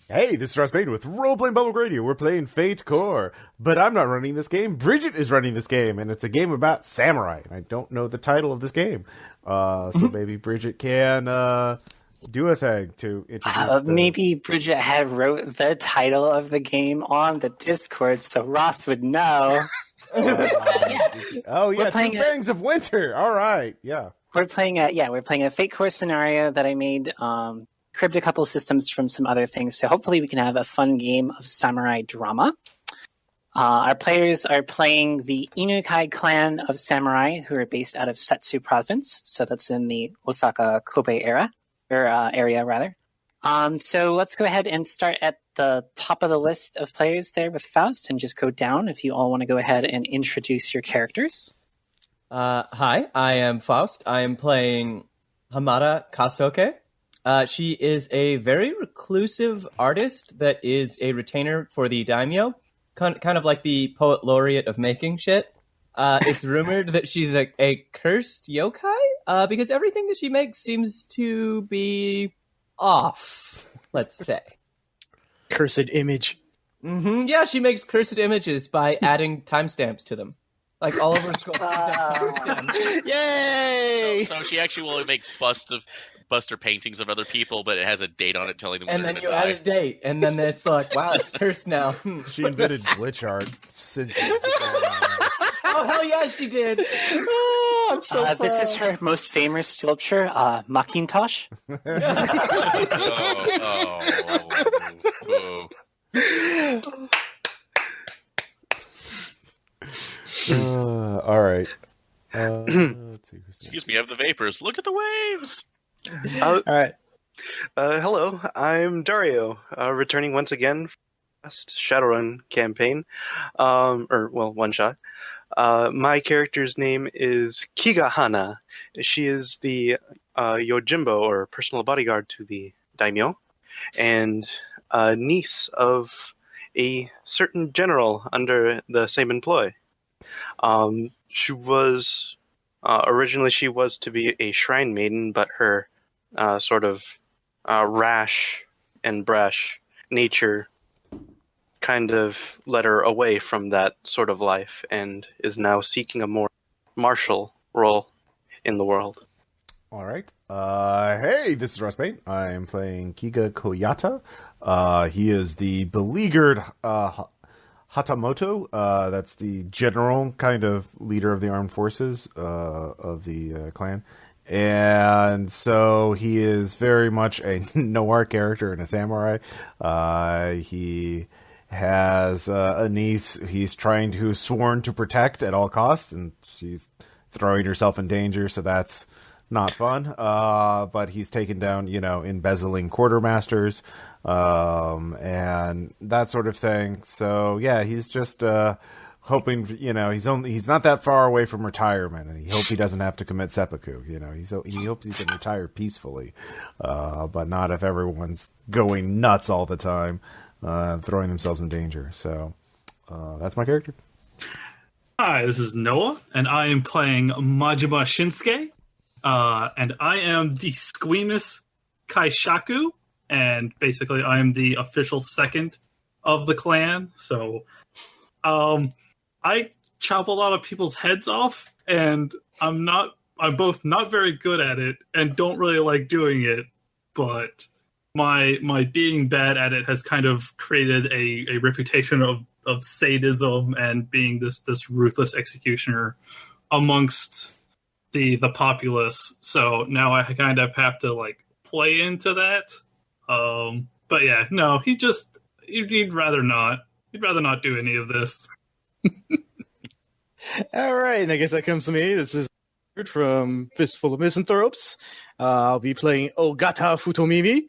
Hey, this is Ross Payne with Role Playing Public Radio. We're playing Fate Core, but I'm not running this game. Bridget is running this game, and it's a game about samurai. And I don't know the title of this game, so maybe Bridget can do a thing to introduce. Maybe Bridget had wrote the title of the game on the Discord, so Ross would know. Oh yeah, Two Fangs of Winter. All right, yeah. We're playing a Fate Core scenario that I made. Cribbed a couple systems from some other things, so hopefully we can have a fun game of samurai drama. Our players are playing the Inukai clan of samurai, who are based out of Settsu province, so that's in the Osaka Kobe area. So let's go ahead and start at the top of the list of players there with Faust, and just go down if you all want to go ahead and introduce your characters. Hi, I am Faust. I am playing Hamada Kasoke. She is a very reclusive artist that is a retainer for the daimyō, kind of like the poet laureate of making shit. It's rumored that she's a cursed yokai, because everything that she makes seems to be off, let's say. Cursed image. Mm-hmm. Yeah, she makes cursed images by adding timestamps to them. Like all of her sculptures have timestamps. Yay! So she actually will make buster paintings of other people, but it has a date on it telling them when and they're then going to you die. add a date, and then it's like, wow, it's cursed now. She invented glitch art. Oh, hell yeah, she did. Oh, I'm so proud. This is her most famous sculpture, Macintosh. All right. Let's see. Excuse me, I have the vapors. Look at the waves. All right. Hello, I'm Dario, returning once again for the last Shadowrun campaign, one shot. My character's name is Kigahana. She is the Yojimbo, or personal bodyguard to the daimyō, and niece of a certain general under the same employ. She was originally to be a shrine maiden, but her sort of rash and brash nature kind of led her away from that sort of life, and is now seeking a more martial role in the world. All right. Hey, this is Ross Payne. I am playing Kiga Koyata. He is the beleaguered Hatamoto. That's the general kind of leader of the armed forces of the clan. And so he is very much a noir character and a samurai. He has a niece he's trying to sworn to protect at all costs, and she's throwing herself in danger, so that's not fun. But he's taken down, embezzling quartermasters, and that sort of thing. So yeah, he's just hoping, he's not that far away from retirement, and he hopes he doesn't have to commit seppuku. He hopes he can retire peacefully, but not if everyone's going nuts all the time, throwing themselves in danger. So that's my character. Hi, this is Noah, and I am playing Majima Shinsuke, and I am the squeamish Kaishaku, and basically I am the official second of the clan. So I chop a lot of people's heads off, and I'm both not very good at it and don't really like doing it, but my being bad at it has kind of created a reputation of sadism and being this ruthless executioner amongst the populace. So now I kind of have to play into that. But yeah, no, he'd rather not. He'd rather not do any of this. All right, and I guess that comes to me. This is from Fistful of Misanthropes. I'll be playing Ogata Futomimi,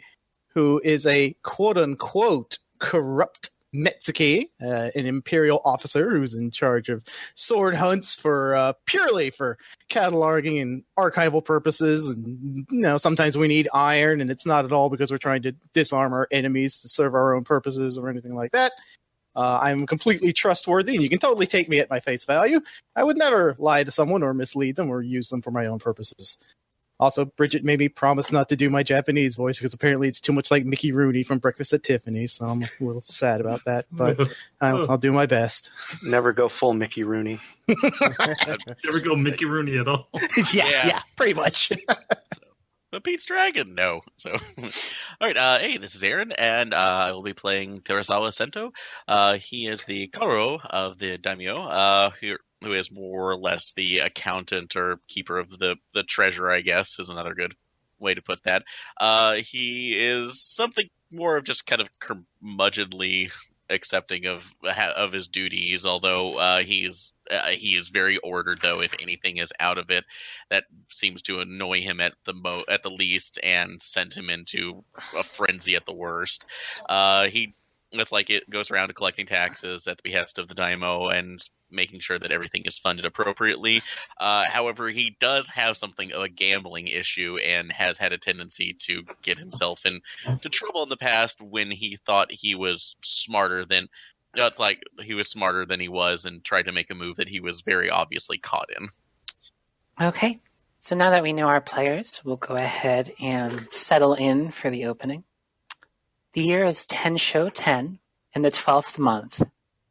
who is a quote-unquote corrupt Metsuki, an imperial officer who's in charge of sword hunts purely for cataloging and archival purposes. And sometimes we need iron, and it's not at all because we're trying to disarm our enemies to serve our own purposes or anything like that. I'm completely trustworthy, and you can totally take me at my face value. I would never lie to someone or mislead them or use them for my own purposes. Also, Bridget made me promise not to do my Japanese voice because apparently it's too much like Mickey Rooney from Breakfast at Tiffany's, so I'm a little sad about that, but I'll do my best. Never go full Mickey Rooney. Never go Mickey Rooney at all. yeah, pretty much. But Pete's Dragon, no. So, all right. Hey, this is Aaron, and I will be playing Terasawa Sento. He is the Karo of the daimyō, who is more or less the accountant or keeper of the treasure, I guess, is another good way to put that. He is something more of just kind of curmudgeonly accepting of his duties, although he is very ordered. Though if anything is out of it, that seems to annoy him at the least, and send him into a frenzy at the worst. It's like it goes around to collecting taxes at the behest of the daimyo and making sure that everything is funded appropriately. However, he does have something of a gambling issue and has had a tendency to get himself into trouble in the past when he thought he was smarter than. It's like he was smarter than he was and tried to make a move that he was very obviously caught in. Okay, so now that we know our players, we'll go ahead and settle in for the opening. The year is Tenshō 10 in the 12th month.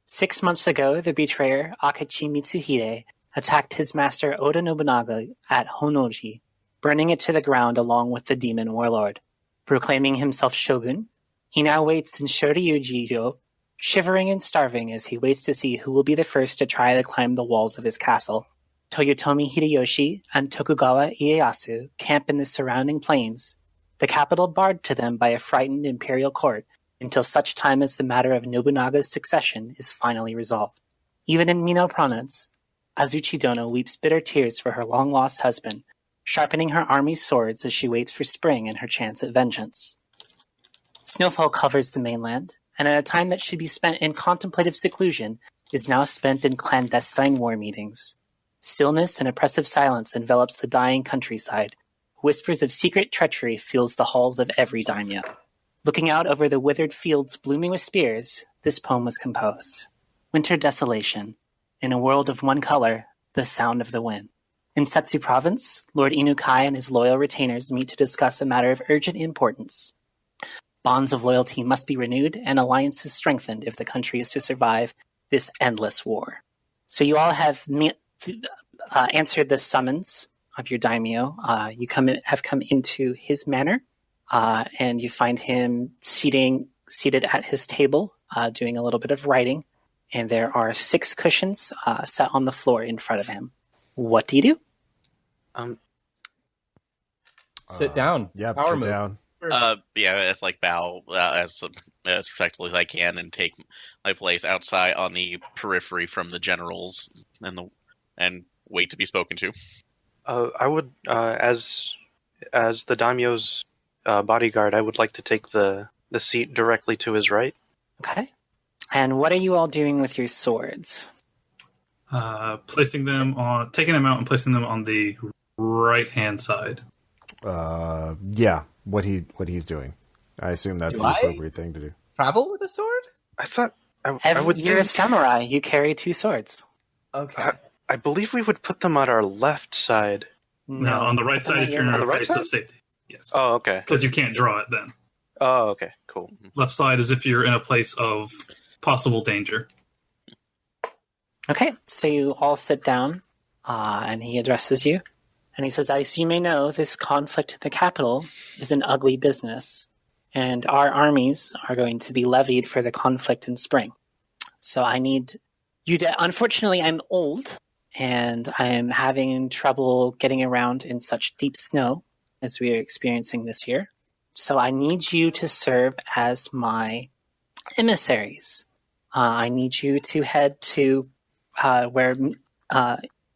6 months ago, the betrayer Akechi Mitsuhide attacked his master Oda Nobunaga at Honnō-ji, burning it to the ground along with the demon warlord. Proclaiming himself Shogun, he now waits in Shoryuji-ryo, shivering and starving as he waits to see who will be the first to try to climb the walls of his castle. Toyotomi Hideyoshi and Tokugawa Ieyasu camp in the surrounding plains, the capital barred to them by a frightened imperial court, until such time as the matter of Nobunaga's succession is finally resolved. Even in Mino Province, Azuchi Dono weeps bitter tears for her long-lost husband, sharpening her army's swords as she waits for spring and her chance at vengeance. Snowfall covers the mainland, and at a time that should be spent in contemplative seclusion is now spent in clandestine war meetings. Stillness and oppressive silence envelops the dying countryside. Whispers of secret treachery fills the halls of every daimyo. Looking out over the withered fields blooming with spears, this poem was composed. Winter desolation. In a world of one color, the sound of the wind. In Settsu province, Lord Inukai and his loyal retainers meet to discuss a matter of urgent importance. Bonds of loyalty must be renewed and alliances strengthened if the country is to survive this endless war. So you all have answered the summons of your daimyo. You have come into his manor. And you find him seated at his table, doing a little bit of writing. And there are 6 cushions set on the floor in front of him. What do you do? Sit down. Yeah, Power sit move. down. It's like bow as respectfully as I can and take my place outside on the periphery from the generals and wait to be spoken to. I would, as the daimyo's bodyguard, I would like to take the seat directly to his right. Okay. And what are you all doing with your swords? Taking them out and placing them on the right-hand side. Yeah, what he's doing. I assume that's the appropriate thing to do. Travel with a sword? I thought I would. You're a samurai. You carry 2 swords. Okay. I believe we would put them on our left side. No, on the right side if you're in a place of safety. Yes. Oh, okay. Because you can't draw it then. Oh, okay. Cool. Left side is if you're in a place of possible danger. Okay, so you all sit down, and he addresses you. And he says, as you may know, this conflict in the capital is an ugly business, and our armies are going to be levied for the conflict in spring. So I need you to... Unfortunately, I'm old, and I'm having trouble getting around in such deep snow as we are experiencing this year. So I need you to serve as my emissaries. I need you to head to where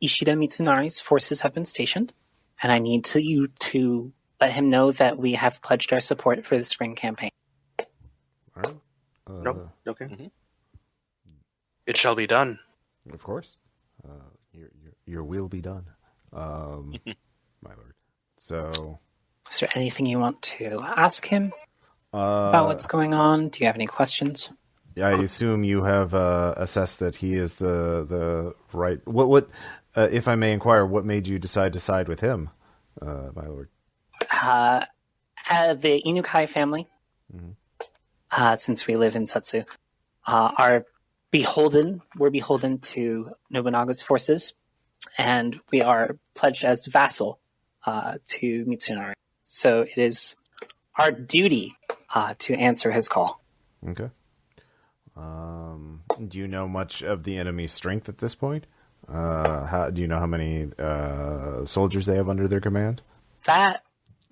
Ishida Mitsunari's forces have been stationed, and I need you to let him know that we have pledged our support for the spring campaign. All right. Nope. Okay. Mm-hmm. It shall be done. Of course. Your will be done, my lord. So, is there anything you want to ask him about what's going on? Do you have any questions? I assume you have assessed that he is the right. What if I may inquire, what made you decide to side with him my lord? The Inukai family, since we live in Settsu, we're beholden to Nobunaga's forces, and we are pledged as vassal to Mitsunari. So it is our duty to answer his call. Okay. Do you know much of the enemy's strength at this point? Do you know how many soldiers they have under their command? That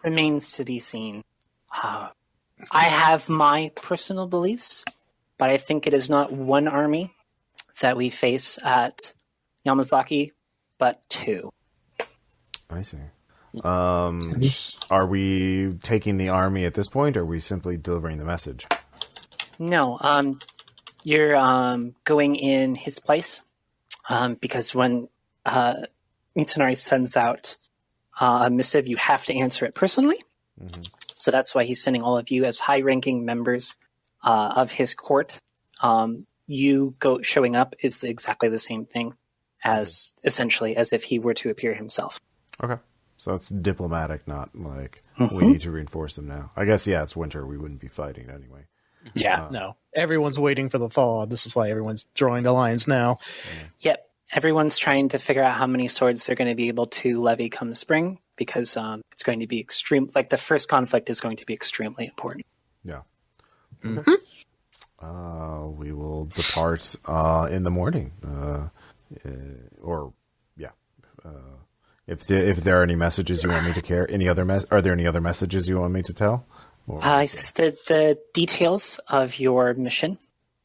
remains to be seen. I have my personal beliefs, but I think it is not one army that we face at Yamazaki, but two. I see. Are we taking the army at this point, or are we simply delivering the message? No, you're going in his place, because when Mitsunari sends out a missive, you have to answer it personally. Mm-hmm. So that's why he's sending all of you as high-ranking members of his court. You showing up is exactly the same thing as essentially as if he were to appear himself. Okay. So it's diplomatic, not like we need to reinforce them now. I guess, yeah, it's winter. We wouldn't be fighting anyway. Yeah, no. Everyone's waiting for the thaw. This is why everyone's drawing the lines now. Yep. Everyone's trying to figure out how many swords they're going to be able to levy come spring, because it's going to be extreme. Like, the first conflict is going to be extremely important. Yeah. Mm-hmm. We will depart in the morning. If there are any messages you want me to carry, are there any other messages you want me to tell? The details of your mission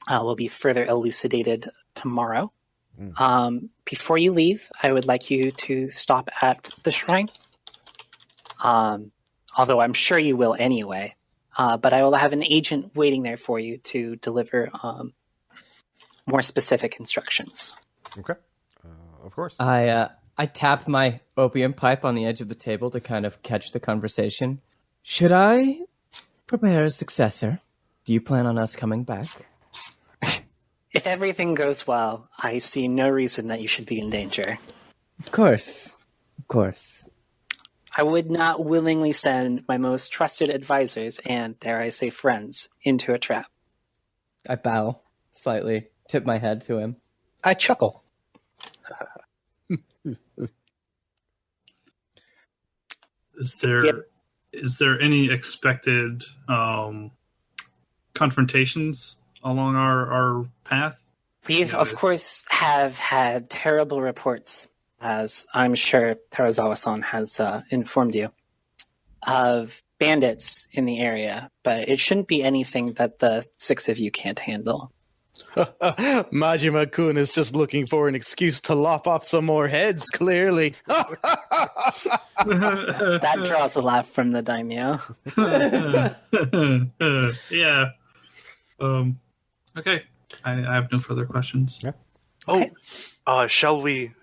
will be further elucidated tomorrow. Before you leave, I would like you to stop at the shrine. Although I'm sure you will anyway. But I will have an agent waiting there for you to deliver more specific instructions. Okay. Of course. I tap my opium pipe on the edge of the table to kind of catch the conversation. Should I prepare a successor? Do you plan on us coming back? If everything goes well, I see no reason that you should be in danger. Of course. Of course. I would not willingly send my most trusted advisors and, dare I say, friends into a trap. I bow slightly, tip my head to him. I chuckle. Is there any expected confrontations along our path? We've, of course, have had terrible reports, as I'm sure Terazawa-san has informed you, of bandits in the area, but it shouldn't be anything that the six of you can't handle. Majima-kun is just looking for an excuse to lop off some more heads, clearly. That draws a laugh from the daimyo. Yeah. Okay. I have no further questions. Yeah. Okay. Shall we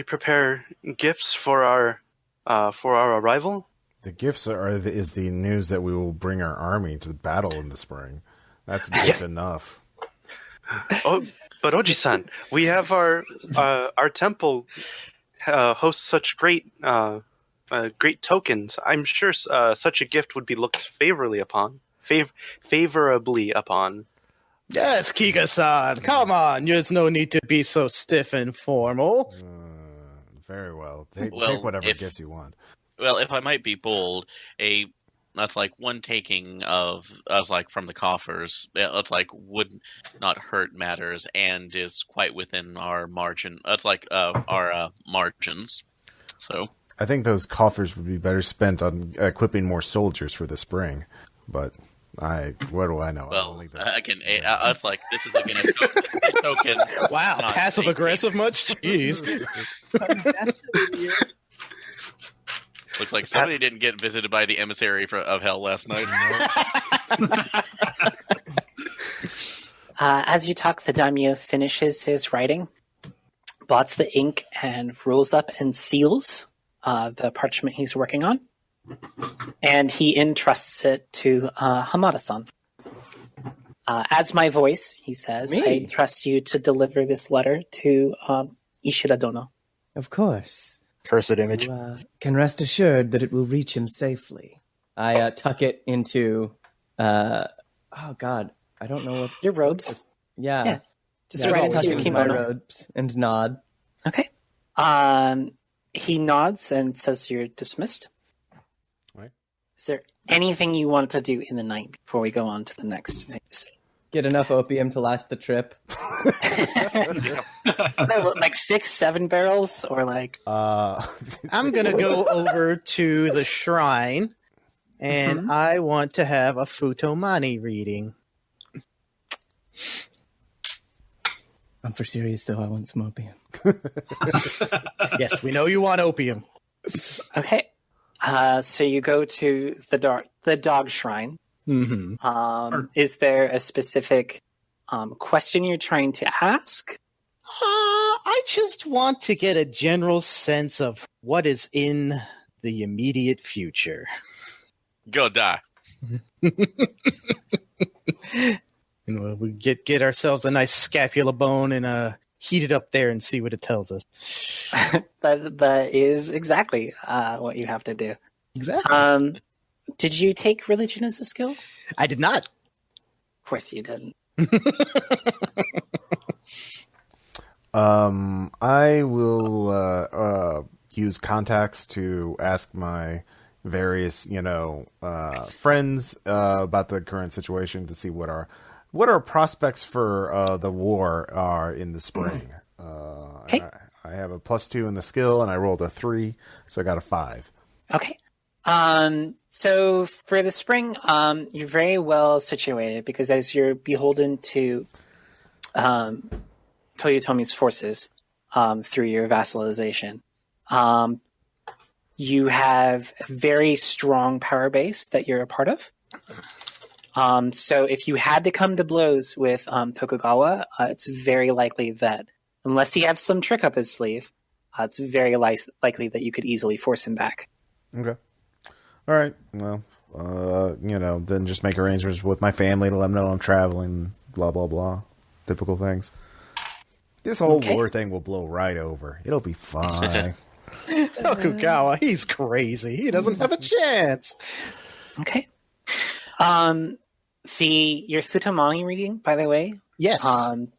prepare gifts for our arrival? The gifts is the news that we will bring our army to the battle in the spring. That's gift enough. Oh, but Oji-san, we have our temple hosts such great tokens. I'm sure such a gift would be looked favorably upon. Yes, Kika-san, come on. There's no need to be so stiff and formal. Very well. Take whatever gifts you want. Well, if I might be bold, that's like one taking of us, like from the coffers. That's like would not hurt matters and is quite within our margin. That's like our margins. So I think those coffers would be better spent on equipping more soldiers for the spring. But what do I know? Well, us like this is again a token. Wow, passive aggressive much? Jeez. Looks like somebody didn't get visited by the emissary of hell last night. As you talk, the daimyo finishes his writing, blots the ink, and rolls up and seals the parchment he's working on. And he entrusts it to Hamada-san. As my voice, he says, I trust you to deliver this letter to Ishida Dono. Of course. Cursed image. You can rest assured that it will reach him safely. I tuck it into... oh, God. I don't know what... Your robes. Yeah. Just Yeah, right I'll into tuck your it into my kimono. robes and nod. Okay. He nods and says you're dismissed. Right. Is there anything you want to do in the night before we go on to the next things? Get enough opium to last the trip. No, like 6-7 barrels or like I'm going to go over to the shrine, and I want to have a Futomani reading. I'm for serious, though. I want some opium. Yes, we know you want opium. okay. So you go to the dog shrine. Mm-hmm. Is there a specific question you're trying to ask? I just want to get a general sense of what is in the immediate future. Go die. And we get ourselves a nice scapula bone and heat it up there and see what it tells us. That is exactly what you have to do. Exactly. Did you take religion as a skill? I did not. Of course you didn't. I will use contacts to ask my various, friends about the current situation to see what our prospects for the war are in the spring. Okay. I have a +2 in the skill, and I rolled a 3, so I got a 5. Okay. So for the spring, you're very well situated because as you're beholden to Toyotomi's forces through your vassalization, you have a very strong power base that you're a part of. So if you had to come to blows with Tokugawa, it's very likely that, unless he has some trick up his sleeve, it's very likely that you could easily force him back. Okay. All right. Well, then just make arrangements with my family to let them know I'm traveling, blah, blah, blah. Typical things. This whole war thing will blow right over. It'll be fine. Tokugawa, he's crazy. He doesn't have a chance. Okay. Your Futomani reading, by the way, Yes.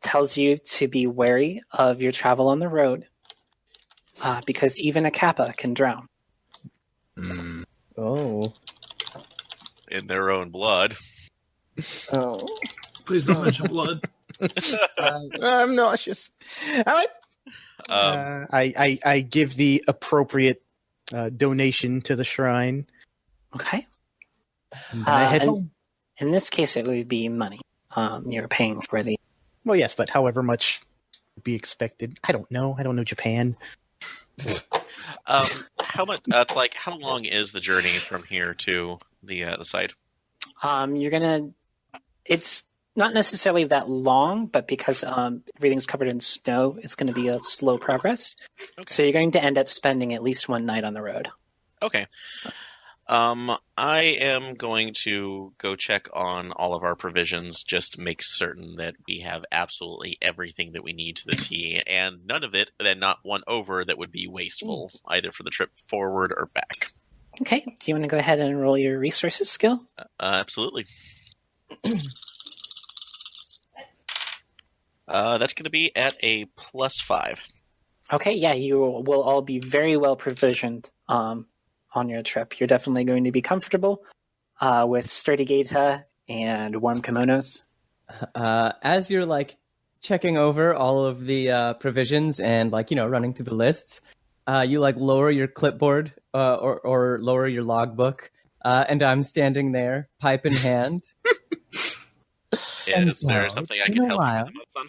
tells you to be wary of your travel on the road because even a kappa can drown. Oh. In their own blood. Oh. Please don't mention blood. I'm nauseous. All right. I give the appropriate donation to the shrine. Okay. And I head home. In this case, it would be money. You're paying for the... Well, yes, but however much would be expected. I don't know. I don't know Japan. How much? How long is the journey from here to the site? You're gonna. It's not necessarily that long, but because everything's covered in snow, it's going to be a slow progress. Okay. So you're going to end up spending at least one night on the road. Okay. I am going to go check on all of our provisions, just to make certain that we have absolutely everything that we need to the T, and none of it, and not one over, that would be wasteful, either for the trip forward or back. Okay. Do you want to go ahead and roll your resources skill? Absolutely. That's going to be at a +5. Okay. Yeah, you will all be very well provisioned on your trip. You're definitely going to be comfortable with sturdy geita and warm kimonos. As you're checking over all of the provisions and running through the lists, you lower your clipboard or lower your logbook, and I'm standing there, pipe in hand. Is there something I can help you with, son?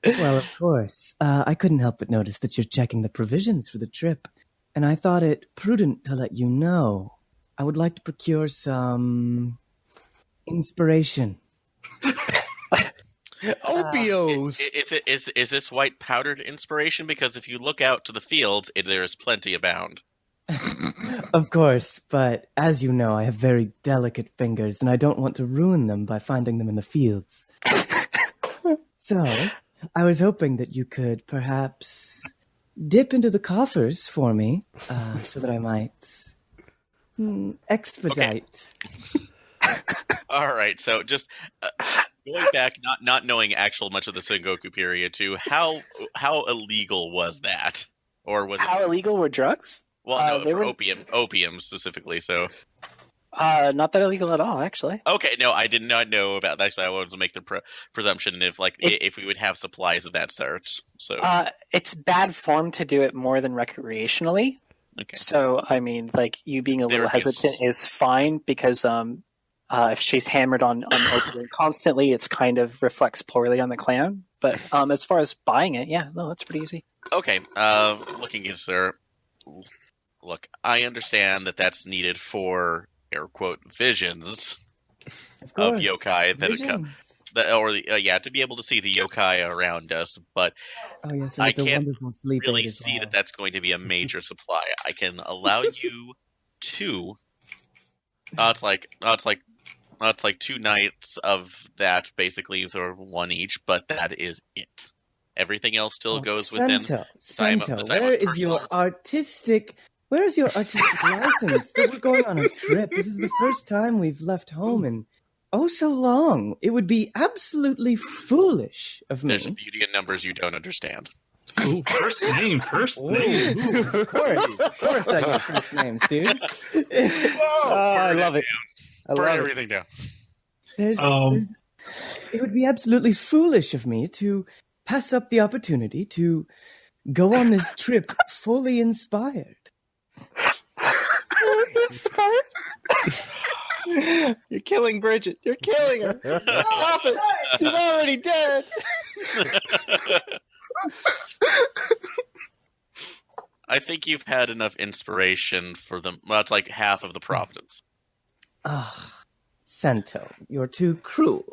Well, of course. I couldn't help but notice that you're checking the provisions for the trip, and I thought it prudent to let you know. I would like to procure some inspiration. Opios. Is this white powdered inspiration? Because if you look out to the fields, there is plenty abound. Of course, but as you know, I have very delicate fingers, and I don't want to ruin them by finding them in the fields. So, I was hoping that you could perhaps dip into the coffers for me so that I might expedite. All right, so just going back, not knowing actual much of the Sengoku period, to how illegal was that, or was How illegal were drugs? Well, no, they for were- opium specifically. So Not that illegal at all, actually. okay, no, I did not know about that. Actually, I wanted to make the presumption if we would have supplies of that sort. So It's bad form to do it more than recreationally. okay, So, I mean, like, you being a There little is- hesitant is fine because if she's hammered on opium constantly, it's kind of reflects poorly on the clan. But as far as buying it, yeah, no, that's pretty easy. okay. Looking at her, look, I understand that that's needed for air quote visions Of of course. yokai Visions. to be able to see the yokai around us, but Oh, yes, I it's a can't wonderful sleep really aid as see well. that that's going to be a major supply. I can allow you two. It's like 2 nights of that, basically for one each, but that is it. Everything else still goes within. Sento, the where is your artistic license that we're going on a trip? This is the first time we've left home in so long. It would be absolutely foolish of me. There's a beauty in numbers you don't understand. Ooh, first name. Of course I get first names, dude. I love it. I Burn love it. everything down. It would be absolutely foolish of me to pass up the opportunity to go on this trip fully inspired. You're killing Bridget. You're killing her. Stop it. She's already dead. I think you've had enough inspiration for them. Well, it's like half of the providence. Sento, you're too cruel.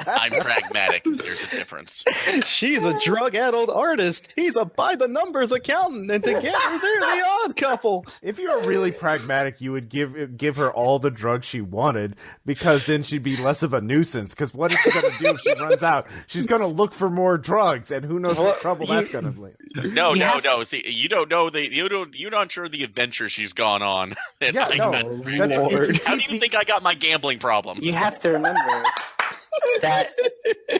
I'm pragmatic. There's a difference. She's a drug-addled artist. He's a by-the-numbers accountant, and together they're the odd couple. If you were really pragmatic, you would give her all the drugs she wanted, because then she'd be less of a nuisance. Because what is she going to do if she runs out? She's going to look for more drugs, and who knows what trouble that's going to lead. No. See, you don't know you're not sure the adventure she's gone on. Yeah, no. That's, if you How do keep you think I got my gambling problem? You have to remember that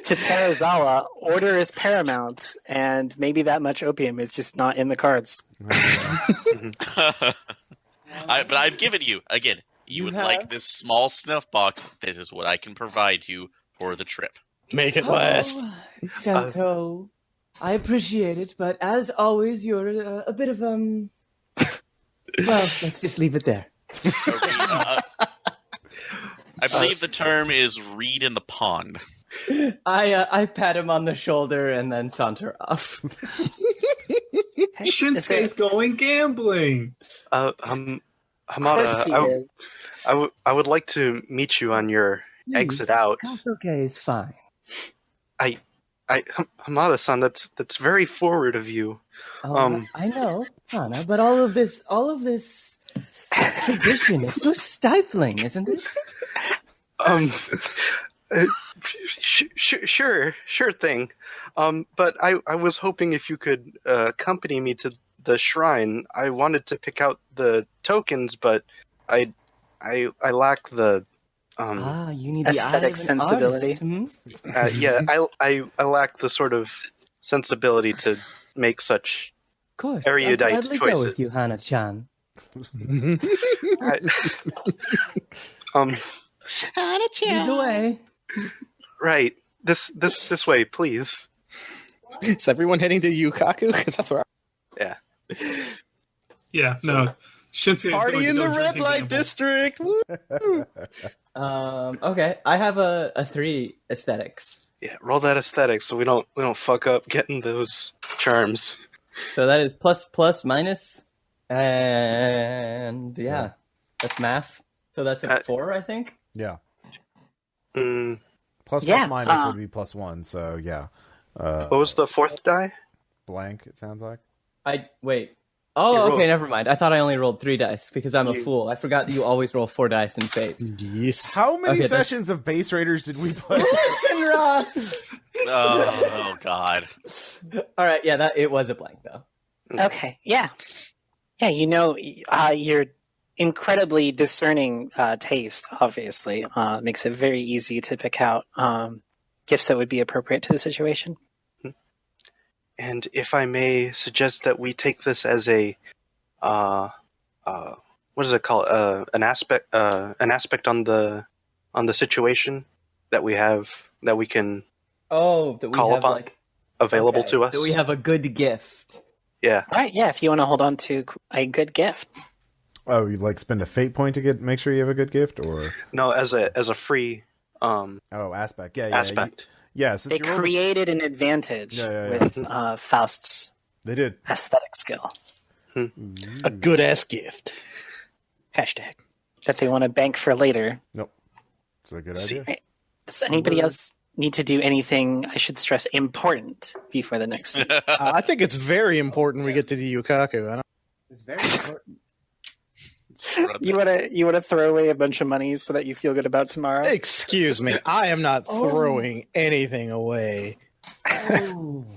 to Terazawa, order is paramount, and maybe that much opium is just not in the cards. But I've given you, again, you would like this small snuff box. This is what I can provide you for the trip. Make it last. Sento, I appreciate it, but as always, you're a bit of well, let's just leave it there. I believe the term is reed in the pond. I pat him on the shoulder and then saunter off. Shinsei's going gambling. Of Hamada, course he is. I would like to meet you on your exit out. That's okay, it's fine. Hamada-san, that's very forward of you. I know, Hana, but all of this tradition is so stifling, isn't it? Sure thing. But I was hoping if you could accompany me to the shrine. I wanted to pick out the tokens, but I lack the you need aesthetic the eye of an sensibility. artist, yeah, I lack the sort of sensibility to make such Of course, erudite I'd gladly go choices. with you, Hana-chan. Lead the way. Right. This way, please. Is everyone heading to Yukaku? Because that's where. Yeah, no. Shinsei is Party going to in go the red drinking light gamble. district. Woo! Okay, I have a 3 aesthetics. Yeah, roll that aesthetic so we don't fuck up getting those charms. So that is plus minus, and yeah, that's math. So that's a 4, I think. Yeah. Mm, Plus Yeah, minus would be +1, so yeah. what was the fourth die? Blank, it sounds like. Wait. You Oh, rolled- okay, never mind. I thought I only rolled 3 dice because I'm a fool. I forgot that you always roll 4 dice in Fate. Yes. How many Okay, that's- sessions of Base Raiders did we play? Listen, Ross! Oh God. All right, yeah, it was a blank though. Okay, yeah. Yeah, your incredibly discerning taste, obviously, makes it very easy to pick out gifts that would be appropriate to the situation. And if I may suggest that we take this as a, what is it called? An aspect on the situation that we have that we can Oh, that we call have upon like available okay, to us. that we have a good gift. Yeah. All right, yeah, if you want to hold on to a good gift. Oh, you like spend a fate point to make sure you have a good gift, or No, as a free aspect? Yeah, aspect. Yes, They created an advantage with Faust's They did. aesthetic skill A good ass gift. Hashtag. that they want to bank for later. Nope. It's a good See. idea. Right. Does anybody else need to do anything, I should stress, important before the next scene? I think it's very important we get to the Yukaku. I don't It's very important. You want to throw away a bunch of money so that you feel good about tomorrow? Excuse me, I am not throwing anything away.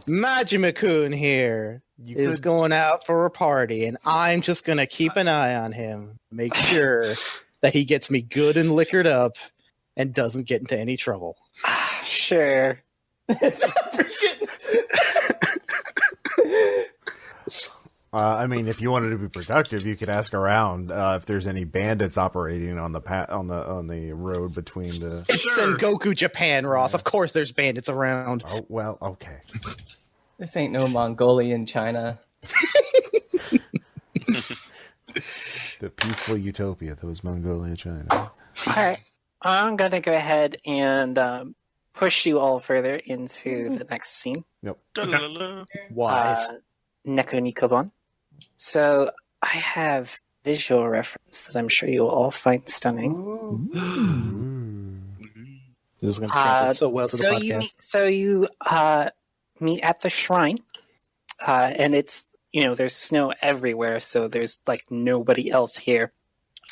Majima-kun here is going out for a party, and I'm just going to keep an eye on him, make sure that he gets me good and liquored up and doesn't get into any trouble. Sure. I mean, if you wanted to be productive, you could ask around if there's any bandits operating on the road between the. It's Sengoku, Japan, Ross. Of course, there's bandits around. Oh well, okay. This ain't no Mongolian China. The peaceful utopia that was Mongolia, China. All right. I'm going to go ahead and push you all further into the next scene. Nope. Wise. Neko Nikobon. So I have visual reference that I'm sure you will all find stunning. This is going to translate so well to the podcast. You meet at the shrine, and it's, there's snow everywhere, so there's like nobody else here.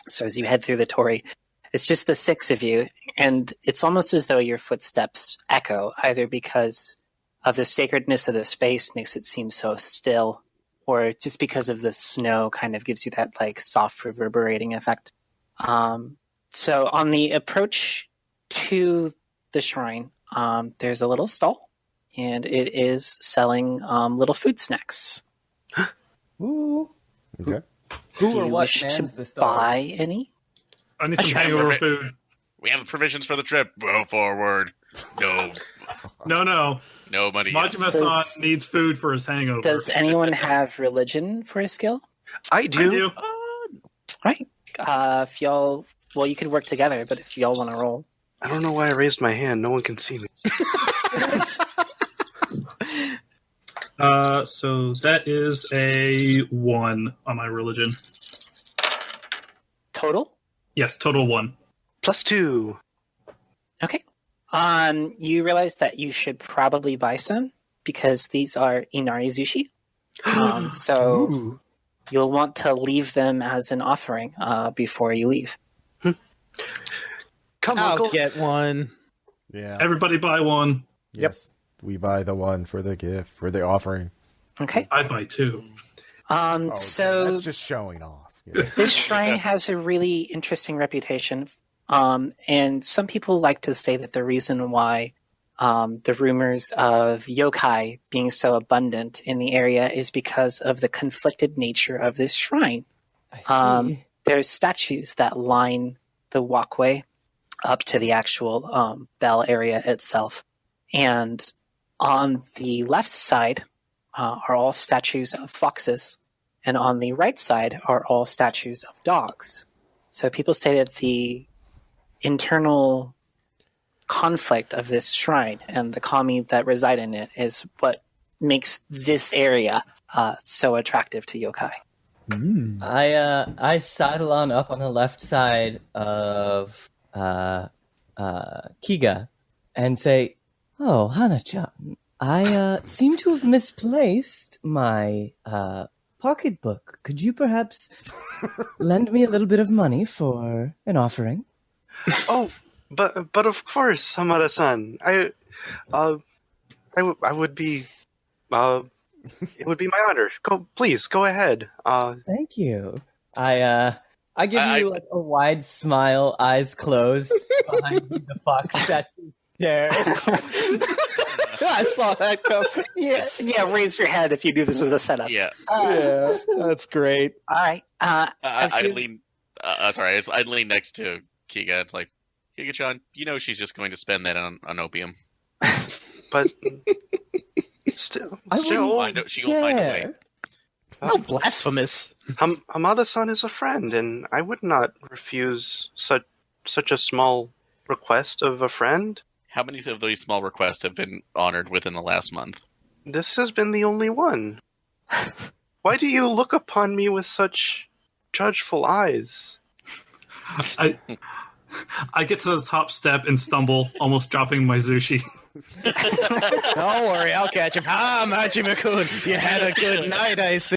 So as you head through the torii, it's just the six of you, and it's almost as though your footsteps echo, either because of the sacredness of the space makes it seem so still, or just because of the snow kind of gives you that like soft reverberating effect. So on the approach to the shrine, there's a little stall, and it is selling little food snacks. Ooh. Okay. Who Do or you what wish mans to the stars? buy any? I need some hangover food. We have the provisions for the trip. Go forward. No No. money. Does- Majima-san needs food for his hangover. Does anyone have religion for a skill? I do. I do. Right. If y'all, well, you could work together, but if y'all want to roll. I don't know why I raised my hand. No one can see me. So that is a 1 on my religion. Total? Yes, total 1. +2. Okay. You realize that you should probably buy some because these are Inari Zushi. So you'll want to leave them as an offering before you leave. Come, I'll Uncle. get one. Yeah. Everybody buy one. Yes. We buy the one for the gift, for the offering. Okay. I buy 2. So that's just showing off. Yeah. this shrine has a really interesting reputation. And some people like to say that the reason why the rumors of yokai being so abundant in the area is because of the conflicted nature of this shrine. I see. There's statues that line the walkway up to the actual bell area itself. And on the left side are all statues of foxes, and on the right side are all statues of dogs. So people say that the internal conflict of this shrine and the kami that reside in it is what makes this area so attractive to yokai. I sidle on up on the left side of Kiga and say, "Oh, Hana-chan, I seem to have misplaced my pocketbook. Could you perhaps lend me a little bit of money for an offering?" Oh, but of course, Hamada-san. I would be. It would be my honor. Please go ahead. Thank you. I give you like a wide smile, eyes closed, behind you, the fox statue stare. I saw that come. Yeah. Raise your head if you knew this was a setup. Yeah. Yeah, that's great. All right. I'd lean next to Kiga. It's like, Kiga-chan, she's just going to spend that on opium. But still, She won't find a way. How blasphemous! Hamada-san is a friend, and I would not refuse such a small request of a friend. How many of these small requests have been honored within the last month? This has been the only one. Why do you look upon me with such judgeful eyes? I get to the top step and stumble, almost dropping my sushi. Don't worry, I'll catch him. Majima-kun, you had a good night, I see.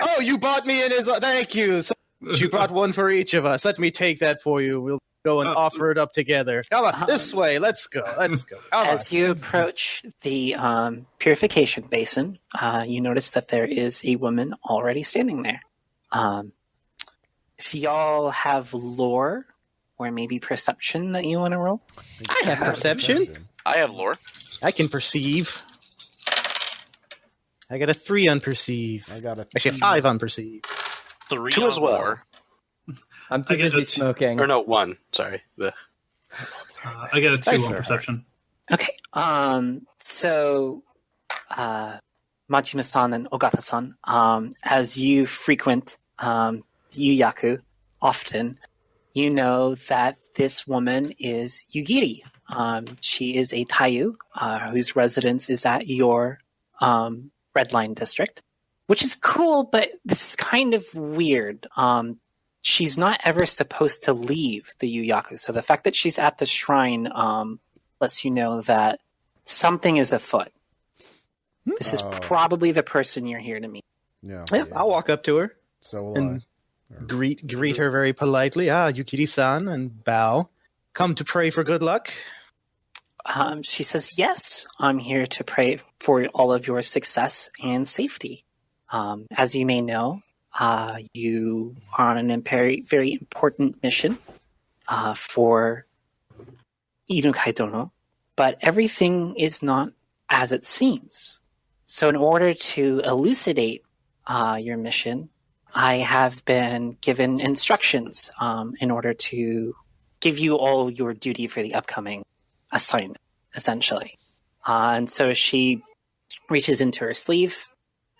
Oh, you bought me in his... Thank you. So you brought one for each of us. Let me take that for you. We'll go and offer it up together. Come on, this way. Let's go. As you approach the purification basin, you notice that there is a woman already standing there. If y'all have lore or maybe perception that you want to roll? I have perception. I have lore. I can perceive. I got a 3 on perceive. I got a Actually, 5 on perceive. 2 as well. Lore. I'm too busy smoking. Or no, 1. Sorry. I get a 2 on perception. Okay. So, Majima-san and Ogata-san, as you frequent Yuyaku often, you know that this woman is Yugiri. She is a Taiyu whose residence is at your Red Line district, which is cool, but this is kind of weird. She's not ever supposed to leave the Yuyaku, so the fact that she's at the shrine lets you know that something is afoot. This is probably the person you're here to meet. Yeah, I'll walk up to her. So will And greet her very politely. Yukiri-san, and bow. Come to pray for good luck? She says, yes, I'm here to pray for all of your success and safety. As you may know, you are on a very, very important mission for Inukai Dono, but everything is not as it seems. So in order to elucidate your mission, I have been given instructions in order to give you all your duty for the upcoming assignment, essentially. And so she reaches into her sleeve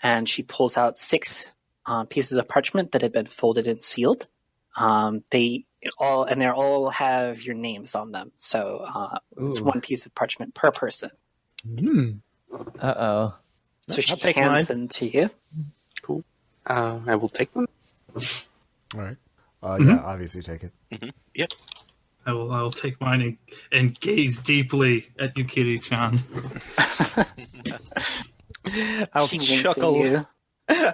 and she pulls out 6 pieces of parchment that have been folded and sealed. They all have your names on them. So it's 1 piece of parchment per person. Uh-oh. So she I'll take hands mine. them to you. Cool. I will take them. All right. Yeah, obviously take it. Yep. I will take mine and gaze deeply at Yukiri-chan. I'll She winks at chuckle. you.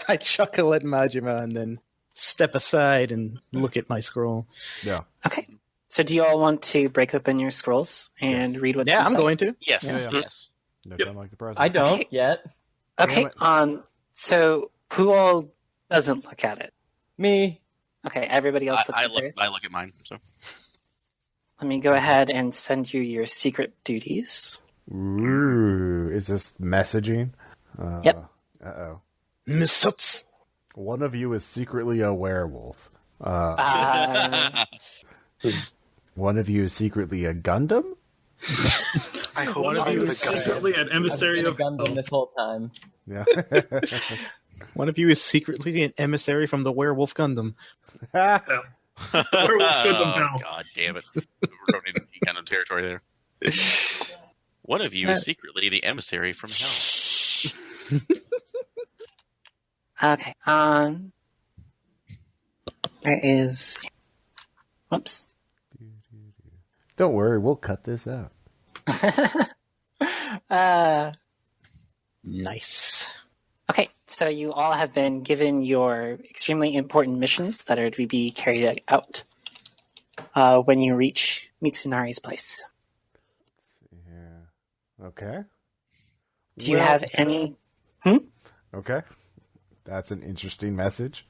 I chuckle at Majima and then step aside and look at my scroll. Yeah. Okay. So do you all want to break open your scrolls and read what's Yeah, I'm inside? going to. Yes. Yeah. Yes. No Yep. time like the present. I don't Okay. yet. Okay. Damn it. So who all doesn't look at it? Me. Okay, everybody else looks I at look. theirs. I look at mine. So Let me go ahead and send you your secret duties. Ooh, is this messaging? Yep. Uh-oh. Misuts. One of you is secretly a werewolf. One of you is secretly a Gundam? I hope One of I'm you the is guy. secretly an emissary of Gundam this whole time. Yeah. One of you is secretly an emissary from the Werewolf Gundam. Werewolf Gundam pal. God damn it! We're going into kind of territory there. One of you is secretly the emissary from hell. Okay. There is. Whoops. Don't worry, we'll cut this out. Nice. Okay, so you all have been given your extremely important missions that are to be carried out when you reach Mitsunari's place. Yeah. Okay. Do you have any... Okay. That's an interesting message.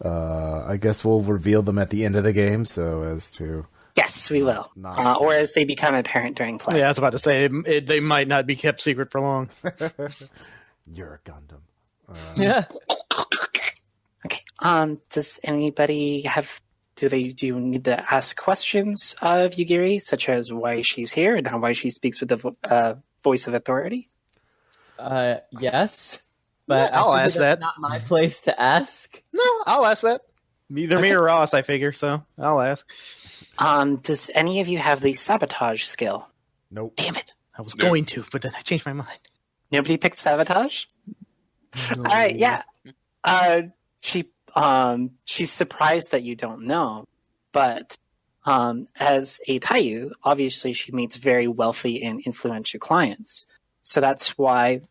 I guess we'll reveal them at the end of the game, so as to... Yes, we will. Or as they become apparent during play. Yeah, I was about to say, they might not be kept secret for long. You're a Gundam. Yeah. Okay. Does anybody have... Do you need to ask questions of Yugiri, such as why she's here and why she speaks with the voice of authority? Yes. But Yeah, I'll ask that. Not my place to ask. No, I'll ask that. Either me or Ross, I figure, so I'll ask. Does any of you have the sabotage skill? Nope. Damn it. I was going to, but then I changed my mind. Nobody picked sabotage? All right, yeah. She's surprised that you don't know, but as a Taiyu, obviously she meets very wealthy and influential clients. So that's why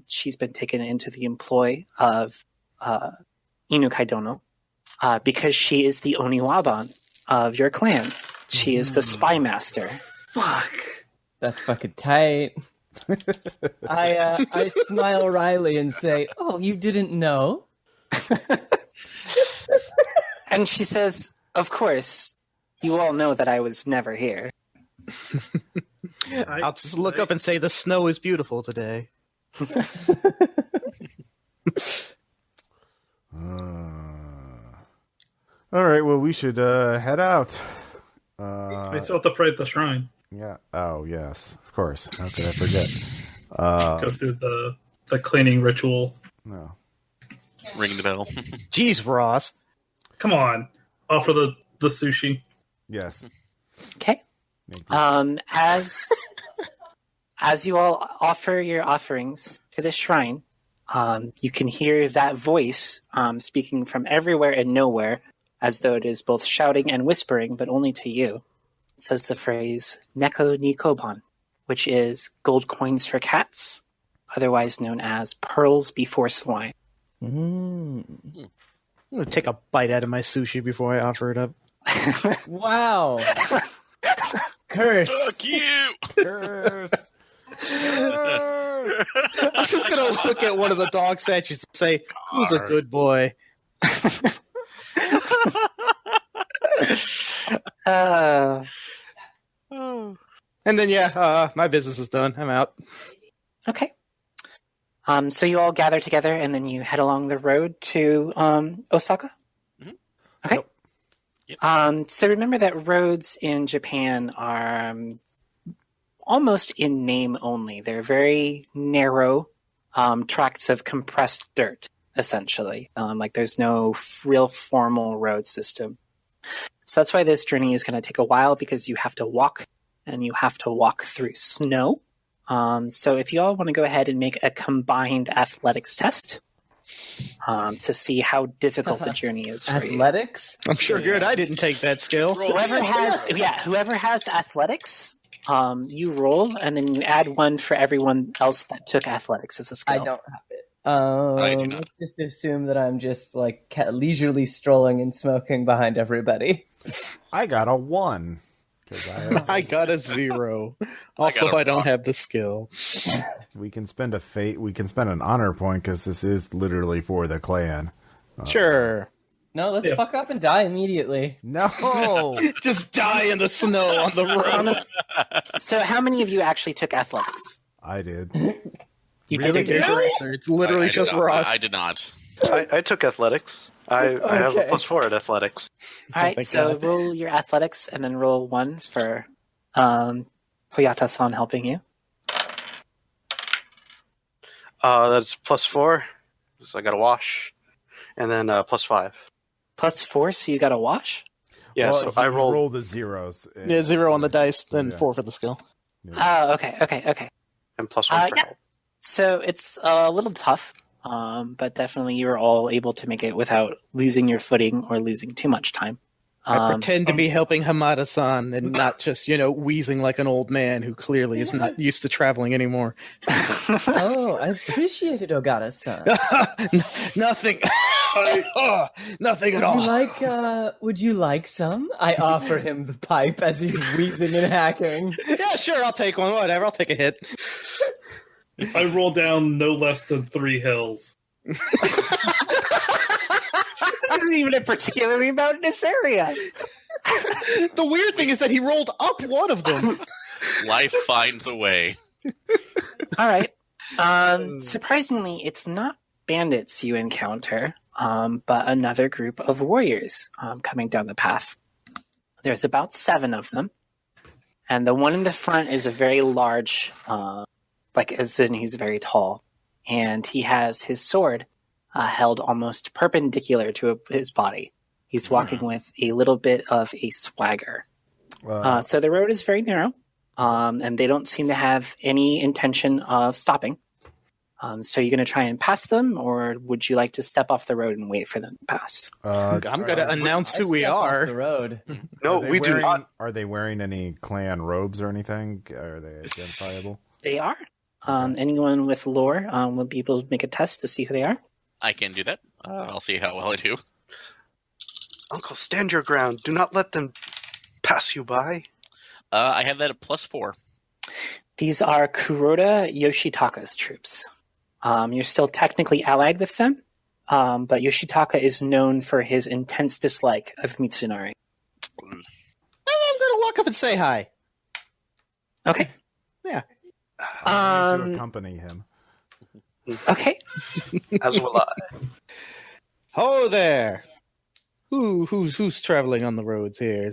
she's been taken into the employ of Inukai Dono, because she is the Oniwaban of your clan. She is the spy master. Fuck. That's fucking tight. I smile wryly and say, "Oh, you didn't know?" And she says, "Of course, you all know that I was never here." I'll just look up and say the snow is beautiful today. All right, well, we should head out. We still have to pray at the shrine. Yeah. Oh, yes. Of course. How could I forget? Go through the cleaning ritual. No. Ring the bell. Jeez, Ross. Come on. Offer the sushi. Yes. Okay. As you all offer your offerings to the shrine, you can hear that voice speaking from everywhere and nowhere, as though it is both shouting and whispering, but only to you. It says the phrase "Neko ni koban," which is gold coins for cats, otherwise known as pearls before swine. I'm going to take a bite out of my sushi before I offer it up. Wow. Curse. Fuck you! Curse. Curse. I'm just going to look at one of the dog statues and say, "Who's a good boy?" And then, my business is done. I'm out. Okay. So you all gather together and then you head along the road to Osaka? Mm-hmm. Okay. Yep. So remember that roads in Japan are almost in name only. They're very narrow tracts of compressed dirt, essentially. Like there's no real formal road system. So that's why this journey is going to take a while, because you have to walk, and you have to walk through snow. So if you all want to go ahead and make a combined athletics test to see how difficult the journey is for you. Athletics? I'm sure good I didn't take that skill. Whoever has athletics, you roll, and then you add one for everyone else that took athletics as a skill. I don't have it. I do not. Let's just assume that I'm just like leisurely strolling and smoking behind everybody. I got a 1. I got a 0. Also, I don't have the skill. We can spend an honor point, because this is literally for the clan. Sure. No, let's fuck up and die immediately. No! Just die in the snow on the road. So how many of you actually took athletics? I did. You I think did you're correct, sir. It's literally just Ross. I did not. I took athletics. I have a +4 at athletics. All right, so roll your athletics and then roll 1 for Hoyata-san helping you. That's +4. So I got a wash. And then +5. +4, so you got a wash? Yeah, Well, so I rolled. roll the zeros. Yeah, 0 on the dice, then 4 for the skill. Oh, okay. And +1 for help. So it's a little tough, but definitely you were all able to make it without losing your footing or losing too much time. I pretend to be helping Hamada-san and not just, wheezing like an old man who clearly is not used to traveling anymore. Oh, I appreciate it, Ogata-san. Nothing. Nothing at all. Would you like some? I offer him the pipe as he's wheezing and hacking. Yeah, sure, I'll take one. Whatever, I'll take a hit. I roll down no less than 3 hills. This isn't even a particularly mountainous area. The weird thing is that he rolled up one of them. Life finds a way. All right. Surprisingly, it's not bandits you encounter, but another group of warriors coming down the path. There's about 7 of them. And the one in the front is a very large, as in he's very tall. And he has his sword held almost perpendicular to his body. He's walking with a little bit of a swagger. So the road is very narrow, and they don't seem to have any intention of stopping. So you're going to try and pass them, or would you like to step off the road and wait for them to pass? I'm going to announce who we are. The road. No, we do not. Are they wearing any clan robes or anything? Are they identifiable? They are. Anyone with lore will be able to make a test to see who they are. I can do that. I'll see how well I do. Uncle, stand your ground. Do not let them pass you by. I have that at +4. These are Kuroda Yoshitaka's troops. You're still technically allied with them, but Yoshitaka is known for his intense dislike of Mitsunari. I'm going to walk up and say hi. Okay. Yeah. I need to accompany him. Okay. As will I. Ho there. Who's traveling on the roads here?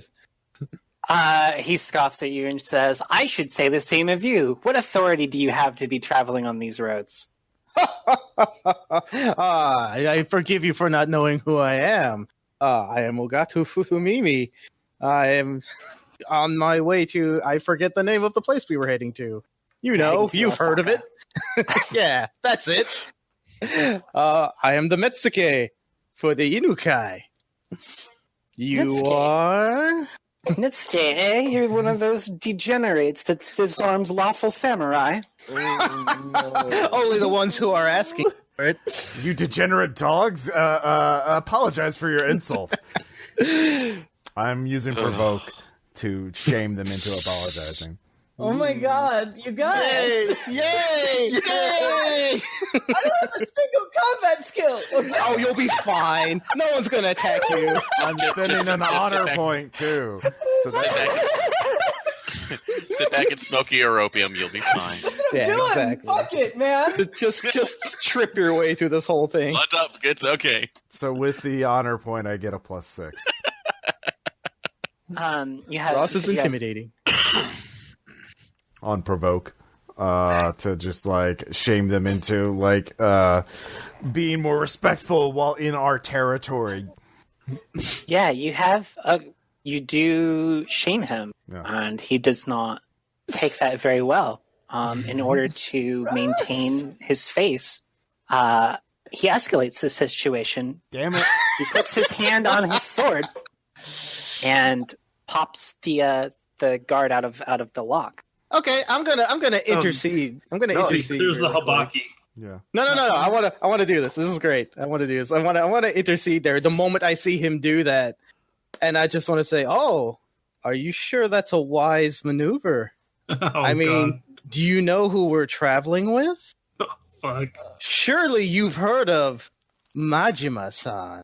He scoffs at you and says, I should say the same of you. What authority do you have to be traveling on these roads? I forgive you for not knowing who I am. I am Ogata Futomimi. I am on my way to, I forget the name of the place we were heading to. You know, you've heard of it. Yeah, that's it. I am the Metsuke for the Inukai. You Metsuke. are? Nitsuke, eh? You're one of those degenerates that disarms lawful samurai. Only the ones who are asking for it. You degenerate dogs! Apologize for your insult. I'm using provoke to shame them into apologizing. Oh my god, you guys! Yay! Yay! I don't have a single combat skill! Oh, you'll be fine. No one's going to attack you. I'm spending an honor point, too. So Sit back and smoke your opium. You'll be fine. That's what I'm doing! Exactly. Fuck it, man! Just trip your way through this whole thing. Blood up. It's okay. So with the honor point, I get a +6. You have Ross is you have- intimidating. On provoke. To just, shame them into, being more respectful while in our territory. Yeah, you do shame him, and he does not take that very well. In order to maintain his face, he escalates the situation. Damn it. He puts his hand on his sword and pops the guard out of the lock. Okay, I'm gonna intercede. I'm gonna intercede. There's the real quick. Habaki. Yeah. No. I want to do this. This is great. I want to do this. I want to intercede there. The moment I see him do that, and I just want to say, "Oh, are you sure that's a wise maneuver?" God. Do you know who we're traveling with? Fuck. Surely you've heard of Majima-san,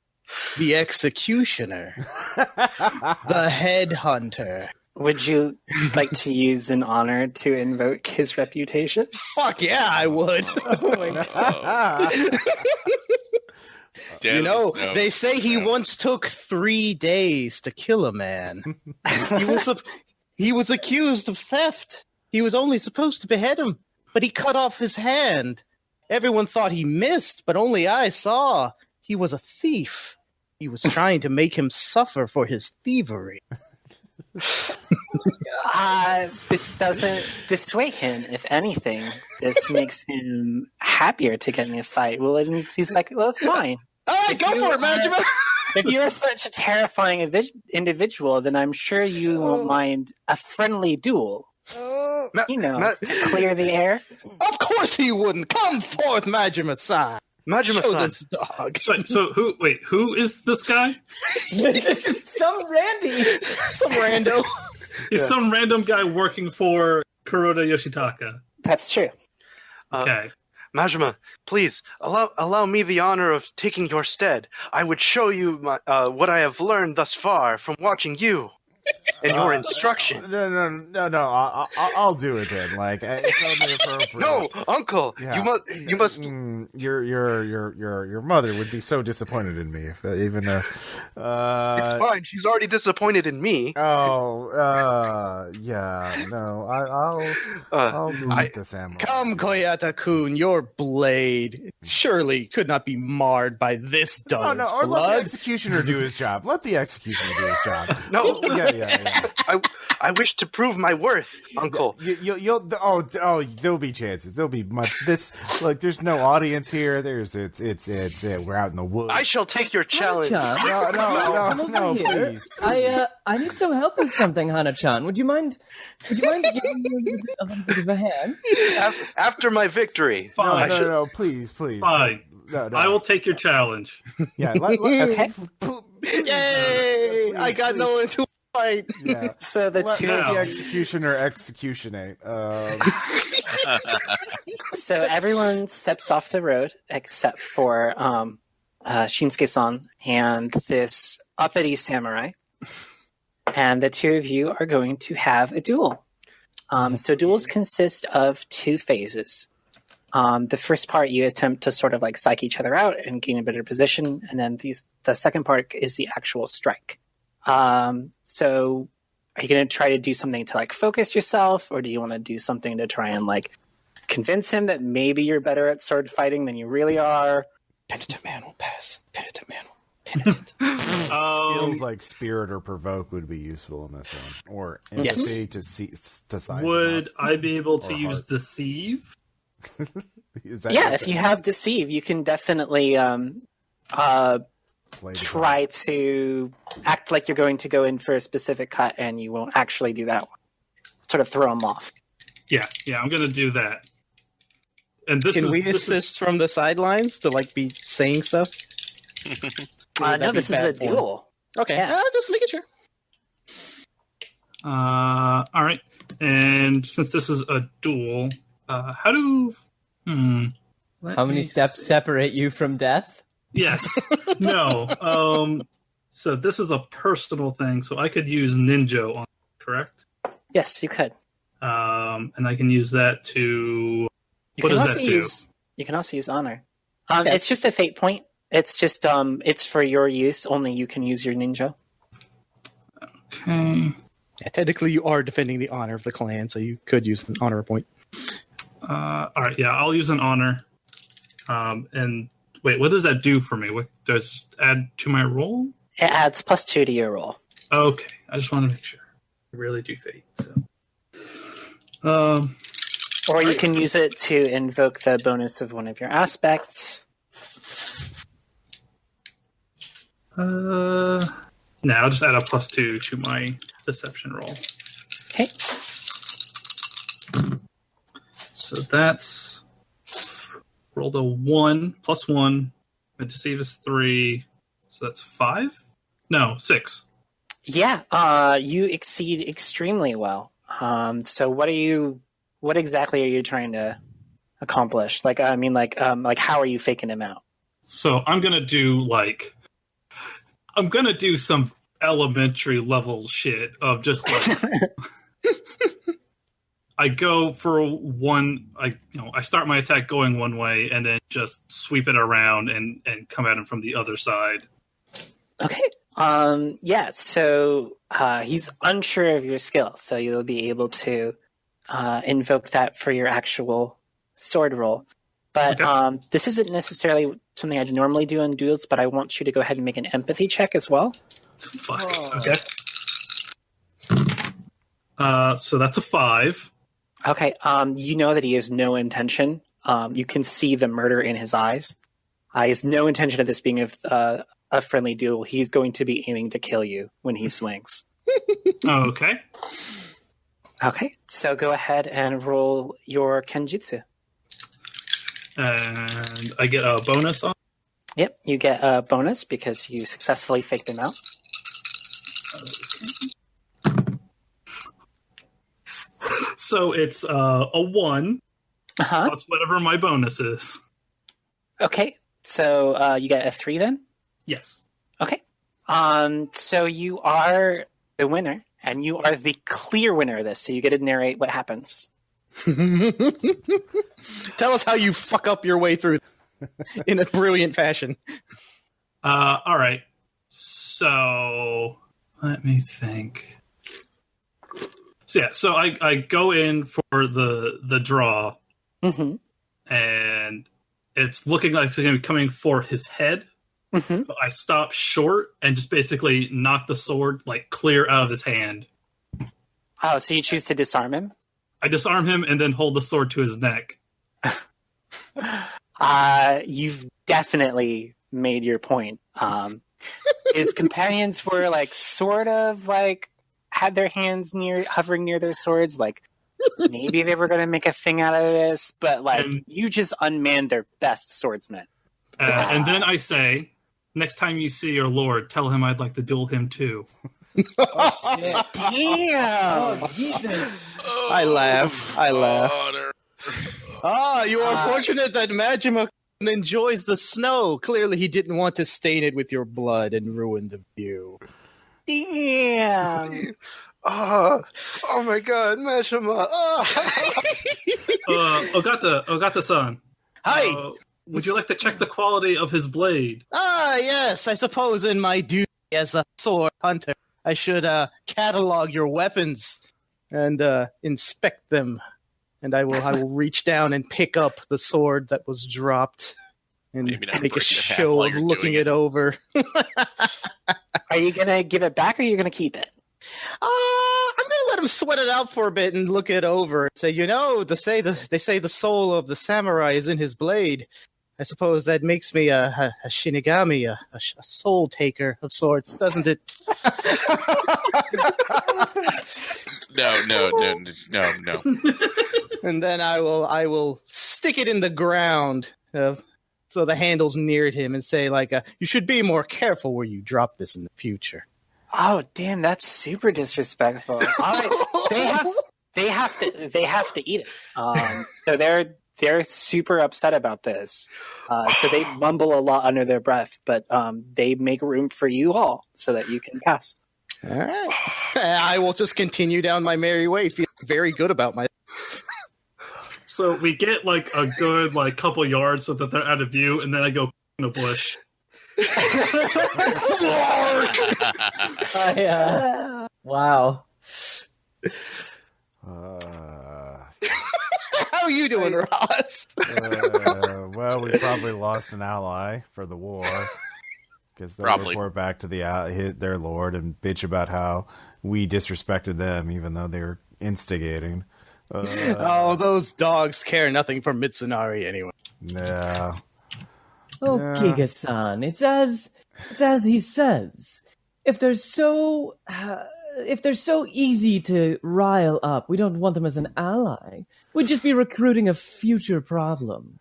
the executioner, the headhunter. Would you like to use an honor to invoke his reputation? Fuck yeah, I would. Oh my god. You know, they say he once took 3 days to kill a man. He was accused of theft. He was only supposed to behead him, but he cut off his hand. Everyone thought he missed, but only I saw. He was a thief. He was trying to make him suffer for his thievery. This doesn't dissuade him. If anything, this makes him happier to get in a fight. Well, and he's like, well, fine. All right, go for it, Majima. If you're such a terrifying individual, then I'm sure you won't mind a friendly duel. To clear the air. Of course he wouldn't. Come forth, Majima-san. Show this dog. So who is this guy? This is some Randy! Some rando. He's some random guy working for Kuroda Yoshitaka. That's true. Okay. Majima, please allow me the honor of taking your stead. I would show you what I have learned thus far from watching you and your instruction. No. I'll do it then. Like, it's only appropriate. No, Uncle, Yeah. you must. Your mother would be so disappointed in me if even. It's fine. She's already disappointed in me. Yeah. No, I'll delete the samurai. Come, Koyata-kun, your blade surely could not be marred by this dullard's Or let the blood. executioner do his job. Let the executioner do his job. No, Yeah. I wish to prove my worth, Uncle. There'll be chances. There'll be much. Look, there's no audience here. It's we're out in the woods. I shall take your challenge. Hana-chan, come over No, here. please. I need some help with something, Hana-chan. Would you mind giving me a little bit of a hand? After my victory. Fine. No, please. Fine. No. I will take your challenge. Yeah. Okay. Yay! I got no one to fight. Yeah. So the Let two the of you, executioner executionate. so everyone steps off the road except for Shinsuke-san and this uppity samurai, and the two of you are going to have a duel. So duels consist of two phases. The first part, you attempt to sort of like psych each other out and gain a better position, and then the second part is the actual strike. So are you going to try to do something to like focus yourself, or do you want to do something to try and like convince him that maybe you're better at sword fighting than you really are? Penitent man will pass. Penitent man will. Skills like spirit or provoke would be useful in this one, or empathy to size. Would I be able to Or use heart. deceive? Is that Yeah, your if you thing? have deceive, you can definitely Play the try to act like you're going to go in for a specific cut, and you won't actually do that one. Sort of throw them off. Yeah, I'm going to do that. And Can we assist from the sidelines to like be saying stuff? No, That'd be this is bad a form. duel. Okay, Yeah. just making sure. All right. And since this is a duel, how do... How many steps separate you from death? Yes. No. So this is a personal thing, so I could use Ninja on it, correct? Yes, you could. And I can use that to... You What can does also that do? You can also use honor. It's just a fate point. It's just it's for your use. Only you can use your ninja. Okay. Yeah, technically, you are defending the honor of the clan, so you could use an honor point. All right, yeah, I'll use an honor. And wait, what does that do for me? What does it add to my roll? It adds +2 to your roll. Okay, I just want to make sure. I really do fate, so... Or you can use it to invoke the bonus of one of your aspects. No, I'll just add a +2 to my deception roll. Okay. So that's rolled a 1 +1. My deceive is 3, so that's 5. No, 6. Yeah, you exceed extremely well. So what exactly are you trying to accomplish? Like, I mean, like how are you faking him out? So I'm gonna do some elementary level shit of just like I go for one. I start my attack going one way and then just sweep it around and come at him from the other side. Okay. Yeah. So he's unsure of your skill, so you'll be able to invoke that for your actual sword roll. But Okay. this isn't necessarily something I'd normally do in duels, but I want you to go ahead and make an empathy check as well. Fuck. Oh. Okay. So that's a 5. Okay. You know that he has no intention. You can see the murder in his eyes. He has no intention of this being a friendly duel. He's going to be aiming to kill you when he swings. Okay. Okay. So go ahead and roll your Kenjutsu. And I get a bonus on. Yep. You get a bonus because you successfully faked him out. So it's a 1. Uh-huh. Plus whatever my bonus is. Okay, so you get a 3 then? Yes. Okay. So you are the winner, and you are the clear winner of this, so you get to narrate what happens. Tell us how you fuck up your way through in a brilliant fashion. All right. So let me think. So yeah, so I go in for the draw, Mm-hmm. and it's looking like it's going to be coming for his head. Mm-hmm. But I stop short and just basically knock the sword like clear out of his hand. Oh, so you choose to disarm him? I disarm him and then hold the sword to his neck. You've definitely made your point. His companions were like sort of like had their hands hovering near their swords, like maybe they were going to make a thing out of this, but like you just unmanned their best swordsman. And then I say, next time you see your lord, tell him I'd like to duel him too. Oh, shit. Damn! Oh, Jesus. I laugh. Water. You are fortunate that Majima enjoys the snow. Clearly, he didn't want to stain it with your blood and ruin the view. Damn! Oh my god, Mashima. Ogata-san. Hi! Would you like to check the quality of his blade? Yes, I suppose in my duty as a sword hunter, I should catalog your weapons and inspect them. And I will reach down and pick up the sword that was dropped and Maybe not make a break it in half show while of you're looking doing it over. Are you going to give it back or are you going to keep it? I'm gonna let him sweat it out for a bit and look it over and say, they say the soul of the samurai is in his blade. I suppose that makes me a shinigami, a soul taker of sorts, doesn't it? No. And then I will stick it in the ground, so the handle's near him, and say like, "You should be more careful where you drop this in the future." Oh, damn! That's super disrespectful. All right, they have to eat it. So they're super upset about this. So they mumble a lot under their breath, but they make room for you all so that you can pass. All right, I will just continue down my merry way, feeling very good about my. So we get like a good like couple yards so that they're out of view, and then I go in a bush. Wow. How are you doing, Ross? Well, we probably lost an ally for the war because they'll report back to their lord and bitch about how we disrespected them, even though they were instigating. Those dogs care nothing for Mitsunari anyway. Yeah. Oh, Yeah. Giga-san, it's as he says. If they're so easy to rile up, we don't want them as an ally. We'd just be recruiting a future problem.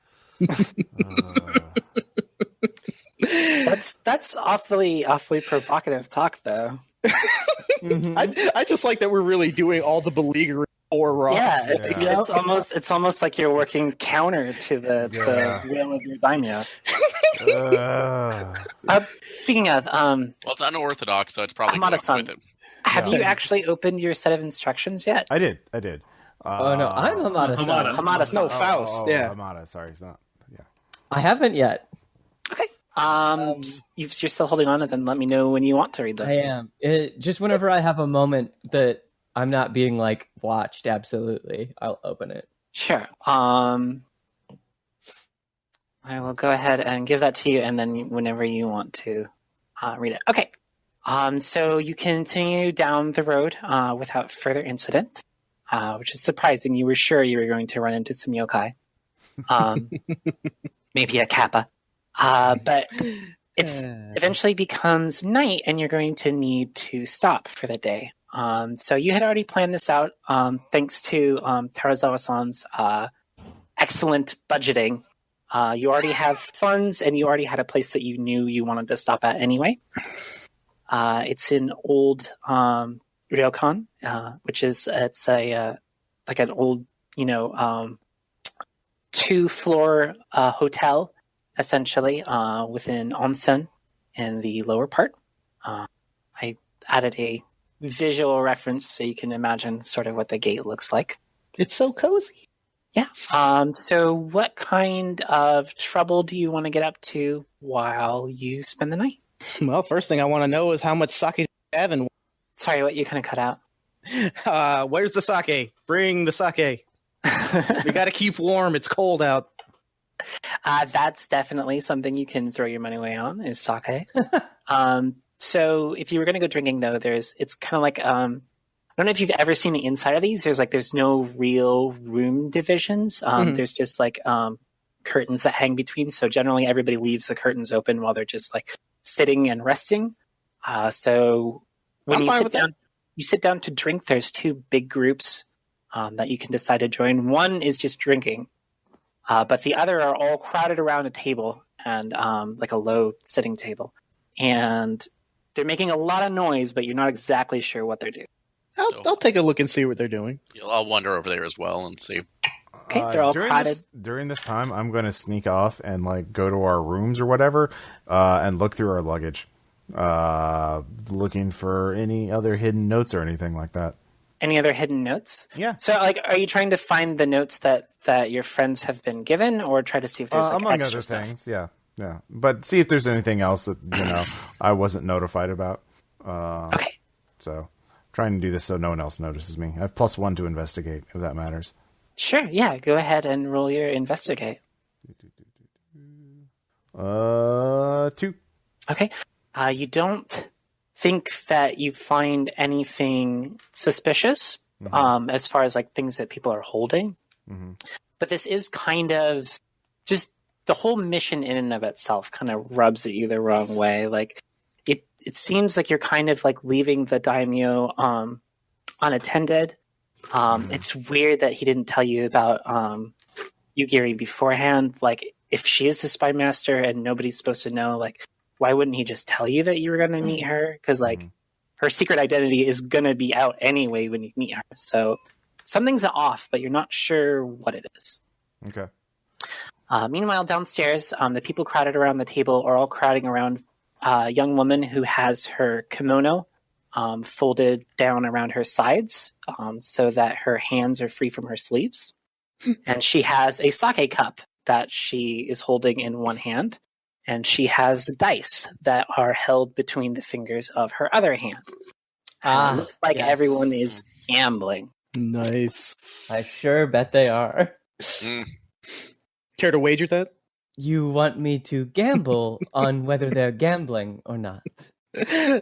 That's awfully provocative talk, though. I just like that we're really doing all the beleaguering for Ross. Yeah, it's almost like you're working counter to the will of your daimyo. Speaking of, Well, it's unorthodox, so it's probably going Hamada-san, with it. have you actually opened your set of instructions yet? I did. Oh no, I'm Hamada-san. Hamada-san. No, Faust. Yeah. Hamada, sorry, it's not. Yeah. I haven't yet. Okay. You're still holding on, and then let me know when you want to read them. I am. Just whenever I have a moment that I'm not being like watched, absolutely, I'll open it. Sure. I will go ahead and give that to you, and then whenever you want to read it. Okay. So you continue down the road without further incident, which is surprising. You were sure you were going to run into some yokai. Maybe a kappa. But it's eventually becomes night, and you're going to need to stop for the day. So you had already planned this out, thanks to Terazawa-san's excellent budgeting. You already have funds, and you already had a place that you knew you wanted to stop at anyway. It's in old ryokan, which is like an old, 2-floor hotel, essentially, with an onsen in the lower part. I added a visual reference so you can imagine sort of what the gate looks like. It's so cozy. Yeah. So what kind of trouble do you want to get up to while you spend the night? Well, first thing I want to know is how much sake do you have and Sorry, what you kind of cut out. where's the sake? Bring the sake. We got to keep warm. It's cold out. That's definitely something you can throw your money away on, is sake. So if you were going to go drinking, though, it's kind of like, I don't know if you've ever seen the inside of these. There's no real room divisions. There's just like curtains that hang between. So generally everybody leaves the curtains open while they're just like sitting and resting. So when you sit down to drink, there's 2 big groups that you can decide to join. One is just drinking, but the other are all crowded around a table and like a low sitting table. And they're making a lot of noise, but you're not exactly sure what they're doing. I'll take a look and see what they're doing. I'll wander over there as well and see. Okay, they're all crowded. During this time, I'm going to sneak off and like go to our rooms or whatever, and look through our luggage, looking for any other hidden notes or anything like that. Any other hidden notes? Yeah. So, like, are you trying to find the notes that your friends have been given, or try to see if there's like among extra other stuff? things? Yeah. But see if there's anything else that I wasn't notified about. Okay. So, trying to do this so no one else notices me. I have +1 to investigate, if that matters. Sure. Yeah. Go ahead and roll your investigate. 2. Okay. You don't think that you find anything suspicious as far as like things that people are holding. But this is kind of just the whole mission in and of itself kind of rubs at you the wrong way. Like it seems like you're kind of like leaving the daimyo unattended. It's weird that he didn't tell you about Yugiri beforehand. Like if she is the spy master and nobody's supposed to know, like why wouldn't he just tell you that you were going to meet her? Because like her secret identity is going to be out anyway when you meet her. So something's off, but you're not sure what it is. Okay. Meanwhile, downstairs, the people crowded around the table are all crowding around a young woman who has her kimono folded down around her sides so that her hands are free from her sleeves. And she has a sake cup that she is holding in one hand. And she has dice that are held between the fingers of her other hand. It looks like everyone is gambling. Nice. I sure bet they are. Care to wager that? You want me to gamble on whether they're gambling or not?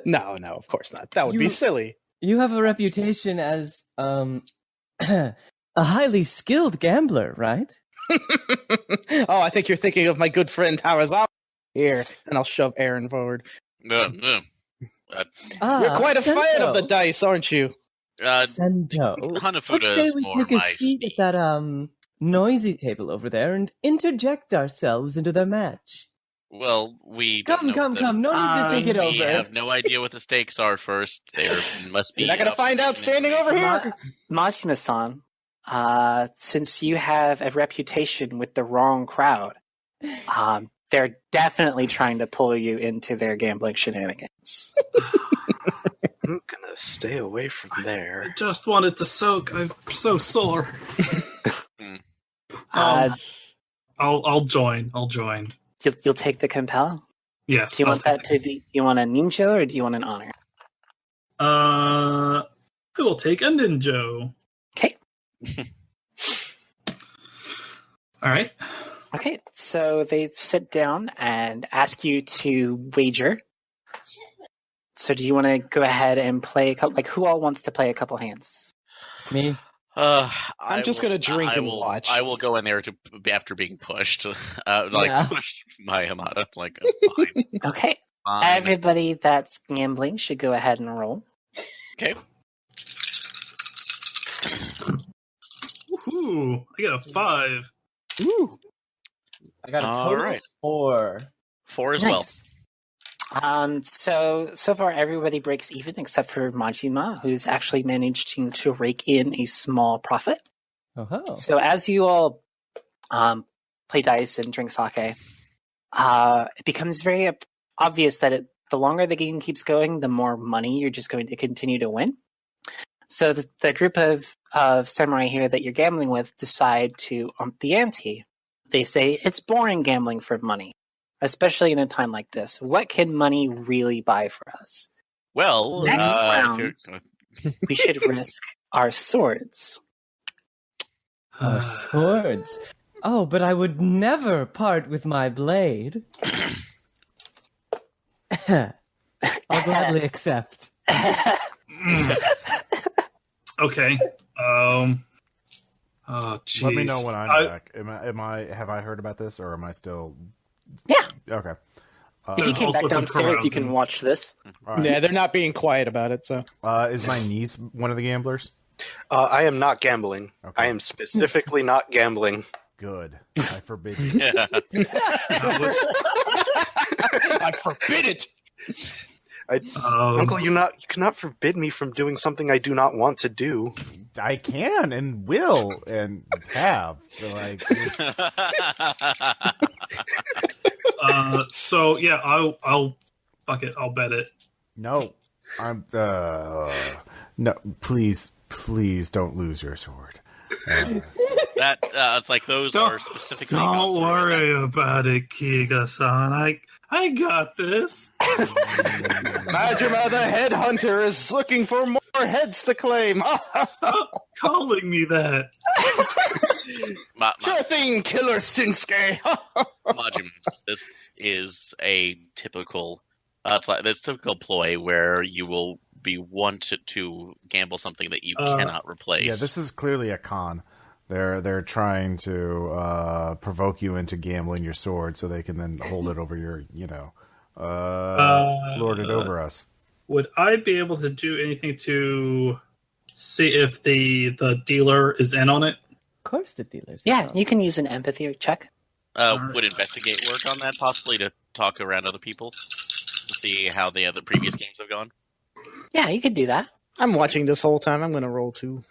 No, of course not. That would be silly. You have a reputation as a highly skilled gambler, right? Oh, I think you're thinking of my good friend Harazawa here, and I'll shove Aaron forward. You're quite a fan of the dice, aren't you? Sento. Hanafuda is more take a my seat speed. at that noisy table over there and interject ourselves into their match. Well, we Come. No need to think it We over. have no idea what the stakes are first. There must be. You're not going to find out standing over here. Majima-san, since you have a reputation with the wrong crowd, they're definitely trying to pull you into their gambling shenanigans. I'm gonna stay away from I there. just wanted to soak. I'm so sore. I'll join. You'll take the compel? Yes. Do you want that to be? Do you want a ninja or do you want an honor? I will take a ninja. Okay. All right. Okay. So they sit down and ask you to wager. So do you want to go ahead and play a couple? Like, who all wants to play a couple hands? Me? I'm just going to drink and watch. I will go in there after being pushed, pushed by Hamada. It's like fine. Okay. Fine. Everybody that's gambling should go ahead and roll. Okay. Woohoo! I got a 5. Ooh. I got a All total right. of 4. 4 as Nice. So far everybody breaks even except for Majima, who's actually managed to rake in a small profit. Oh. So as you all play dice and drink sake, it becomes very obvious that the longer the game keeps going, the more money you're just going to continue to win. So the group of samurai here that you're gambling with decide to ump the ante. They say, it's boring gambling for money, especially in a time like this. What can money really buy for us? Well, Next round, we should risk our swords. Our swords? Oh, but I would never part with my blade. I'll gladly accept. Okay. Oh, jeez. Let me know when I'm back. Have I heard about this, or am I still? Yeah. Okay. If you came back downstairs, you can watch this. Right. Yeah, they're not being quiet about it. So, is my niece one of the gamblers? I am not gambling. Okay. I am specifically not gambling. Good. I forbid you. Yeah. I forbid it. Uncle, you cannot forbid me from doing something I do not want to do. I can and will and have. So, like, so yeah, I'll fuck it. I'll bet it. no, I'm. No, please don't lose your sword. That it's like those are specifically. Don't worry about it, Kiga-san. I got this. Majima the headhunter is looking for more heads to claim. Stop calling me that. Sure thing, Killer Shinsuke. Majima, this is a typical. It's like this typical ploy where you will be wanted to gamble something that you cannot replace. Yeah, this is clearly a con. They're trying to provoke you into gambling your sword so they can then hold it over your, lord it over us. Would I be able to do anything to see if the dealer is in on it? Of course the dealer's Yeah, in. you can use an empathy check. Would investigate work on that, possibly to talk around other people to see how the other previous games have gone? Yeah, you could do that. I'm watching this whole time. I'm going to roll 2.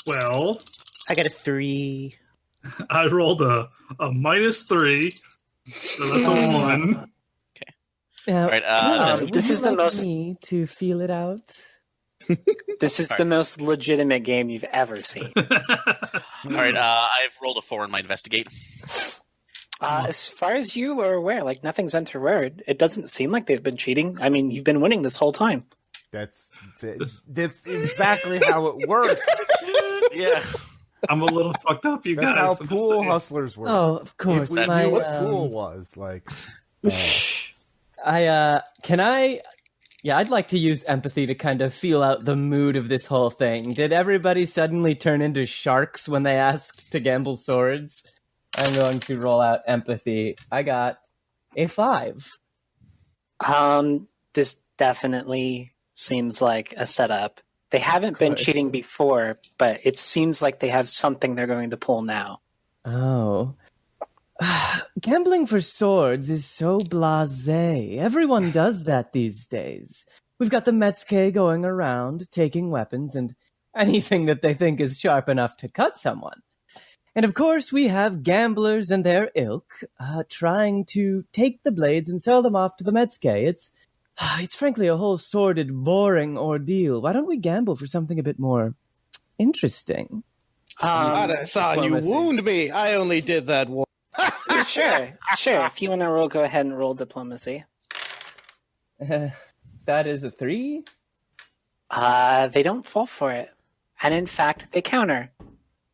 Well, I got a 3. I rolled a -3, so that's a 1. Now, All right, would this you is the like most- me to feel it out. This is the most legitimate game you've ever seen. All right, I've rolled a 4 in my investigate. As far as you are aware, like nothing's untoward. It doesn't seem like they've been cheating. I mean, you've been winning this whole time. That's exactly how it works. Yeah. I'm a little fucked up, you That's guys. how I'm just pool saying. hustlers work. Oh, of course. If we my, knew what pool was, like, I'd like to use empathy to kind of feel out the mood of this whole thing. Did everybody suddenly turn into sharks when they asked to gamble swords? I'm going to roll out empathy. I got a 5. This definitely seems like a setup. They haven't been course. cheating before, but it seems like they have something they're going to pull now. Oh. Gambling for swords is so blasé. Everyone does that these days. We've got the Metsuke going around, taking weapons and anything that they think is sharp enough to cut someone. And of course, we have gamblers and their ilk trying to take the blades and sell them off to the Metsuke. It's frankly a whole sordid, boring ordeal. Why don't we gamble for something a bit more interesting? Son, you wound me. I only did that once. Sure. If you want to roll, go ahead and roll diplomacy. That is a 3? They don't fall for it. And in fact, they counter.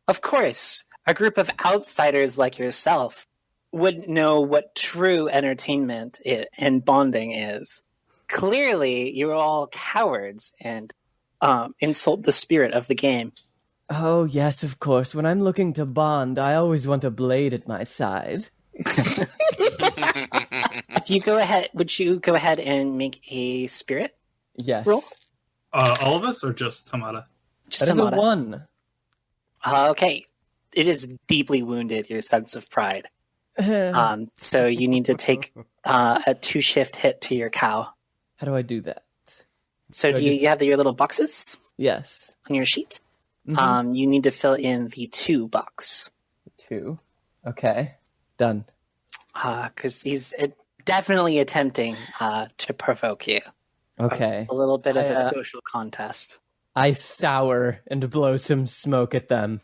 Of course, a group of outsiders like yourself wouldn't know what true entertainment and bonding is. Clearly, you're all cowards and insult the spirit of the game. Oh, yes, of course. When I'm looking to bond, I always want a blade at my side. If you go ahead, would you go ahead and make a spirit Yes. roll? All of us, or just Hamada? Just That is a Hamada. 1. Okay. It is deeply wounded, your sense of pride. So you need to take a 2-shift hit to your cow. How do I do that? So Do I do you just- have your little boxes Yes. on your sheet? Mhm. You need to fill in the 2 box. 2. Okay, done. Because he's definitely attempting to provoke you. Okay. A little bit of a social contest. I sour and blow some smoke at them.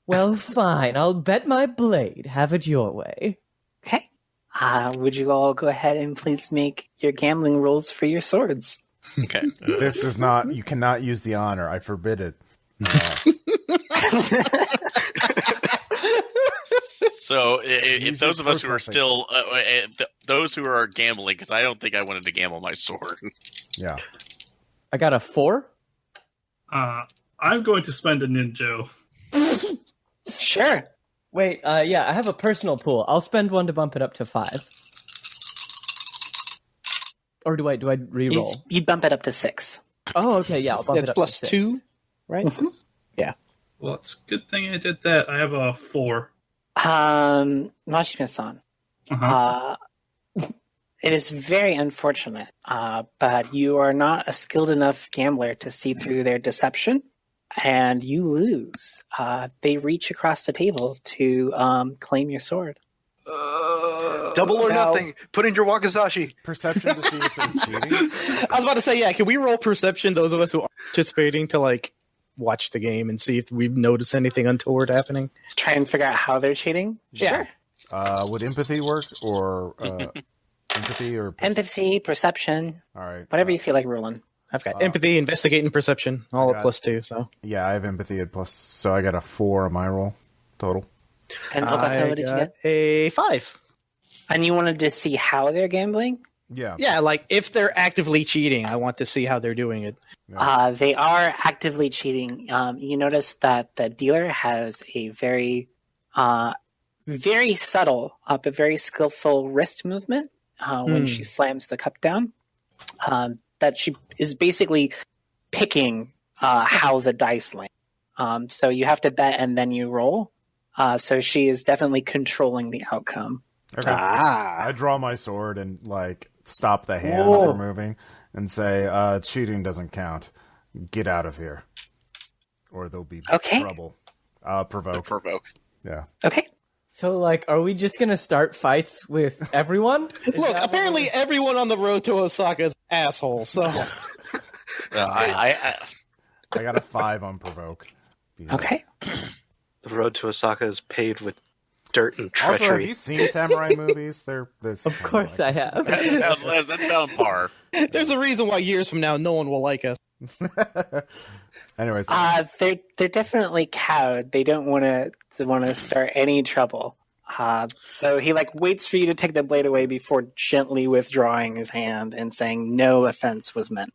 Well, fine. I'll bet my blade. Have it your way. Okay. Would you all go ahead and please make your gambling rolls for your swords? Okay. This does not. You cannot use the honor. I forbid it. So, if Use those it of us for who are something. still, those who are gambling, because I don't think I wanted to gamble my sword. Yeah. I got a 4. I'm going to spend a ninja. Sure. Wait, yeah, I have a personal pool. I'll spend 1 to bump it up to 5. Or do I re-roll? You bump it up to 6. Oh, okay, yeah, I'll bump That's it up plus to 6. 2, right? Yeah. Well, it's a good thing I did that. I have a 4. Mashima-san. Uh-huh. It is very unfortunate, but you are not a skilled enough gambler to see through their deception, and you lose. They reach across the table to claim your sword. Double or Now- nothing. Put in your wakizashi. Perception to see if they're cheating. I was about to say, yeah, can we roll perception, those of us who are participating, to, like, watch the game and see if we notice anything untoward happening? Try and figure out how they're cheating? Yeah. Sure. Would empathy work or empathy or Empathy, perception, All right. whatever you feel like rolling. I've got empathy, investigate, and perception, all got at plus 2, so. Yeah, I have empathy at plus, so I got a 4 on my roll total. And Obata, what did you get? A 5. And you wanted to see how they're gambling? Yeah. Yeah, like, if they're actively cheating, I want to see how they're doing it. They are actively cheating. You notice that the dealer has a very, very subtle, but very skillful wrist movement when she slams the cup down. That she is basically picking how the dice land. So you have to bet and then you roll. So she is definitely controlling the outcome. Okay. I draw my sword and like stop the hand from moving and say, cheating doesn't count. Get out of here. Or there'll be trouble. Provoke. Yeah. Okay. So, like, are we just gonna start fights with everyone? Look, apparently everyone on the road to Osaka is an asshole, so... I I got a 5 on provoke. Okay. The road to Osaka is paved with dirt and Also, have treachery. you seen samurai movies? They're this. Of course I have. that's about on par. There's a reason why years from now no one will like us. Anyways, They're definitely cowed. They don't want to start any trouble. So he like waits for you to take the blade away before gently withdrawing his hand and saying no offense was meant.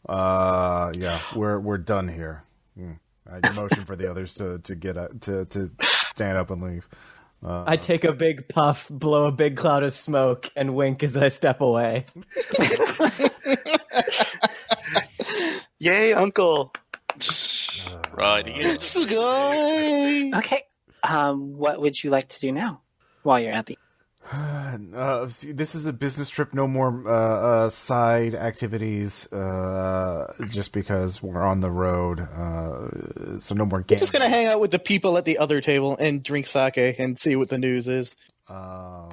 yeah, we're done here. I motion for the others to get to stand up and leave. I take a big puff, blow a big cloud of smoke, and wink as I step away. Yay, uncle! Right. Sugoi! Okay. What would you like to do now while you're at the... See, this is a business trip. No more side activities. Just because we're on the road, so no more We're games. just gonna hang out with the people at the other table and drink sake and see what the news is. While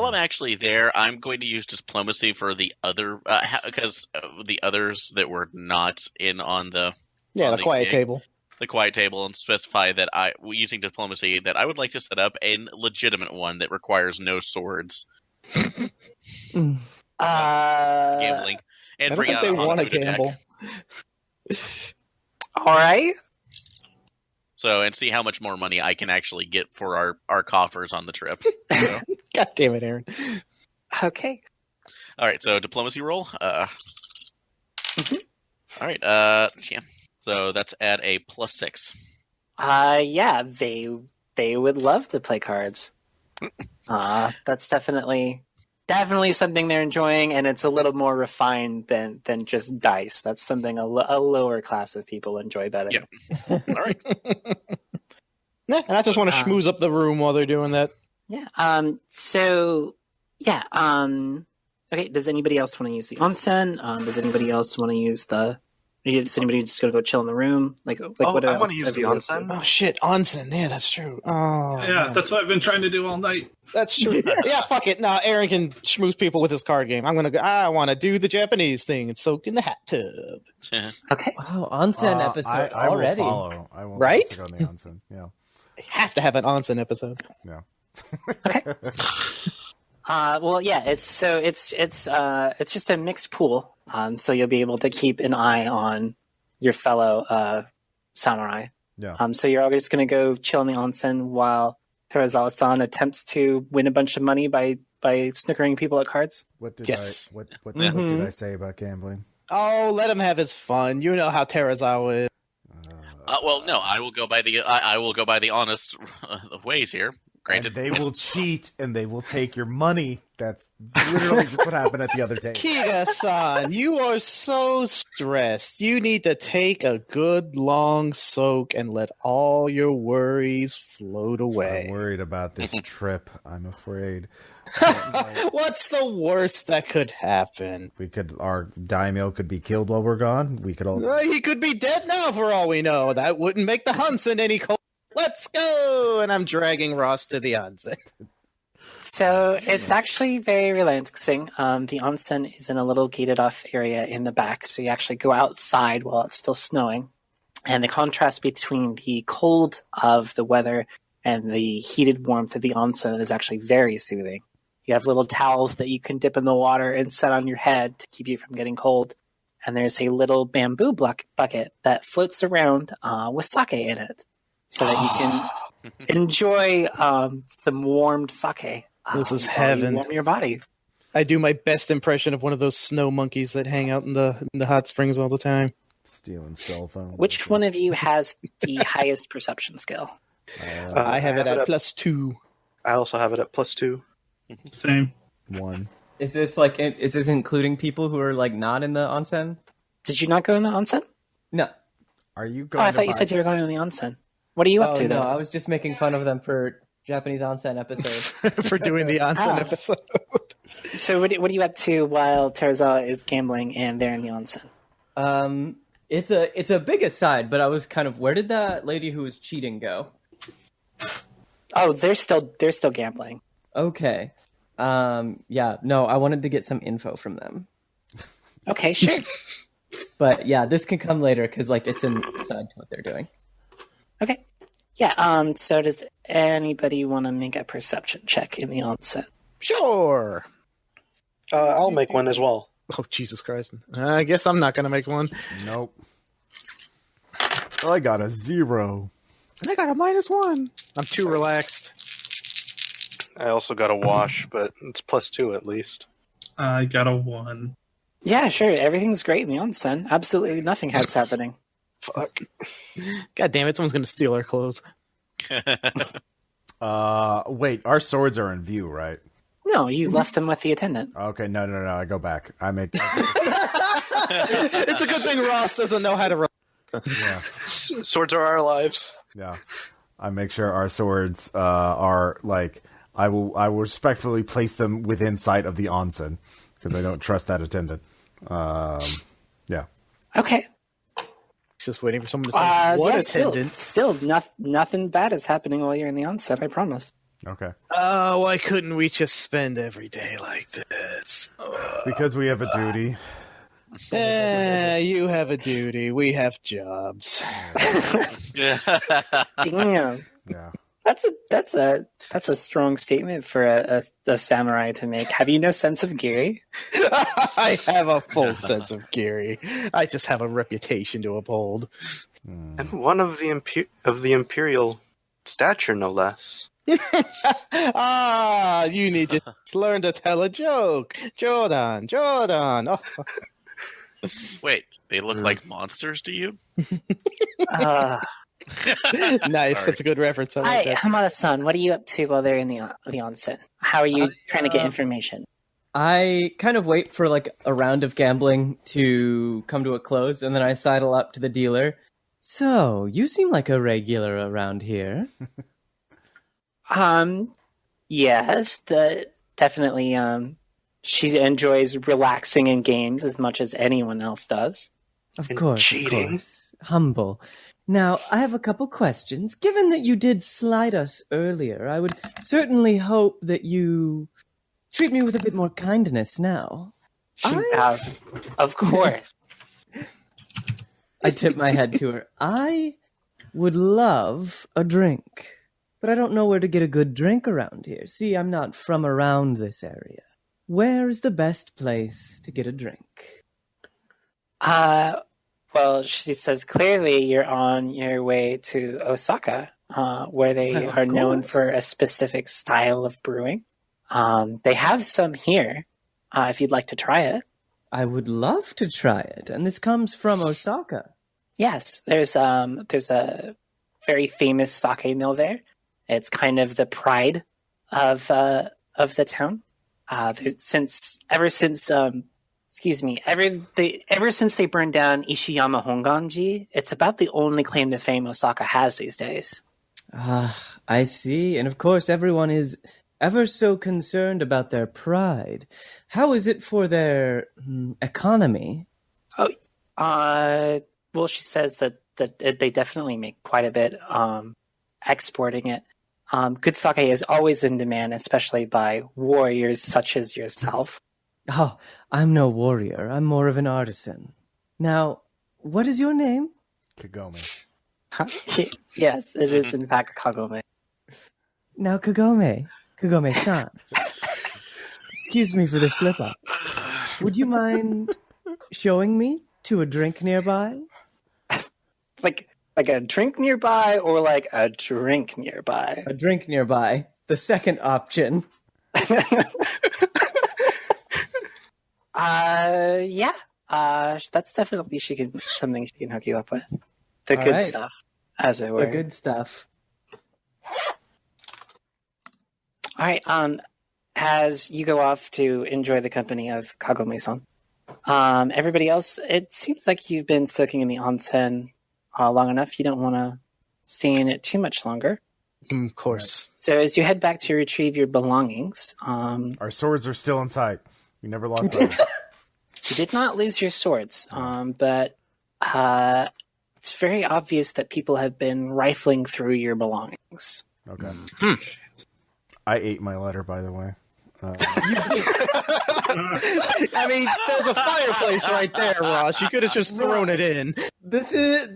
I'm actually there, I'm going to use diplomacy for the other because the others that were not in on the Yeah, the quiet table. the quiet table, and specify that using diplomacy that I would like to set up a legitimate one that requires no swords, gambling, I and don't bring think out they a want to Honnō-ji deck. gamble. All right. So, and see how much more money I can actually get for our coffers on the trip. So, God damn it, Aaron. Okay. all right, so diplomacy roll. Mhm. All right, yeah. So that's at a +6. Yeah, they would love to play cards. That's definitely something they're enjoying, and it's a little more refined than just dice. That's something a lower class of people enjoy better. Yeah. All right. Yeah, and I just want to schmooze up the room while they're doing that. Yeah. So yeah. Okay. Does anybody else want to use the onsen? Does anybody else want to use the Is anybody just going to go chill in the room? What I else? want to use the onsen. Oh shit, onsen. Yeah, that's true. Oh, Yeah, man. that's what I've been trying to do all night. That's true. Yeah, fuck it. No, Aaron can schmooze people with his card game. I'm gonna go. I want to do the Japanese thing and soak in the hot tub. Okay. Wow, onsen episode I already. will follow. I will Right? also go on the onsen. Yeah. Have to have an onsen episode. Yeah. Okay. Well, yeah. It's just a mixed pool. So you'll be able to keep an eye on your fellow samurai. Yeah. So you're all just going to go chill in the onsen while Terazawa-san attempts to win a bunch of money by snookering people at cards. What did Yes. what did I say about gambling? Oh, let him have his fun. You know how Terazawa is. Well, no, I will go by the honest ways here. Granted, And they will cheat and they will take your money. That's literally just what happened at the other day. Kiga-san, you are so stressed. You need to take a good long soak and let all your worries float I'm away. worried about this trip. I'm afraid. What's the worst that could happen? Our daimyo could be killed while we're gone. We could all. He could be dead now for all we know. That wouldn't make the onsen any colder. Let's go! And I'm dragging Ross to the onsen. So it's actually very relaxing. The onsen is in a little gated off area in the back, so you actually go outside while it's still snowing. And the contrast between the cold of the weather and the heated warmth of the onsen is actually very soothing. You have little towels that you can dip in the water and set on your head to keep you from getting cold. And there's a little bamboo bucket that floats around with sake in it, so that you can enjoy some warmed sake. This is while you heaven. warm your body. I do my best impression of one of those snow monkeys that hang out in the hot springs all the time. Stealing cell phones. Which one of you has the highest perception skill? I have it at +2. I also have it at +2. Same. 1. Is this including people who are not in the onsen? Did you not go in the onsen? No. Are you Oh, going? I thought you said you were going in the onsen. What are you up to, no, though? I was just making fun of them for Japanese onsen episode. For doing the onsen Oh. episode. So what are you up to while Terazawa is gambling and they're in the onsen? It's a big aside, but I was kind of, where did that lady who was cheating go? Oh, they're still gambling. Okay. Yeah, no, I wanted to get some info from them. Okay, sure. But yeah, this can come later because it's an aside to what they're doing. Okay. Yeah, so does anybody want to make a perception check in the onsen? Sure. I'll make one as well. Oh, Jesus Christ. I guess I'm not going to make one. Nope. I got a 0. I got a -1. I'm too relaxed. I also got a wash, but it's +2 at least. I got a 1. Yeah, sure. Everything's great in the onsen. Absolutely nothing has happening. Fuck. God damn it, someone's going to steal our clothes. Wait, our swords are in view, right? No, you left them with the attendant. Okay, no, I go back. I make. It's a good thing Ross doesn't know how to run. Yeah, Swords are our lives. yeah. I make sure our swords are I will respectfully place them within sight of the onsen because I don't trust that attendant. Yeah. Okay. Just waiting for someone to say, what yeah, attendant? Still, nothing bad is happening while you're in the onsen, I promise. Okay. Oh, why couldn't we just spend every day like this? Because we have a duty. You have a duty. We have jobs. Damn. Yeah. That's a strong statement for a samurai to make. Have you no sense of Giri? I have a full sense of Gary. I just have a reputation to uphold. And one of the imperial stature, no less. You need to just learn to tell a joke. Jordan. Oh. Wait, they look like monsters to you? Nice, Sorry. that's a good reference. I like Hi, that. Hamada-san. What are you up to while they're in the onsen? How are you trying to get information? I kind of wait for a round of gambling to come to a close, and then I sidle up to the dealer. So, you seem like a regular around here. Yes, definitely. She enjoys relaxing in games as much as anyone else does. Of And course, cheating. of course. Humble. Now, I have a couple questions. Given that you did slight us earlier, I would certainly hope that you treat me with a bit more kindness now. She bows. Of course. I tip my head to her. I would love a drink, but I don't know where to get a good drink around here. See, I'm not from around this area. Where is the best place to get a drink? Well, she says clearly you're on your way to Osaka, where they Well, of are known course. for a specific style of brewing. They have some here, if you'd like to try it. I would love to try it, and this comes from Osaka. Yes, there's a very famous sake mill there. It's kind of the pride of the town. Ever since they burned down Ishiyama Honganji, it's about the only claim to fame Osaka has these days. I see. And of course, everyone is ever so concerned about their pride. How is it for their economy? Well, she says that they definitely make quite a bit exporting it. Good sake is always in demand, especially by warriors such as yourself. Oh, I'm no warrior. I'm more of an artisan. Now, what is your name? Kagome. Yes, it is in fact Kagome. Now, Kagome-san. Excuse me for the slip-up. Would you mind showing me to a drink nearby? Like a drink nearby, or like a drink nearby? A drink nearby. The second option. Yeah. That's definitely something she can hook you up with. The All good right. stuff, as it were. The good stuff. All right. As you go off to enjoy the company of Kagome-san, everybody else, it seems like you've been soaking in the onsen long enough. You don't want to stay in it too much longer. Of course. So as you head back to retrieve your belongings, Our swords are still inside. We never lost them. you did not lose your swords, but it's very obvious that people have been rifling through your belongings. Okay. I ate my letter, by the way. I mean, there's a fireplace right there, Ross. You could have just thrown it in. This is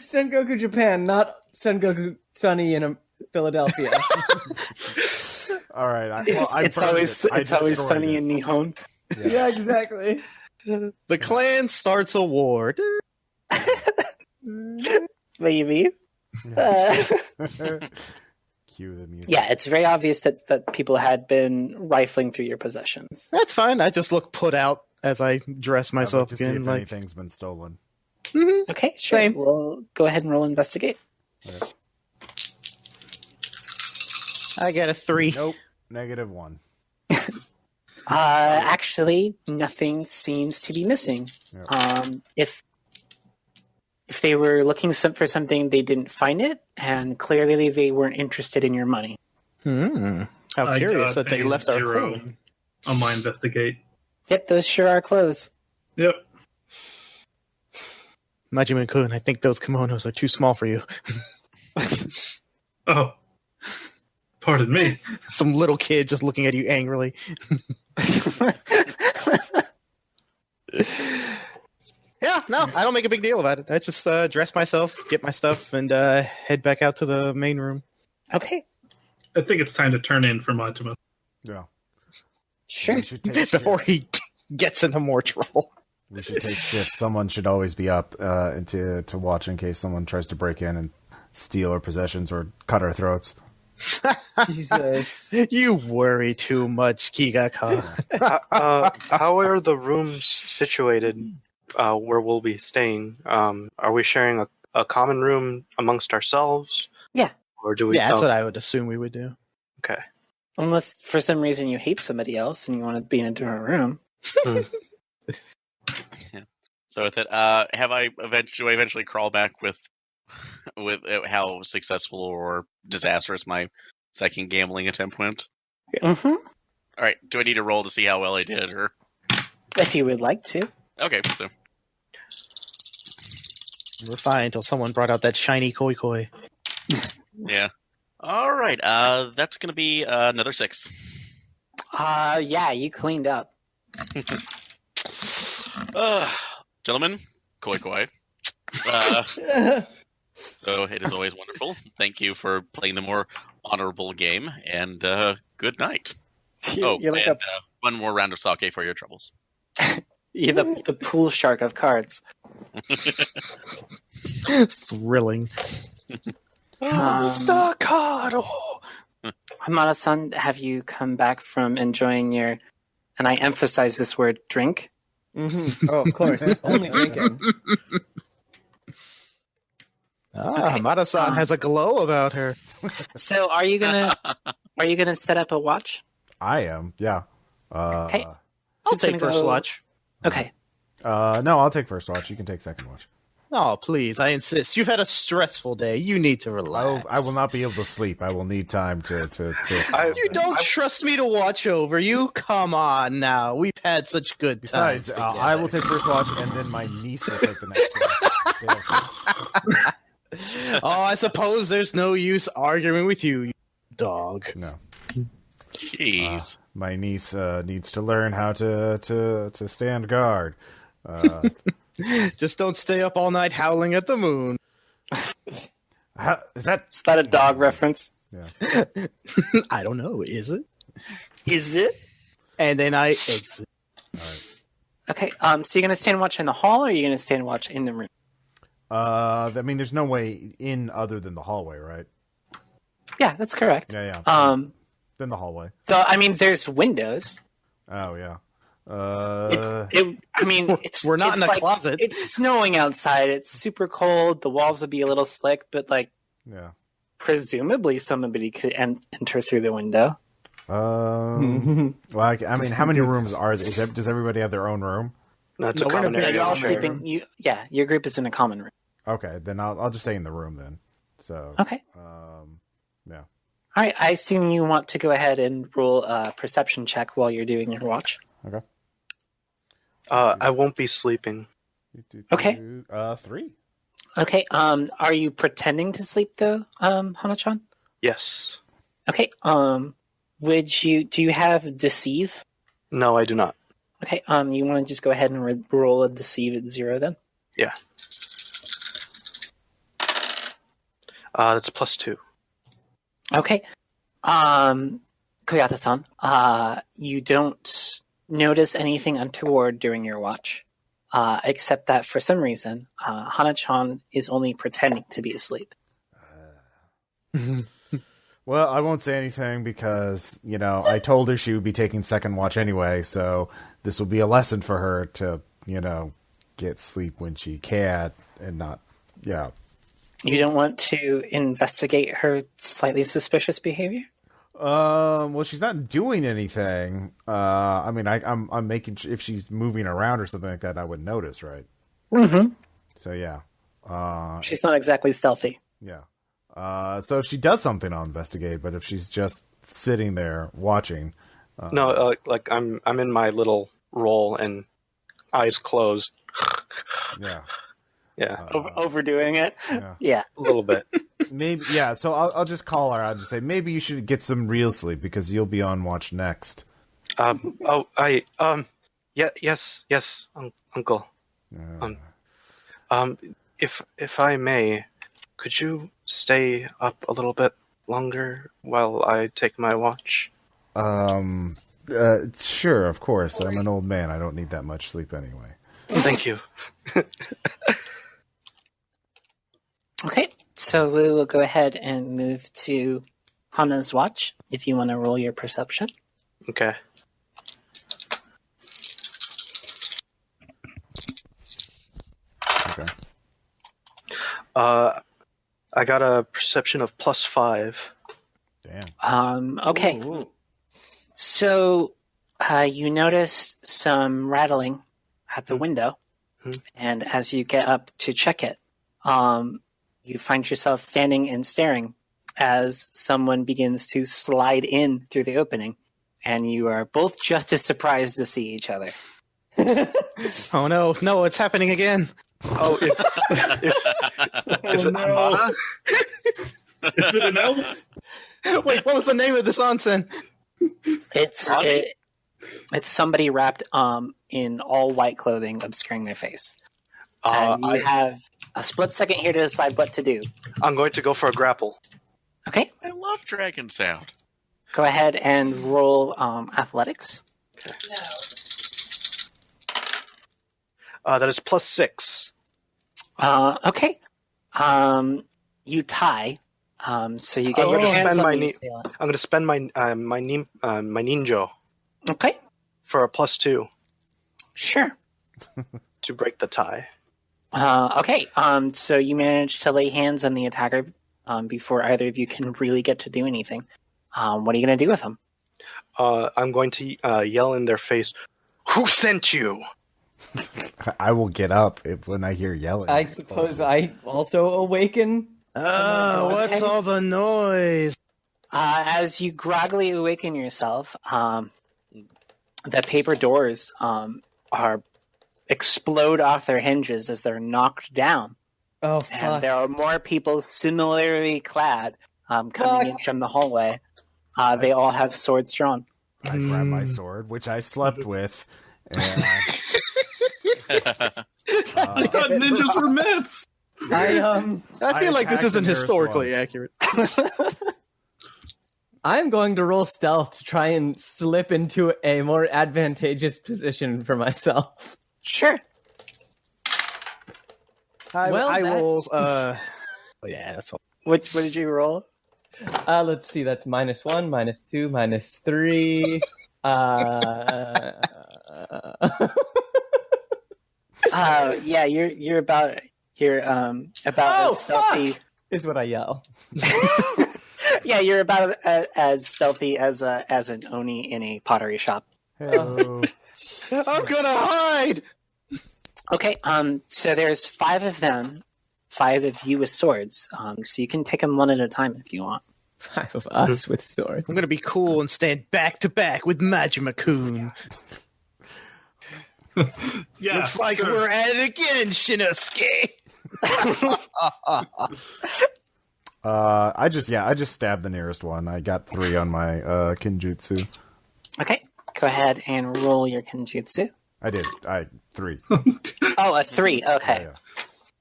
Sengoku Japan, not Sengoku Sunny in Philadelphia. All right. It's always sunny in Nihon. Yeah, exactly. The clan starts a war. Maybe. Cue the music. Yeah, it's very obvious that people had been rifling through your possessions. That's fine. I just look put out as I dress I'd like myself to see again. if Like, anything's been stolen. Okay, sure. Same. We'll go ahead and roll investigate. Okay. I got a 3. Nope. -1. Actually, nothing seems to be missing. Yeah. If they were looking for something, they didn't find it, and clearly they weren't interested in your money. How I curious got that they a left our 0 coin. on my investigate. Yep, those sure are clothes. Yep. Majima-kun, I think those kimonos are too small for you. Oh, pardon me. Some little kid just looking at you angrily. Yeah, no, I don't make a big deal about it. I just dress myself, get my stuff, and head back out to the main room. Okay, I think it's time to turn in for Majima. Yeah. sure. We should take Before shifts. he gets into more trouble. We should take shifts. Someone should always be up to watch in case someone tries to break in and steal our possessions or cut our throats. Jesus. You worry too much, Kigaka. How are the rooms situated where we'll be staying? Are we sharing a common room amongst ourselves? Yeah. Or do we? Yeah, that's what I would assume we would do. Okay. Unless for some reason you hate somebody else and you want to be in a different room. So with it, do I eventually crawl back with how successful or disastrous my second gambling attempt went? Mm-hmm. All right. Do I need to roll to see how well I did, or If you would like to. okay? So We're fine until someone brought out that shiny koi koi. Yeah. All right. That's going to be another 6. Yeah, you cleaned up. Gentlemen, koi koi. So it is always wonderful. Thank you for playing the more honorable game, and good night. You're like and one more round of sake for your troubles. you're the pool shark of cards. Thrilling. Um, Staccato! Hamada-san, have you come back from enjoying your, and I emphasize this word, drink? Mm-hmm. Oh, of course. Only drinking. Okay. Hamada-san has a glow about her. So are you gonna set up a watch? I am, yeah. Okay. I'll Who's take gonna first go- watch. Okay. No, I'll take first watch. You can take second watch. Oh, please, I insist. You've had a stressful day. You need to relax. I will not be able to sleep. I will need time to You don't trust me to watch over you? Come on now. We've had such good times Besides, I will take first watch, and then my niece will take the next one. Oh, I suppose there's no use arguing with you dog. No. Jeez. My niece needs to learn how to stand guard. Just don't stay up all night howling at the moon. Is that a dog reference? Yeah. I don't know. Is it? Is it? And then I exit. All right. Okay. So you're gonna stand watch in the hall, or are you gonna stand watch in the room? I mean, there's no way in other than the hallway, right? Yeah, that's correct. Yeah. Then the hallway. Though I mean, there's windows. Oh yeah. It's We're not it's in a like- closet. It's snowing outside. It's super cold. The walls would be a little slick, but like Yeah. presumably somebody could enter through the window. Well, I mean, how many rooms are there? Does everybody have their own room? No, it's a No, we're in a common big Yeah, area. you're all share. sleeping. Your group is in a common room. Okay, then I'll just say in the room then. So Okay. yeah. All right. I assume you want to go ahead and roll a perception check while you're doing your watch. Okay. I won't be sleeping. Okay. 3. Okay. Are you pretending to sleep though, Hana-chan? Yes. Okay. Do you have deceive? No, I do not. Okay. You want to just go ahead and roll a deceive at 0 then? Yeah. That's +2. Okay. Koyata-san, you don't notice anything untoward during your watch, except that for some reason, Hana-chan is only pretending to be asleep. Well, I won't say anything because, I told her she would be taking second watch anyway, so this will be a lesson for her to, get sleep when she can and not, You don't want to investigate her slightly suspicious behavior? Well, she's not doing anything. I mean, I'm making if she's moving around or something like that, I would notice, right? Mm-hmm. So yeah. She's not exactly stealthy. Yeah. So if she does something, I'll investigate. But if she's just sitting there watching, No, like I'm in my little roll and eyes closed. yeah, Yeah, Overdoing it? yeah, Yeah. a little bit. maybe, yeah. So I'll just call her. I'll just say maybe you should get some real sleep because you'll be on watch next. Yes, Uncle. If I may, could you stay up a little bit longer while I take my watch? Sure, of course. I'm an old man. I don't need that much sleep anyway. Thank you. Okay, so we will go ahead and move to Hana's watch, if you want to roll your perception. Okay. Okay. I got a perception of +5. Damn. Okay. Ooh. So you notice some rattling at the window, and as you get up to check it, you find yourself standing and staring as someone begins to slide in through the opening, and you are both just as surprised to see each other. Oh no, it's happening again. Oh, is it Hamada? Is it an elf? Wait, what was the name of this onsen? It's somebody wrapped in all white clothing, obscuring their face. And you have a split second here to decide what to do. I'm going to go for a grapple. Okay, I love dragon sound. go ahead and roll athletics. That is +6. Okay. You tie. So you get your hands on the assailant. I'm going to spend my ninjo Okay, for a +2 sure. to break the tie. Okay, so you manage to lay hands on the attacker before either of you can really get to do anything. What are you going to do with them? I'm going to yell in their face, "Who sent you?" I will get up when I hear yelling. I suppose I also awaken. Oh, what's all the noise? As you groggily awaken yourself, the paper doors explode off their hinges as they're knocked down. Oh, fuck. And there are more people similarly clad coming in from the hallway. They all have swords drawn. I grab my sword, which I slept with, and I thought ninjas were myths. I feel like this attacked isn't the nearest historically one. accurate. I'm going to roll stealth to try and slip into a more advantageous position for myself. Sure. I that- will. Yeah, that's all. What did you roll? Let's see. That's -1, -2, -3. Yeah, you're about as stealthy. Fuck! Is what I yell. Yeah, you're about as stealthy as an oni in a pottery shop. hello. I'm gonna hide. Okay, so there's 5 of them, 5 of you with swords. So you can take them one at a time if you want. 5 of us with swords. I'm gonna be cool and stand back to back with Majima-kun. Yeah, Looks like sure. we're at it again, Shinosuke. I just stabbed the nearest one. I got 3 on my kinjutsu. Okay, go ahead and roll your kenjutsu. I did. 3. Oh, a 3. Okay.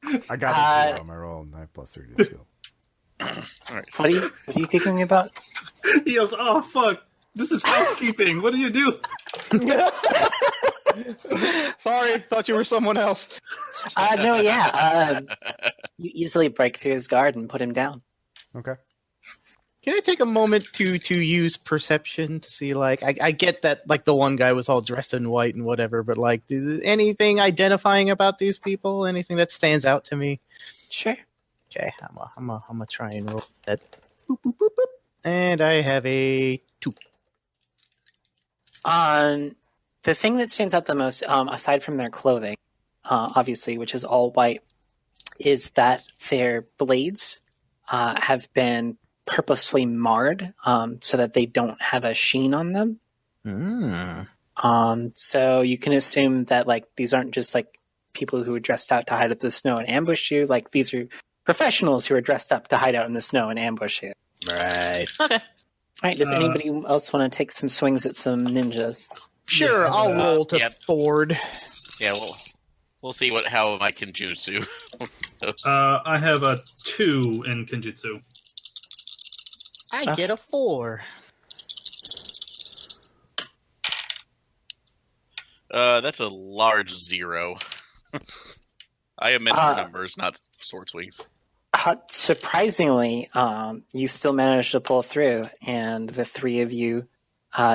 Yeah. I got a 0 on my roll, and I have +3 to skill. What are you thinking about? He goes, "Oh fuck, this is housekeeping. What do you do?" Sorry, thought you were someone else. No, yeah. You easily break through his guard and put him down. Okay. Can I take a moment to use perception to see, like, I get that, like, the one guy was all dressed in white and whatever, but, like, is anything identifying about these people? Anything that stands out to me? Sure. Okay, I'm gonna try and roll that. Boop, boop, boop, boop. And I have a 2. The thing that stands out the most, aside from their clothing, obviously, which is all white, is that their blades have been purposely marred so that they don't have a sheen on them. So you can assume that, like, these aren't just like people who are dressed out to hide at the snow and ambush you. Like, these are professionals who are dressed up to hide out in the snow and ambush you. Right. Okay. All right. Does anybody else want to take some swings at some ninjas? Sure, Yeah, I'll roll to yep. Ford. Yeah, we'll see how my kinjutsu. I have a 2 in kenjutsu. I get a 4. That's a large 0. I am in numbers, not sword swings. Surprisingly, you still managed to pull through, and the 3 of you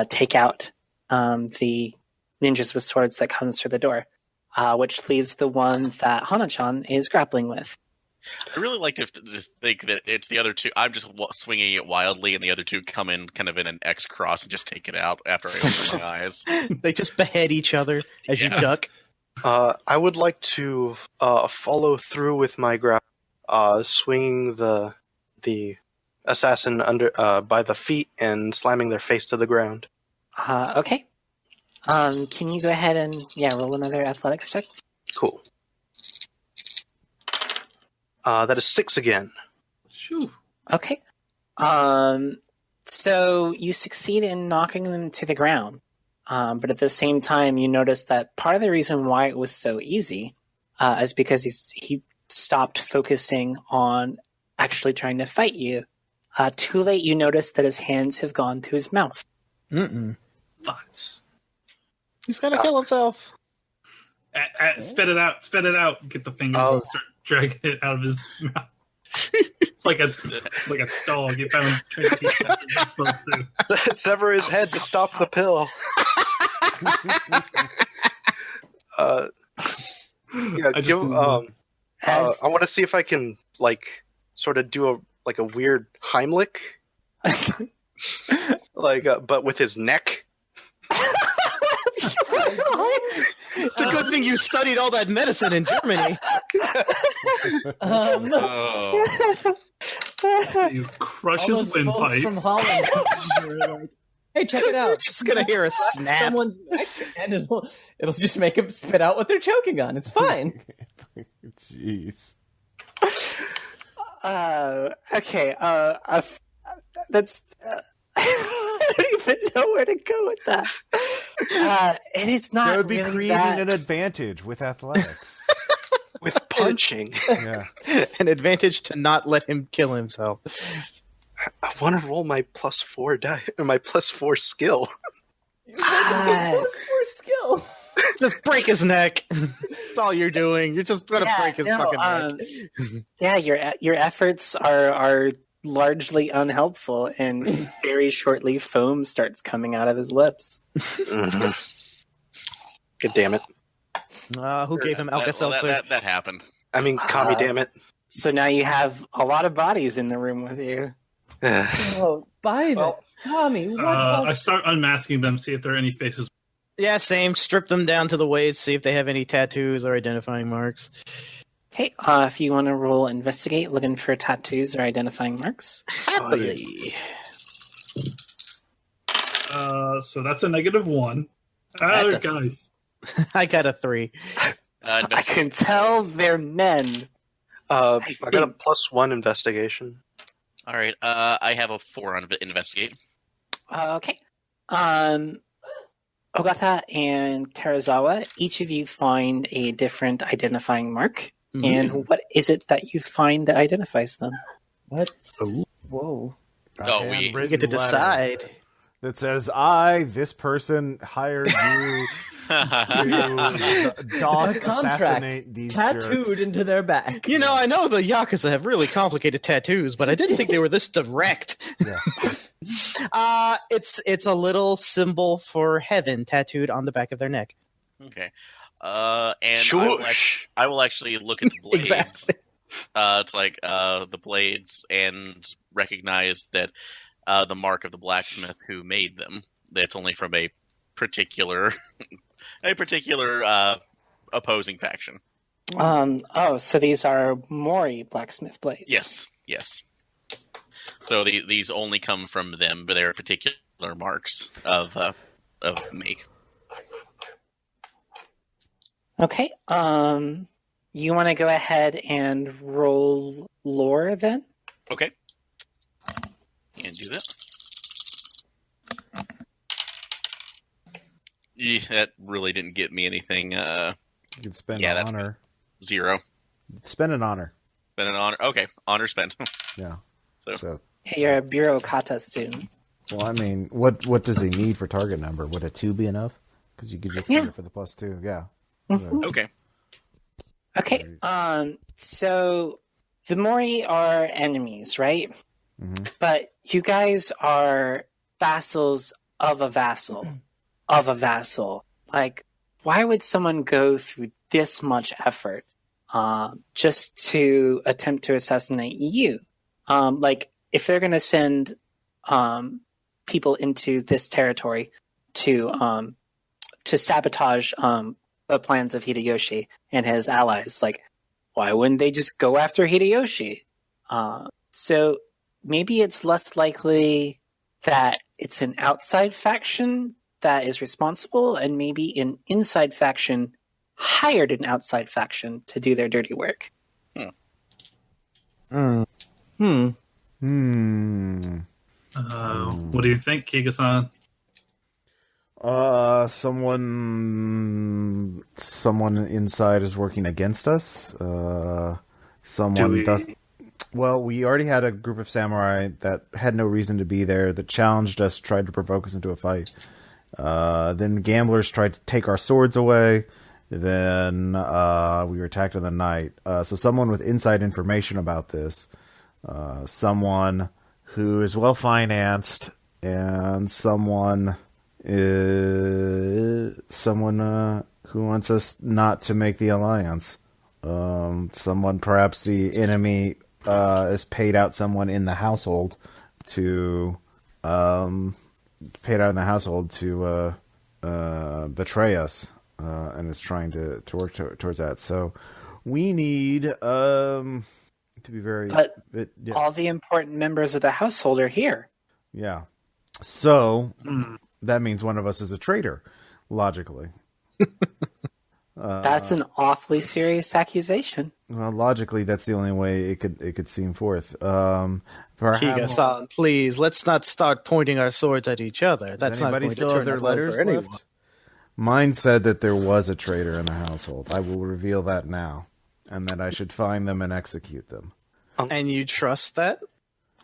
take out the ninjas with swords that comes through the door, which leaves the one that Honnō-chan is grappling with. I really like to just think that it's the other 2. I'm just swinging it wildly, and the other 2 come in kind of in an X cross and just take it out after I open my eyes. They just behead each other as you duck. I would like to follow through with my grab, swinging the assassin under by the feet and slamming their face to the ground. Okay. Can you go ahead and roll another athletics check? Cool. That is 6 again. Shoo. Okay. So you succeed in knocking them to the ground. But at the same time, you notice that part of the reason why it was so easy is because he stopped focusing on actually trying to fight you. Too late, you notice that his hands have gone to his mouth. Fuck. He's gonna kill himself. Spit it out. Spit it out. Get the fingers and start dragging it out of his mouth. like a dog. You found trying to keep that Sever his head to stop the pill. I want to see if I can sort of do a weird Heimlich, but with his neck. It's a good thing you studied all that medicine in Germany. So you crush his windpipe. From Holland. Like, hey, check it out. Just gonna hear a snap. Someone's neck, and it'll just make them spit out what they're choking on. It's fine. Jeez. Okay. That's. I don't even know where to go with that. It is not. That would be really creating that... an advantage with athletics. With punching. Yeah. An advantage to not let him kill himself. I want to roll my +4 die, or my +4 skill. +4 skill. Just break his neck. That's all you're doing. You're just gonna break his fucking neck. Yeah, your efforts are largely unhelpful, and very shortly foam starts coming out of his lips. God damn it. Who gave him Alka-Seltzer? That happened. I mean, Kami, damn it. So now you have a lot of bodies in the room with you. Oh, by the Tommy, what? I start unmasking them, see if there are any faces. Yeah, same. Strip them down to the waist, see if they have any tattoos or identifying marks. Okay, if you want to roll investigate, looking for tattoos or identifying marks. Happily. So that's a -1. Guys. I got a 3. I can tell they're men. I got a +1 investigation. All right. I have a 4 on investigate. Okay. Ogata and Terazawa, each of you find a different identifying mark. Mm-hmm. And what is it that you find that identifies them? What? Whoa. We get to decide. That says, this person hired you to assassinate these tattooed jerks. into their back. You know, I know the Yakuza have really complicated tattoos, but I didn't think they were this direct. Yeah. It's a little symbol for heaven tattooed on the back of their neck. Okay. And I will actually look at the blades. Exactly. It's like the blades and recognize that the mark of the blacksmith who made them. That's only from a particular opposing faction. So these are Mori blacksmith blades. Yes. So these only come from them, but they're particular marks of make. Okay. You want to go ahead and roll lore then? Okay. Can do that. Yeah, that really didn't get me anything. You can spend an honor. 0. Spend an honor. Spend an honor. Okay, honor spent. Yeah. So hey, you're a Bureau Kata student. Well, I mean, what does he need for target number? Would a 2 be enough? Because you could just get it for the +2. Yeah. Mm-hmm. Okay. So the Mori are enemies, right? Mm-hmm. But you guys are vassals of a vassal of a vassal. Like, why would someone go through this much effort just to attempt to assassinate you? Like, if they're going to send people into this territory to sabotage the plans of Hideyoshi and his allies, like, why wouldn't they just go after Hideyoshi? So maybe it's less likely that it's an outside faction that is responsible, and maybe an inside faction hired an outside faction to do their dirty work. What do you think, Kiga-san? Someone inside is working against us. Someone does. Well, we already had a group of samurai that had no reason to be there, that challenged us, tried to provoke us into a fight. Then gamblers tried to take our swords away. Then we were attacked in the night. So someone with inside information about this, someone who is well financed, and someone who wants us not to make the alliance. Someone, perhaps the enemy, has paid out someone in the household to betray us, and is trying to work towards that. So we need to be very. But all the important members of the household are here. Yeah. So that means one of us is a traitor, logically. That's an awfully serious accusation. Well, logically, that's the only way it could seem forth. Kiga-san, please, let's not start pointing our swords at each other. That's not going to turn their letters for anyone. Left? Mine said that there was a traitor in the household. I will reveal that now, and that I should find them and execute them. And you trust that,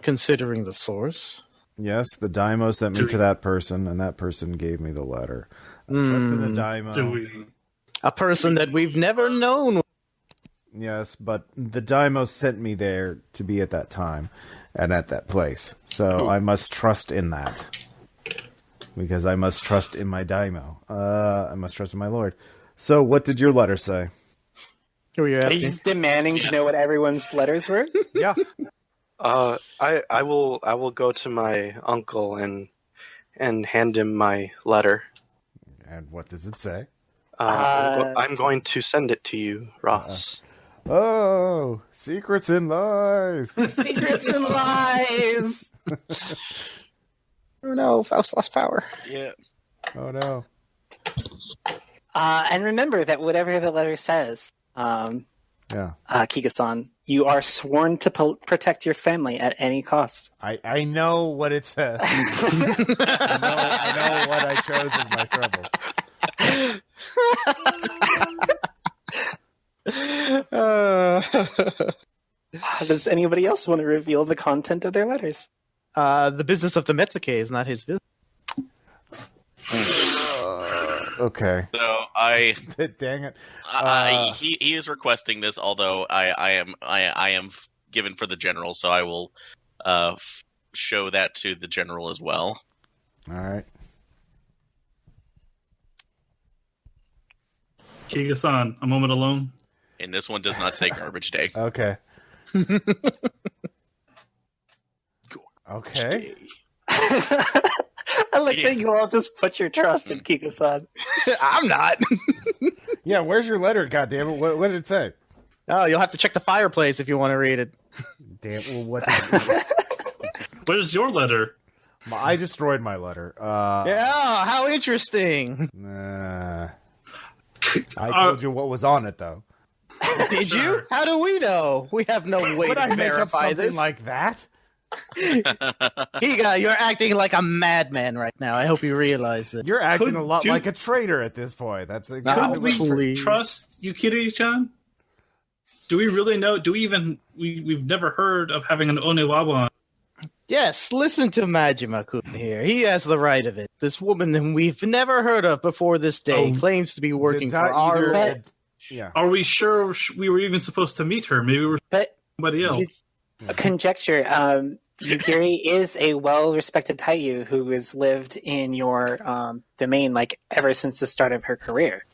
considering the source? Yes, the daimyo sent me to that person, and that person gave me the letter. I trusted the daimyo. A person that we've never known. Yes, but the daimyo sent me there to be at that time and at that place. So I must trust in that. Because I must trust in my daimyo. I must trust in my lord. So what did your letter say? Who are you Are asking? you just demanding to know what everyone's letters were? Yeah. I will go to my uncle and hand him my letter. And what does it say? I'm going to send it to you, Ross. Oh, secrets and lies. Secrets and lies. Oh no, Faust lost power. Yeah. Oh no. And remember that whatever the letter says, Kiga-san, you are sworn to protect your family at any cost. I know what it says. I know what I chose as my trouble. Does anybody else want to reveal the content of their letters? The business of the Metsuke is not his business. Okay. So Dang it. he is requesting this, although I am given for the general, so I will show that to the general as well. All right. Kiga-san, a moment alone. And this one does not say garbage day. Okay. Okay. I like that you all just put your trust in Kiga-san. I'm not. Yeah, where's your letter, goddammit? What did it say? Oh, you'll have to check the fireplace if you want to read it. Damn, well, what? Where's your letter? I destroyed my letter. Yeah, how interesting. I told you what was on it, though. Did you? How do we know? We have no way Would to I make up verify something this. like that? Higa, you're acting like a madman right now. I hope you realize that. You're acting a lot you- like a traitor at this point. That's No, exactly what please. Trust Yukiri-chan? Do we really know? Do we even... We've never heard of having an Onewawa. Yes, listen to Majima-kun here. He has the right of it. This woman whom we've never heard of before this day claims to be working for our... Yeah. Are we sure we were even supposed to meet her? Maybe we were But somebody else. conjecture, Yukiri is a well-respected Taiyu who has lived in your domain like ever since the start of her career.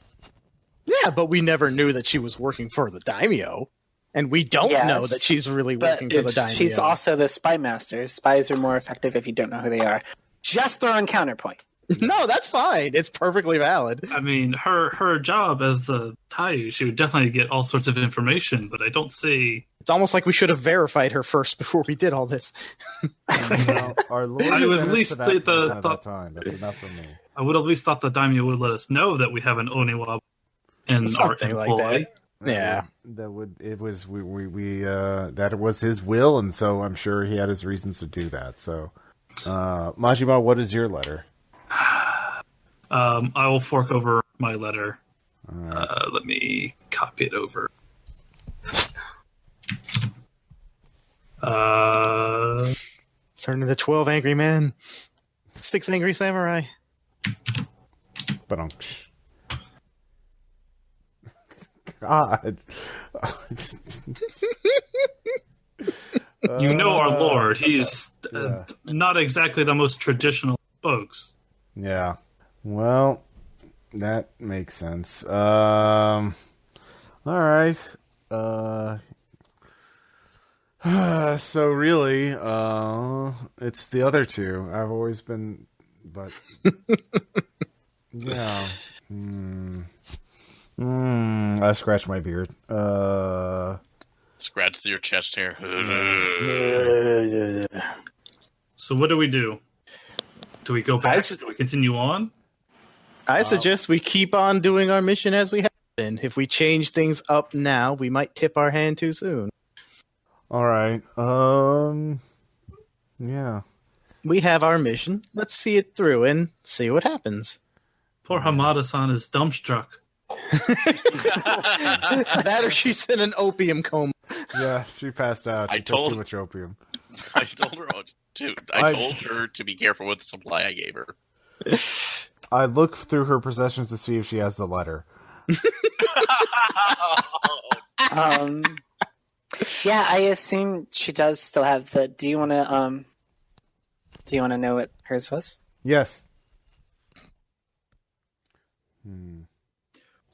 Yeah, but we never knew that she was working for the daimyo. And we don't know that she's really working for the daimyo. She's also the spy master. Spies are more effective if you don't know who they are. Just throwing counterpoint. No, that's fine. It's perfectly valid. I mean, her job as the Taiyu, she would definitely get all sorts of information, but I don't see... It's almost like we should have verified her first before we did all this. Well, our Lord I would sent at us least to that say person the at thought- that time. That's enough for me. I would have at least thought the daimyo would let us know that we have an Oniwa in Something our like employ. that. Yeah. It was that was his will, and so I'm sure he had his reasons to do that. So Majima, what is your letter? I will fork over my letter. Let me copy it over. Turn into 12 angry men. 6 angry samurai. But God. You know our lord. He's not exactly the most traditional folks. Yeah. Well, that makes sense. All right. So really, it's the other two. I've always been, but yeah. I scratch my beard. Scratch your chest hair. So what do we do? Do we go back? Do we continue on? I suggest we keep on doing our mission as we have been. If we change things up now, we might tip our hand too soon. All right. Yeah. We have our mission. Let's see it through and see what happens. Poor Hamada-san is dumbstruck. That or she's in an opium coma. Yeah, she passed out. She took too much opium. I told her to be careful with the supply I gave her. I look through her possessions to see if she has the letter. Yeah, I assume she does still have the. Do you want to know what hers was? Yes.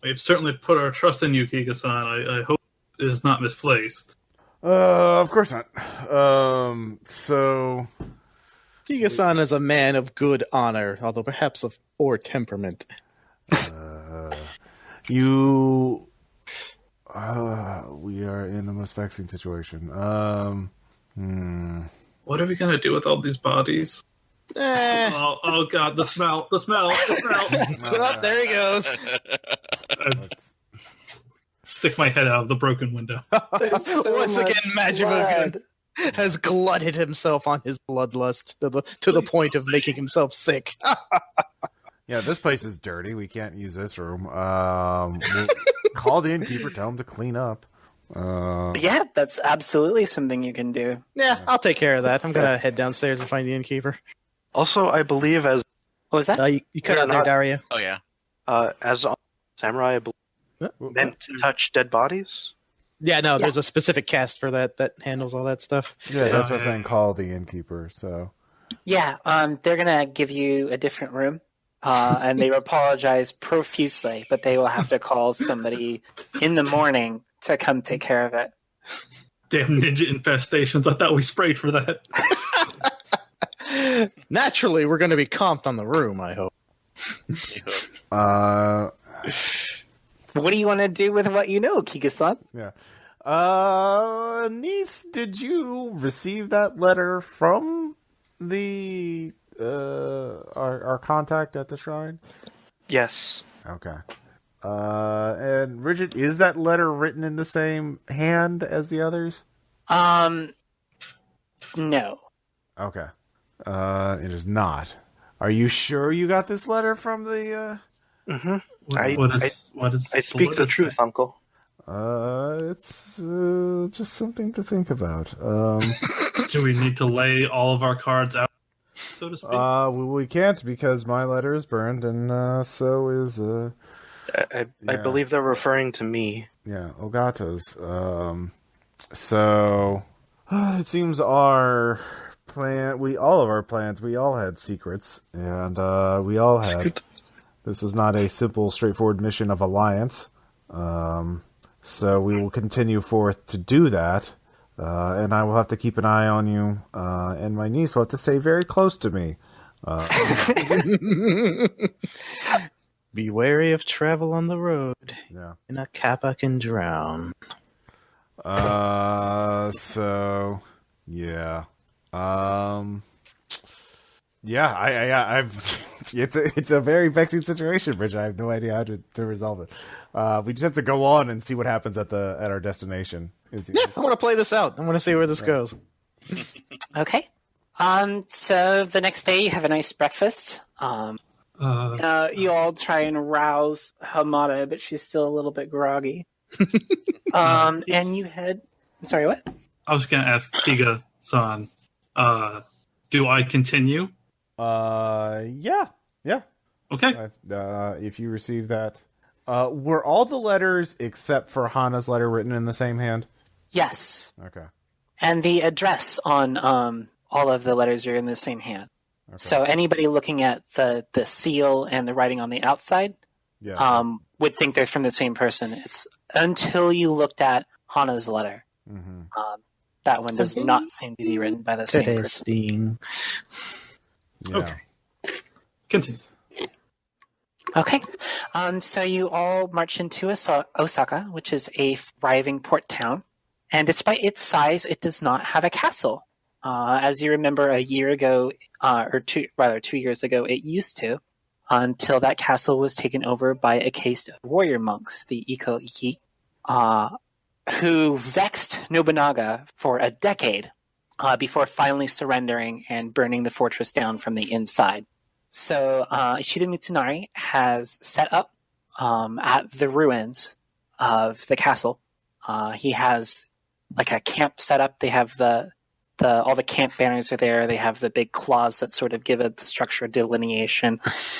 We've certainly put our trust in you, Kiga-san. I hope it is not misplaced. Of course not. So Kiga-san is a man of good honor, although perhaps of poor temperament. We are in the most vexing situation. What are we gonna do with all these bodies? Oh God, the smell! Oh, there he goes. Stick my head out of the broken window. Once again, Majima has glutted himself on his bloodlust to the point of making himself sick. Yeah, this place is dirty. We can't use this room. We'll call the innkeeper, tell him to clean up. Yeah, that's absolutely something you can do. Yeah, I'll take care of that. I'm gonna head downstairs and find the innkeeper. Also, I believe as What was that? You cut out there, Dario. Oh yeah. as samurai, I believe meant to touch dead bodies. Yeah, no, there's a specific cast for that handles all that stuff. Yeah, that's what I'm saying. Call the innkeeper. So Yeah, they're gonna give you a different room, and they apologize profusely, but they will have to call somebody in the morning to come take care of it. Damn ninja infestations! I thought we sprayed for that. Naturally, we're going to be comped on the room, I hope. What do you want to do with what you know, Kiga-san? yeah. Niece, did you receive that letter from the our contact at the shrine? Yes. Okay. And Bridget, is that letter written in the same hand as the others? No. Okay. It is not. Are you sure you got this letter from the? What is I speak the truth, Uncle. It's just something to think about. Do we need to lay all of our cards out, so to speak? We can't because my letter is burned, and so is I believe they're referring to me. yeah, Ogata's. So it seems our plan, all of our plans, we all had secrets, and we all had. This is not a simple, straightforward mission of alliance. So we will continue forth to do that, and I will have to keep an eye on you, and my niece will have to stay very close to me. Be wary of travel on the road. Yeah. In a kappa can drown. So yeah. Yeah, I've. It's a very vexing situation, Bridge. I have no idea how to resolve it. We just have to go on and see what happens at our destination. Yeah, I want to play this out. I want to see where this goes. Okay. So the next day you have a nice breakfast. You all try and rouse Hamada, but she's still a little bit groggy. And you head... I'm sorry, what? I was going to ask Kiga-san, do I continue? Yeah. Okay. If you receive that. Were all the letters except for Hana's letter written in the same hand? Yes. Okay. And the address on all of the letters are in the same hand. Okay. So anybody looking at the seal and the writing on the outside would think they're from the same person. It's until you looked at Hana's letter. Mm-hmm. That one does not seem to be written by the same person. Yeah. Okay. Continue. Okay. So you all march into Osaka, which is a thriving port town. And despite its size, it does not have a castle. As you remember, a year ago, or 2 years ago, it used to, until that castle was taken over by a caste of warrior monks, the Iko-Iki, who vexed Nobunaga for a decade before finally surrendering and burning the fortress down from the inside. So Ishida Mitsunari has set up at the ruins of the castle. He has like a camp set up. They have all the camp banners are there. They have the big claws that sort of give it the structure of delineation.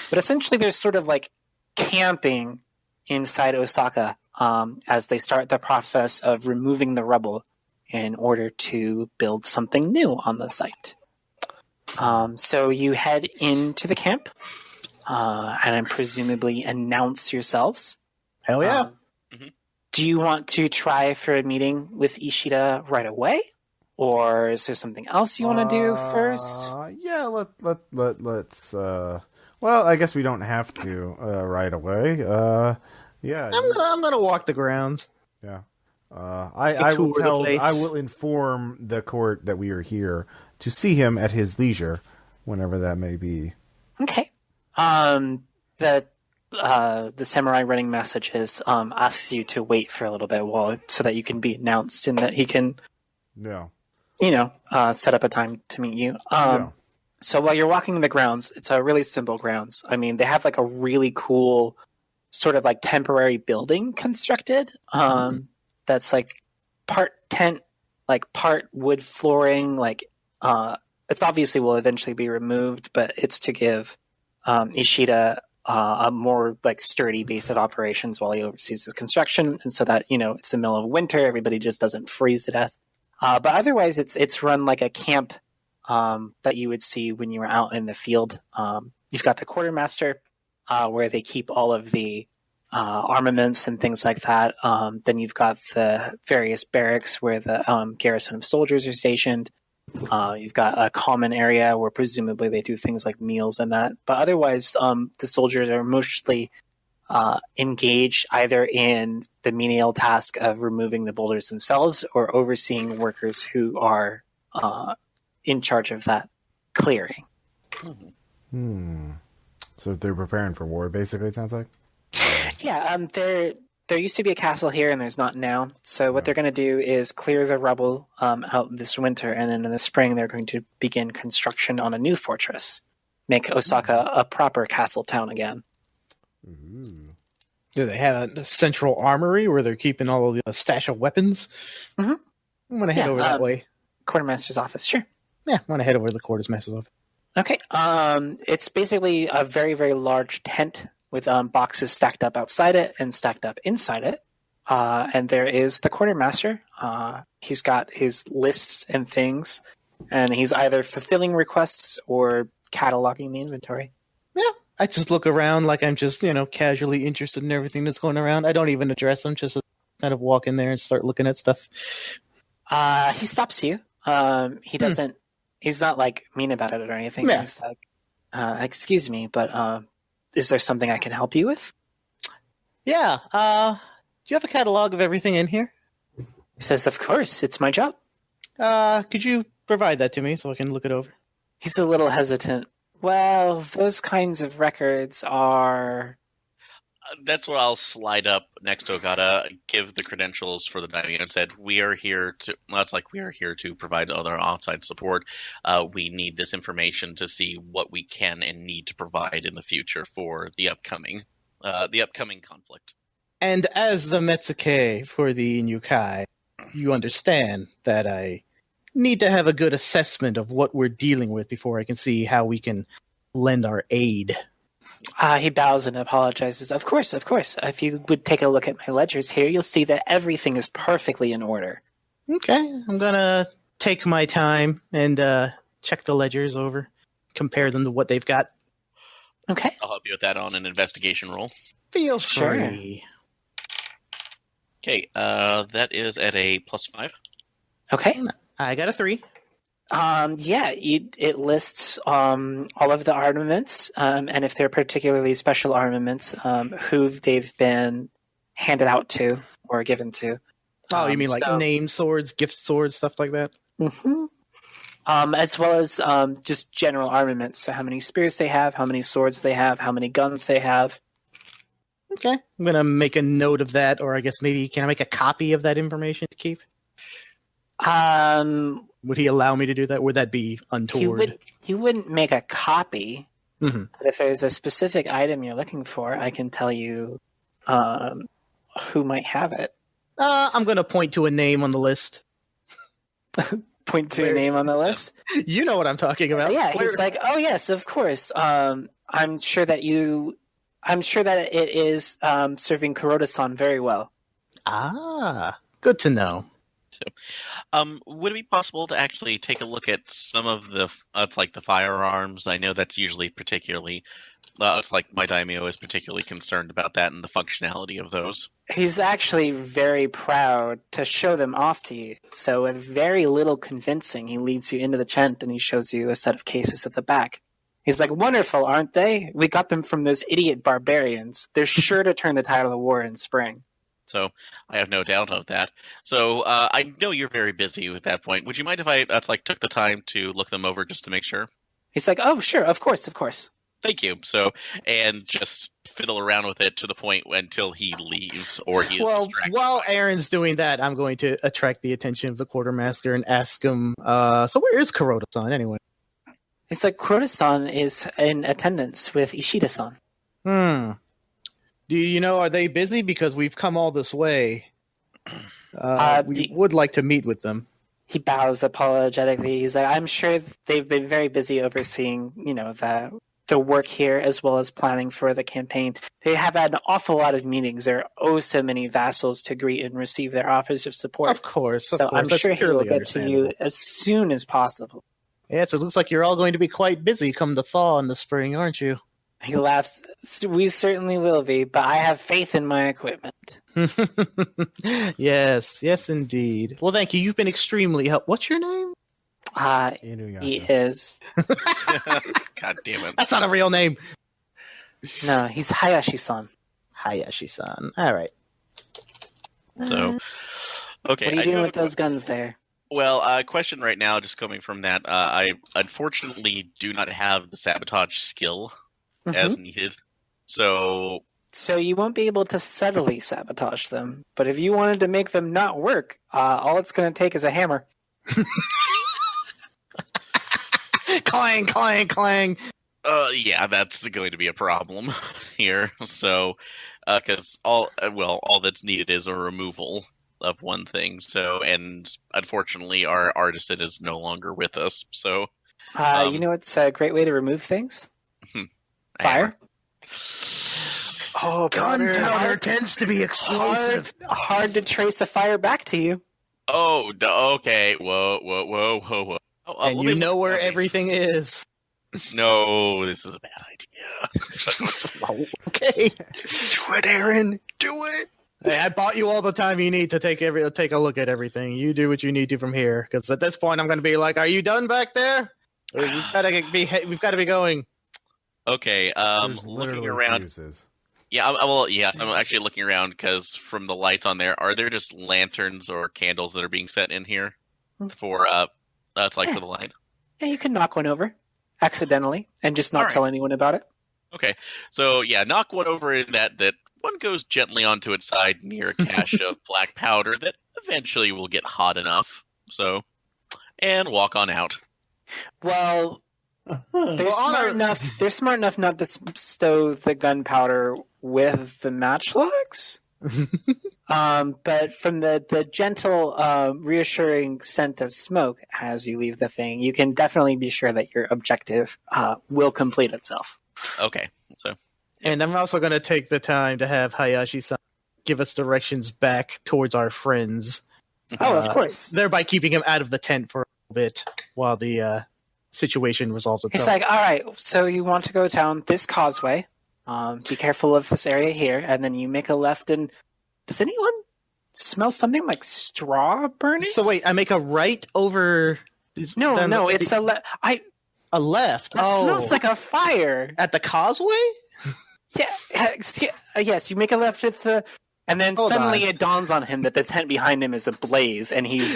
But essentially there's sort of like camping inside Osaka as they start the process of removing the rubble in order to build something new on the site. So you head into the camp and presumably announce yourselves. Hell yeah. Do you want to try for a meeting with Ishida right away? Or is there something else you want to do first? Yeah, let's well, I guess we don't have to right away. Yeah. I'm gonna walk the grounds. Yeah. I will inform the court that we are here to see him at his leisure, whenever that may be. Okay. The samurai running messages asks you to wait for a little bit so that you can be announced and that he can, set up a time to meet you. So while you're walking the grounds, it's a really simple grounds. I mean, they have like a really cool sort of like temporary building constructed. That's like part tent, like part wood flooring, like it's obviously will eventually be removed, but it's to give Ishida a more like sturdy base of operations while he oversees his construction, and so that it's the middle of winter, everybody just doesn't freeze to death. But otherwise, it's run like a camp that you would see when you were out in the field. You've got the quartermaster where they keep all of the armaments and things like that. Then you've got the various barracks where the garrison of soldiers are stationed. You've got a common area where presumably they do things like meals and that. But otherwise, the soldiers are mostly engaged either in the menial task of removing the boulders themselves or overseeing workers who are in charge of that clearing. So they're preparing for war, basically, it sounds like? Yeah, there used to be a castle here, and there's not now. So what they're going to do is clear the rubble out this winter, and then in the spring they're going to begin construction on a new fortress, make Osaka a proper castle town again. Do they have a central armory where they're keeping all of the stash of weapons? Mm-hmm. I'm going to head over that way. Quartermaster's office, sure. Yeah, I'm going to head over to the quartermaster's office. Okay. It's basically a very, very large tent with boxes stacked up outside it and stacked up inside it. And there is the quartermaster. He's got his lists and things, and he's either fulfilling requests or cataloging the inventory. Yeah, I just look around like I'm just, casually interested in everything that's going around. I don't even address him, just kind of walk in there and start looking at stuff. He stops you. He doesn't, he's not like mean about it or anything. Yeah. He's like, excuse me, but is there something I can help you with? Yeah. Do you have a catalog of everything in here? He says, of course, it's my job. Could you provide that to me so I can look it over? He's a little hesitant. Well, those kinds of records are... That's what I'll slide up next to Ogata, give the credentials for the daimyo, and said, we are here to provide other outside support. We need this information to see what we can and need to provide in the future for the upcoming conflict. And as the Metsuke for the Inukai, you understand that I need to have a good assessment of what we're dealing with before I can see how we can lend our aid. He bows and apologizes. Of course. If you would take a look at my ledgers here, you'll see that everything is perfectly in order. Okay, I'm gonna take my time and check the ledgers over, compare them to what they've got. Okay. I'll help you with that on an investigation roll. Feel Sure. free. Okay, that is at a +5. Okay. I got a 3. It lists all of the armaments, and if they're particularly special armaments, who they've been handed out to or given to. Oh, you mean like name swords, gift swords, stuff like that? Mm-hmm. As well as just general armaments. So how many spears they have, how many swords they have, how many guns they have. Okay, I'm going to make a note of that, or I guess maybe can I make a copy of that information to keep? Would he allow me to do that? Would that be untoward? He wouldn't make a copy, Mm-hmm. but if there's a specific item you're looking for, I can tell you who might have it. I'm going to point to a name on the list. Point to a name on the list? You know what I'm talking about. Yeah, he's like, oh yes, of course. I'm sure that it is serving Kuroda-san very well. Ah, good to know. Would it be possible to actually take a look at some of the the firearms? I know that's usually particularly. It's like my daimyo is particularly concerned about that and the functionality of those. He's actually very proud to show them off to you. So with very little convincing, he leads you into the tent and he shows you a set of cases at the back. He's like, wonderful, aren't they? We got them from those idiot barbarians. They're sure to turn the tide of the war in spring. So I have no doubt of that. So I know you're very busy at that point. Would you mind if I took the time to look them over just to make sure? He's like, oh, sure, of course. Thank you. So, and just fiddle around with it to the point until he leaves or he is distracted. While Aaron's doing that, I'm going to attract the attention of the quartermaster and ask him, so where is Kuroda-san anyway? He's like, Kuroda-san is in attendance with Ishida-san. Do you know, are they busy? Because we've come all this way. We would like to meet with them. He bows apologetically. He's like, I'm sure they've been very busy overseeing, the work here as well as planning for the campaign. They have had an awful lot of meetings. There are so many vassals to greet and receive their offers of support. Of course. I'm sure he will get to you as soon as possible. Yes, it looks like you're all going to be quite busy come the thaw in the spring, aren't you? He laughs. We certainly will be, but I have faith in my equipment. Yes, indeed. Well, thank you. You've been extremely helpful. What's your name? He is. God damn it. That's not a real name. No, he's Hayashi-san. Hayashi-san. All right. So, okay. What are you doing with those guns there? Well, question right now, just coming from that, I unfortunately do not have the sabotage skill as needed. So you won't be able to subtly sabotage them. But if you wanted to make them not work, all it's going to take is a hammer. Clang, clang, clang. Yeah, that's going to be a problem here. So, because all that's needed is a removal of one thing. So, and unfortunately, our artisan is no longer with us. So, it's a great way to remove things? Fire. Oh, gunpowder tends to be explosive. Hard to trace a fire back to you. Oh, okay. Whoa. And you know where everything is. No, this is a bad idea. Okay. Do it, Aaron. Do it. Hey, I bought you all the time you need to take a look at everything. You do what you need to from here, because at this point I'm going to be like, "Are you done back there? We've got to be going." Okay. Looking around. Fuses. Yeah. Yes. I'm actually looking around because from the lights on there, are there just lanterns or candles that are being set in here for for the line? Yeah, you can knock one over accidentally and just not tell anyone about it. Okay. So yeah, knock one over in that one goes gently onto its side near a cache of black powder that eventually will get hot enough. So, and walk on out. Well, they're smart enough not to stow the gunpowder with the matchlocks. But from the gentle, reassuring scent of smoke as you leave the thing, you can definitely be sure that your objective will complete itself. Okay, so. And I'm also going to take the time to have Hayashi-san give us directions back towards our friends. Oh, of course. Thereby keeping him out of the tent for a little bit while the situation resolves itself. It's like, all right, so you want to go down this causeway. Be careful of this area here, and then you make a left. And does anyone smell something like straw burning? So wait, I make a right over. No, it's a left. A left. That smells like a fire at the causeway. Yes. You make a left at the, and then suddenly it dawns on him that the tent behind him is ablaze, and he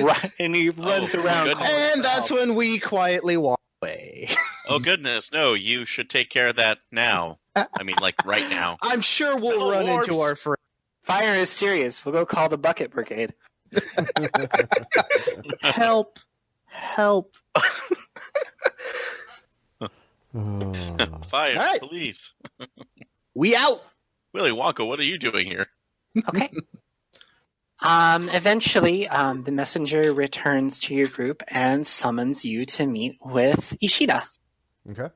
runs around. And that's when we quietly walk away. Oh goodness, no! You should take care of that now. I mean, like right now. I'm sure we'll run into our friend. Fire is serious. We'll go call the bucket brigade. Help! Fire, right. Police. We out. Willy Wonka, what are you doing here? Okay. Eventually, the messenger returns to your group and summons you to meet with Ishida. Okay.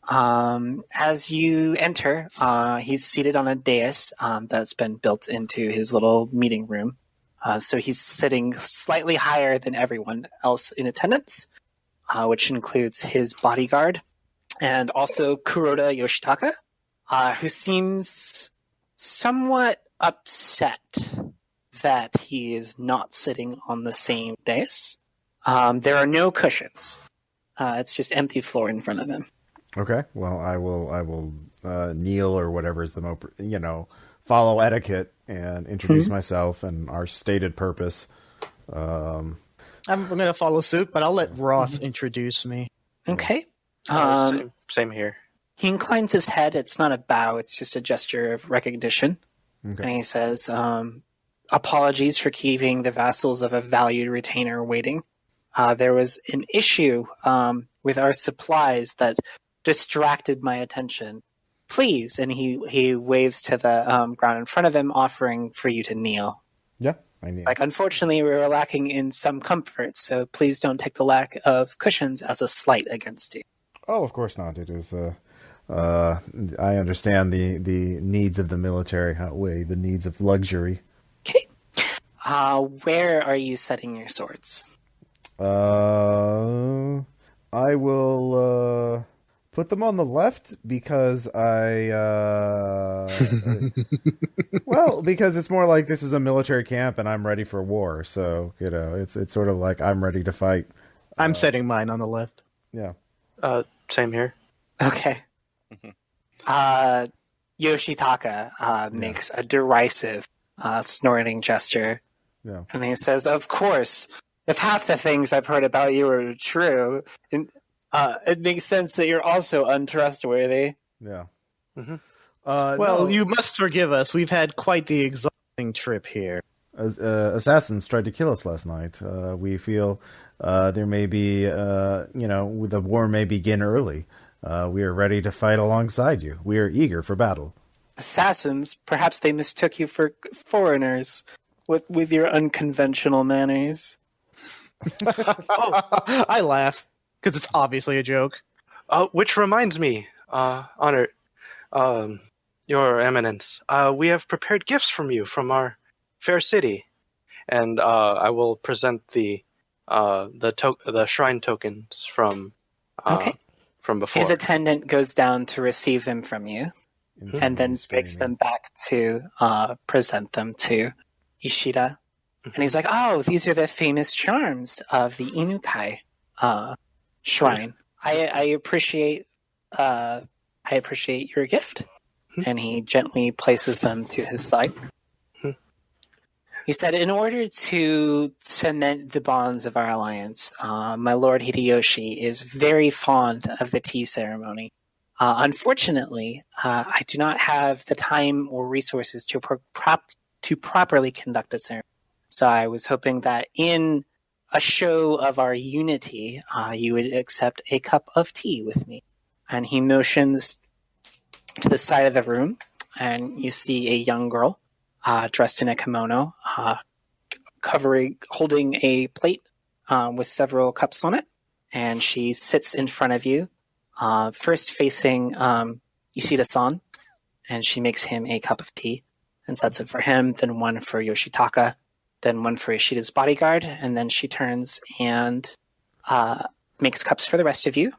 As you enter, he's seated on a dais that's been built into his little meeting room. So he's sitting slightly higher than everyone else in attendance, which includes his bodyguard and also Kuroda Yoshitaka, who seems somewhat upset that he is not sitting on the same dais. There are no cushions. It's just empty floor in front of him. Okay. Well, I will kneel or whatever is the follow etiquette and introduce myself and our stated purpose. I'm going to follow suit, but I'll let Ross introduce me. Okay. Same here. He inclines his head. It's not a bow. It's just a gesture of recognition. Okay. And he says, apologies for keeping the vassals of a valued retainer waiting. There was an issue with our supplies that distracted my attention. Please. And he waves to the ground in front of him, offering for you to kneel. Yeah, I kneel. Like, unfortunately, we were lacking in some comfort, so please don't take the lack of cushions as a slight against you. Oh, of course not. It is. I understand the needs of the military outweigh the needs of luxury. Okay. Where are you setting your swords? I will put them on the left because because it's more like this is a military camp and I'm ready for war. So, it's sort of like I'm ready to fight. I'm setting mine on the left. Yeah. Same here. Okay. Yoshitaka makes a derisive snorting gesture. Yeah. And he says, of course, if half the things I've heard about you are true, it makes sense that you're also untrustworthy. Yeah. Mm-hmm. No. You must forgive us. We've had quite the exhausting trip here. Assassins tried to kill us last night. We feel there may be, the war may begin early. We are ready to fight alongside you. We are eager for battle. Assassins? Perhaps they mistook you for foreigners with your unconventional manners. I laugh because it's obviously a joke. Which reminds me, Honor, Your Eminence, we have prepared gifts from you from our fair city, and I will present the shrine tokens from before. His attendant goes down to receive them from you, and then picks them back to present them to Ishida. And he's like, "Oh, these are the famous charms of the Inukai shrine. I appreciate your gift." And he gently places them to his side. He said, "In order to cement the bonds of our alliance, my Lord Hideyoshi is very fond of the tea ceremony. Unfortunately, I do not have the time or resources to properly conduct a ceremony. So I was hoping that in a show of our unity, you would accept a cup of tea with me. And he motions to the side of the room, and you see a young girl dressed in a kimono, holding a plate with several cups on it. And she sits in front of you, first facing Ishida-san, and she makes him a cup of tea and sets it for him, then one for Yoshitaka, then one for Ishida's bodyguard, and then she turns and makes cups for the rest of you.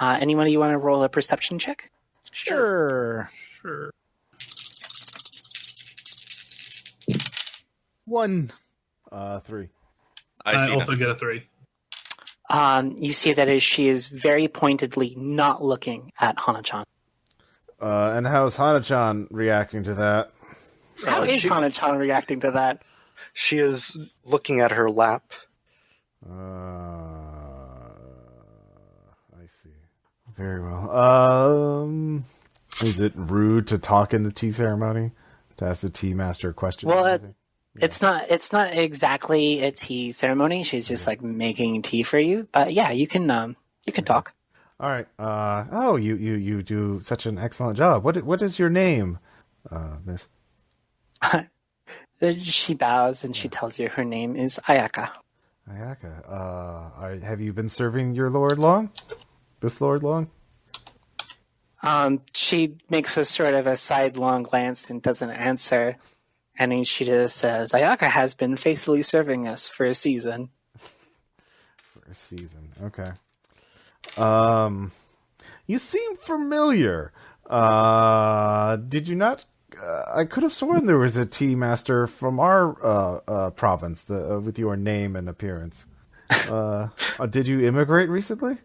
Anyone you want to roll a perception check? Sure. 1. 3. I also get a 3. You see that she is very pointedly not looking at Hana-chan. And how's Hana-chan reacting to that? How is Hana-chan reacting to that? She is looking at her lap. I see. Very well. Is it rude to talk in the tea ceremony? To ask the tea master a question? Well, it's not exactly a tea ceremony. She's just like making tea for you. But yeah, you can talk. All right. You do such an excellent job. What is your name, Miss? She bows and she tells you her name is Ayaka. Ayaka. Have you been serving your lord long? This lord long? She makes a sort of a sidelong glance and doesn't answer. And she just says, Ayaka has been faithfully serving us for a season. Okay. You seem familiar. Did you not? I could have sworn there was a tea master from our province with your name and appearance. Did you immigrate recently?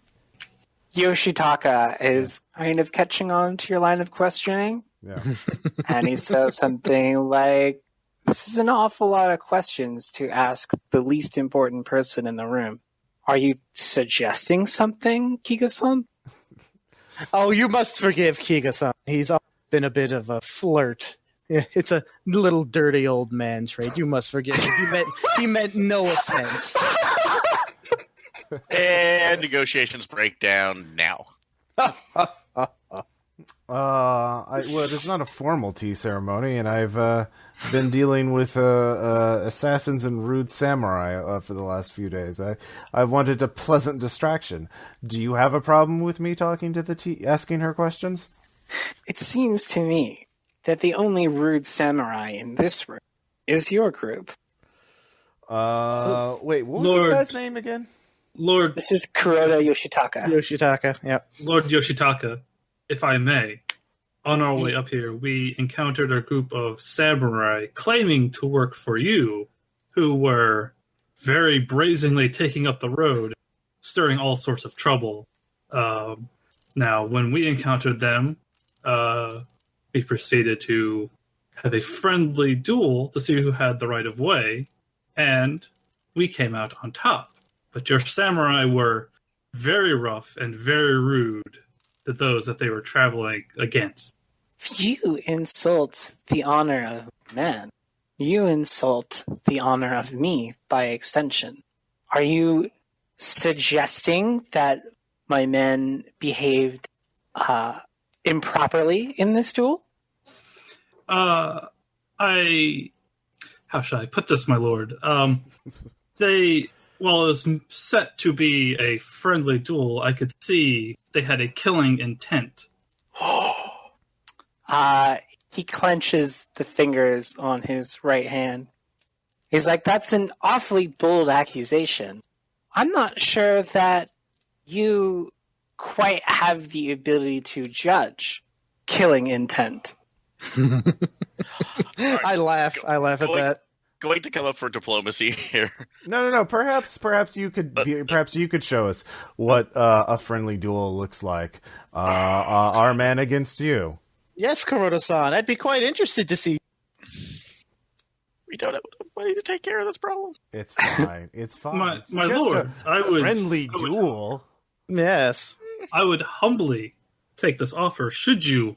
Yoshitaka is kind of catching on to your line of questioning. Yeah. And he says something like, this is an awful lot of questions to ask the least important person in the room. Are you suggesting something, Kiga-san? Oh, you must forgive Kiga-san. He's been a bit of a flirt. Yeah, it's a little dirty old man trait. You must forgive him. He meant no offense. And negotiations break down now. It's not a formal tea ceremony, and I've been dealing with assassins and rude samurai for the last few days. I wanted a pleasant distraction. Do you have a problem with me talking to the tea, asking her questions? It seems to me that the only rude samurai in this room is your group. Wait, what was this guy's name again? Lord, this is Kuroda Yoshitaka. Yoshitaka, yeah. Lord Yoshitaka, if I may, on our way up here, we encountered a group of samurai claiming to work for you, who were very brazenly taking up the road, stirring all sorts of trouble. Now, when we encountered them, we proceeded to have a friendly duel to see who had the right of way, and we came out on top. But your samurai were very rough and very rude to those that they were traveling against. You insult the honor of men. You insult the honor of me by extension. Are you suggesting that my men behaved improperly in this duel? How shall I put this, my lord? While it was set to be a friendly duel, I could see they had a killing intent. He clenches the fingers on his right hand. He's like, that's an awfully bold accusation. I'm not sure that you quite have the ability to judge killing intent. I laugh at that. Going to come up for diplomacy here. No. Perhaps you could show us what a friendly duel looks like. Our man against you. Yes, Kuroda-san. I'd be quite interested to see. We don't have money to take care of this problem. It's fine. It's fine. My lord, I would friendly duel. Yes. I would humbly take this offer, should you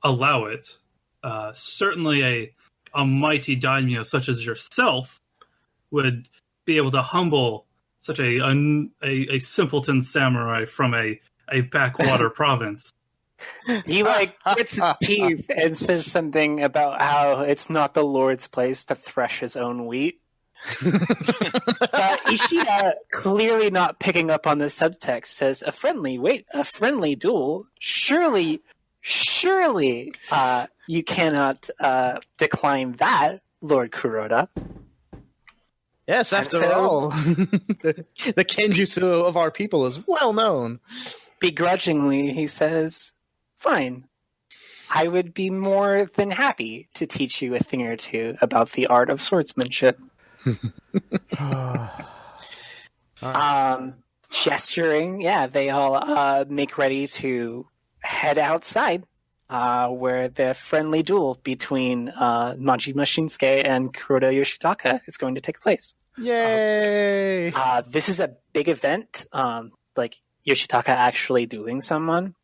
allow it. Certainly a mighty daimyo such as yourself would be able to humble such a simpleton samurai from a backwater province. He grits his teeth and says something about how it's not the Lord's place to thresh his own wheat. Ishida, clearly not picking up on the subtext, says, a friendly duel? Surely, you cannot decline that, Lord Kuroda. Yes, after all, the kenjutsu of our people is well known. Begrudgingly, he says, fine. I would be more than happy to teach you a thing or two about the art of swordsmanship. Gesturing, they all make ready to head outside, where the friendly duel between Majima Shinsuke and Kuroda Yoshitaka is going to take place. Yay! This is a big event, like Yoshitaka actually dueling someone.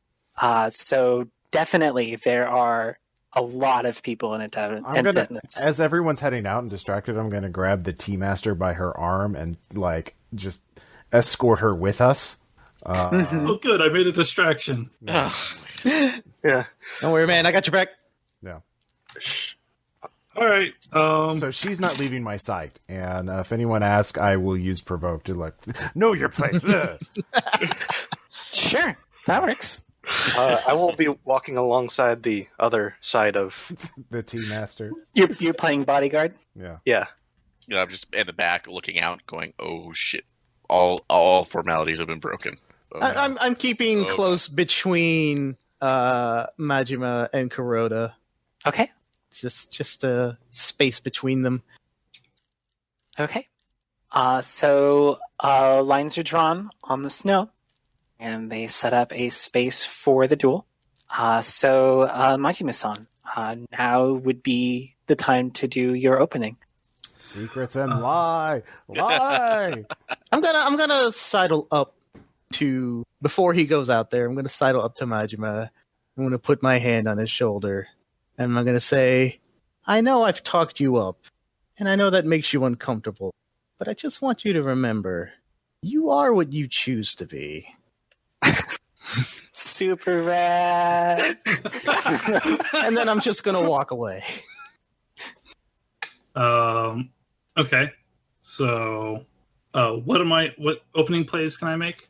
So definitely there are a lot of people in attendance. As everyone's heading out and distracted, I'm going to grab the tea master by her arm and just escort her with us. Oh, good! I made a distraction. Yeah. Don't worry, man. I got your back. Yeah. All right. So she's not leaving my sight, and if anyone asks, I will use provoke to know your place. Sure, that works. I will be walking alongside the other side of the tea master. You're playing bodyguard? Yeah. Yeah. I'm just in the back looking out, going, "Oh shit! All formalities have been broken." I'm keeping close between Majima and Kuroda. Okay. Just a space between them. Okay. So lines are drawn on the snow, and they set up a space for the duel. So Majima-san, now would be the time to do your opening. Secrets and lie. I'm gonna sidle up to, before he goes out there, I'm gonna sidle up to Majima. I'm gonna put my hand on his shoulder, and I'm gonna say, I know I've talked you up, and I know that makes you uncomfortable, but I just want you to remember, you are what you choose to be. Super rad. And then I'm just gonna walk away. Okay. So, what opening plays can I make?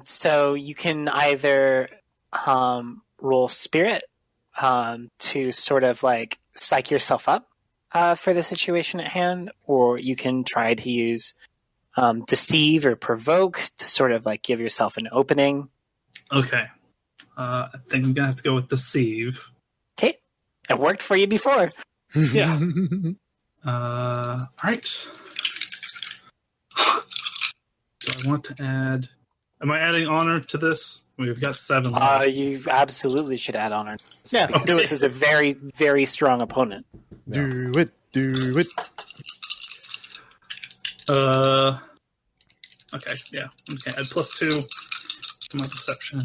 So you can either roll spirit to sort of psych yourself up for the situation at hand, or you can try to use deceive or provoke to sort of give yourself an opening. Okay. I think I'm gonna have to go with deceive. Okay. It worked for you before. Yeah. All right. So I want to add. Am I adding honor to this? We've got 7 left. You absolutely should add honor. Yeah, because do it. This is a very, very strong opponent. Do it. Okay, yeah. Okay, add +2 to my perception.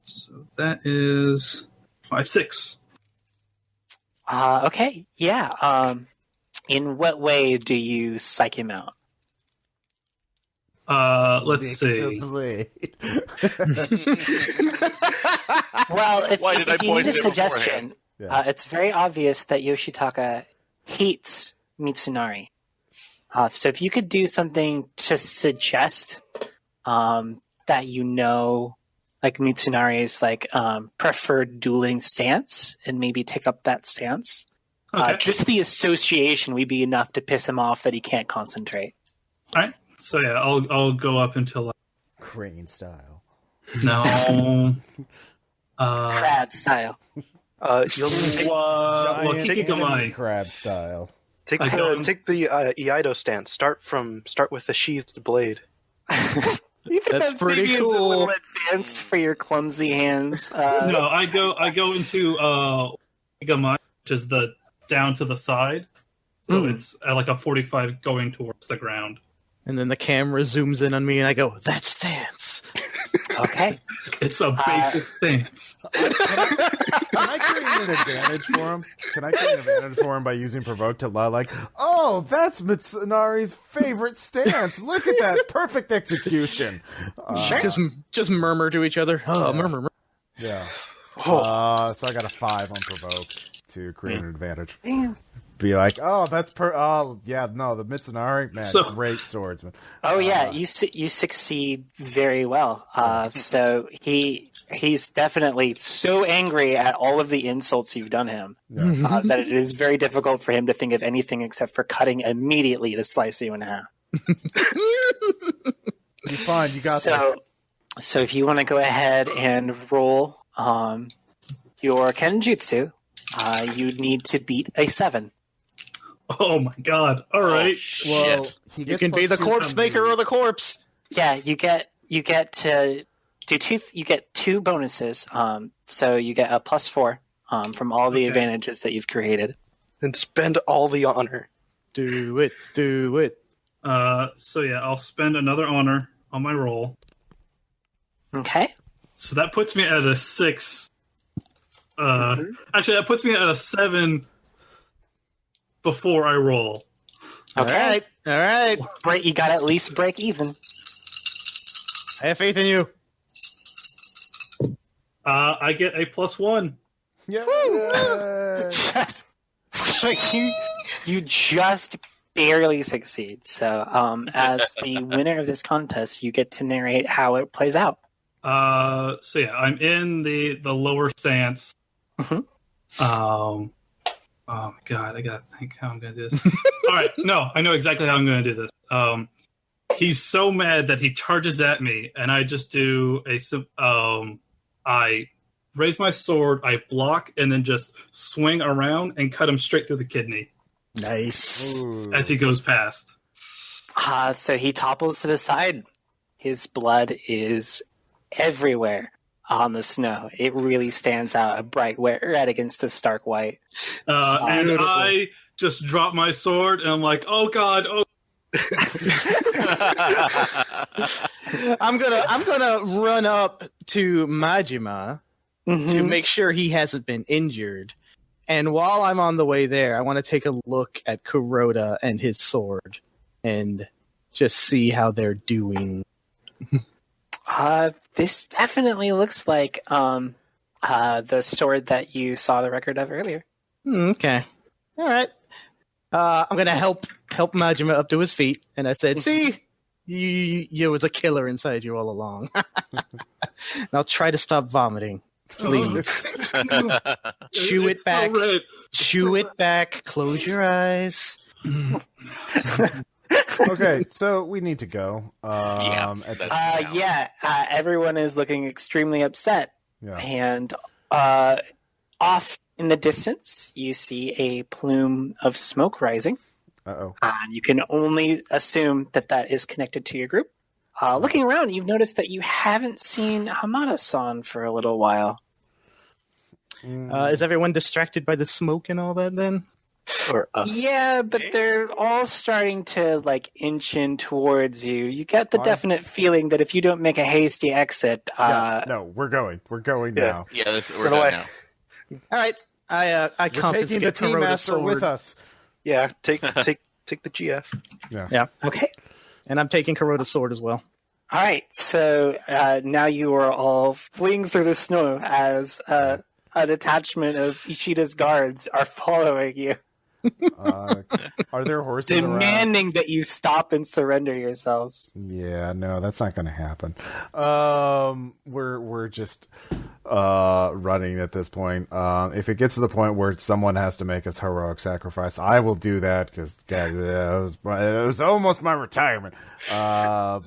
So that is 5, 6. Okay, yeah. In what way do you psych him out? Let's see. Well, if Why did I you need poison a it suggestion, Yeah. it's very obvious that Yoshitaka hates Mitsunari. So if you could do something to suggest that Mitsunari's preferred dueling stance, and maybe take up that stance. Okay. Just the association would be enough to piss him off that he can't concentrate. All right. So yeah, I'll go up until Crane style. no. Crab style. You'll Well, Giant Kikamai. crab style. take I go- the Iaido stance. Start with the sheathed blade. You think That's that pretty maybe is cool. a little advanced for your clumsy hands. No, I go into Kikamai, which is the down to the side. So it's at a 45 going towards the ground. And then the camera zooms in on me, and I go, that stance. Okay. It's a basic stance. Can I create an advantage for him? Can I create an advantage for him by using provoke to like, oh, that's Mitsunari's favorite stance. Look at that perfect execution. Sure. Just murmur to each other. Oh, murmur. Yeah. Oh. So I got a 5 on provoke to create an advantage. Damn. Be like, oh, that's oh, yeah, no, the Mitsunari, man, So- great swordsman. Oh yeah, you succeed very well. So he's definitely so angry at all of the insults you've done him that it is very difficult for him to think of anything except for cutting immediately to slice you in half. You're fine, you got this. So if you want to go ahead and roll your Kenjutsu, you need to beat a 7. Oh my god! All right. Well, You can be the corpse maker or the corpse. Yeah, you get to do two. You get 2 bonuses. So you get a +4 from all the advantages that you've created. And spend all the honor. Do it. So yeah, I'll spend another honor on my roll. Okay. So that puts me at a 6. Actually, that puts me at a 7 before I roll. Okay. All right. You got to at least break even. I have faith in you. I get a +1. Yeah. So you just barely succeed. So as the winner of this contest, you get to narrate how it plays out. So yeah, I'm in the lower stance. Mhm. Oh my god, I gotta think how I'm gonna do this. All right, no, I know exactly how I'm gonna do this. He's so mad that he charges at me, and I just do I raise my sword, I block, and then just swing around and cut him straight through the kidney Nice. as he goes past. So he topples to the side. His blood is everywhere on the snow. It really stands out a bright red against the stark white. And beautiful. I just drop my sword, and I'm like, oh god, oh. I'm gonna run up to Majima to make sure he hasn't been injured. And while I'm on the way there, I want to take a look at Kuroda and his sword and just see how they're doing. This definitely looks like the sword that you saw the record of earlier. Okay. All right. I'm gonna help Majima up to his feet, and I said, "See, you was a killer inside you all along." Now try to stop vomiting, please. Chew it It's back. So red. Chew it back. Close your eyes. Okay, so we need to go. Everyone is looking extremely upset. Yeah. And off in the distance, you see a plume of smoke rising. Uh-oh. And you can only assume that that is connected to your group. Looking around, you've noticed that you haven't seen Hamada-san for a little while. Is everyone distracted by the smoke and all that then? Or us. Yeah, but they're all starting to inch in towards you. You get the definite feeling that if you don't make a hasty exit, No, we're going. We're going now. Yeah, we're Run done away. now. All right. I We're taking confiscate the team Kuroda's master sword, with us. Yeah, take the GF. Yeah, okay. and I'm taking Kuroda's sword as well. All right, so now you are all fleeing through the snow as a detachment of Ishida's guards are following you, Are there horses around? demanding that you stop and surrender yourselves. Yeah, no, that's not going to happen. We're just running at this point. If it gets to the point where someone has to make a heroic sacrifice, I will do that because it was almost my retirement. But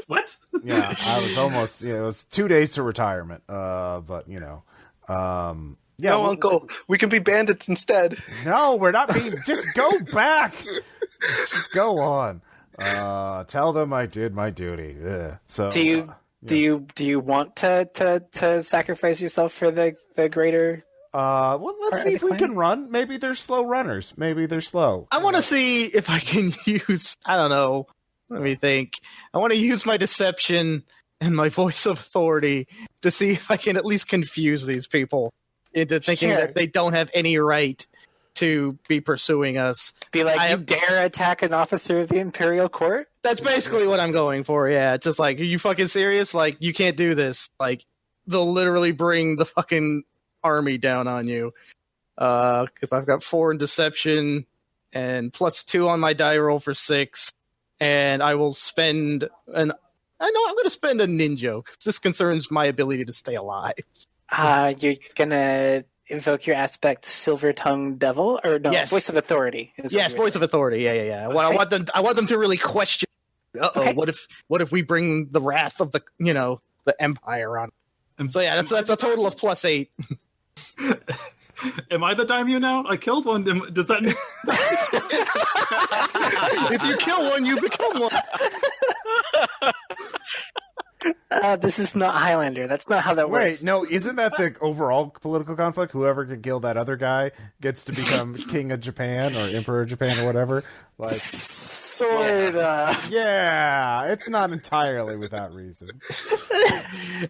What? yeah, I was almost. It was 2 days to retirement. But yeah, No, Uncle, we can be bandits instead. No, we're not being. Just go back. Just go on. Tell them I did my duty. Yeah. So Do you want to sacrifice yourself for the greater? well, let's see if we can run. Maybe they're slow runners. Maybe they're slow. I want to see if I can use. I don't know. Let me think. I want to use my deception and my voice of authority to see if I can at least confuse these people into thinking that they don't have any right to be pursuing us. Be like, you dare attack an officer of the Imperial Court? That's basically what I'm going for, yeah. It's just like, are you fucking serious? Like, you can't do this. Like, they'll literally bring the fucking army down on you. Because I've got 4 in deception and +2 on my die roll for 6. And I will spend I'm going to spend a ninja, because this concerns my ability to stay alive. You're going to invoke your aspect Silver Tongue Devil? Or no, Yes. Voice of Authority. Yes, Voice of Authority. Yeah. I want them to really question. Okay. What if we bring the wrath of the Empire on? So yeah, that's a total of +8. Am I the daimyo now? I killed one. Does that? If you kill one, you become one. This is not Highlander. That's not how that works. Wait, no, isn't that the overall political conflict? Whoever can kill that other guy gets to become king of Japan or emperor of Japan or whatever. Like, Sorta. yeah, it's not entirely without reason.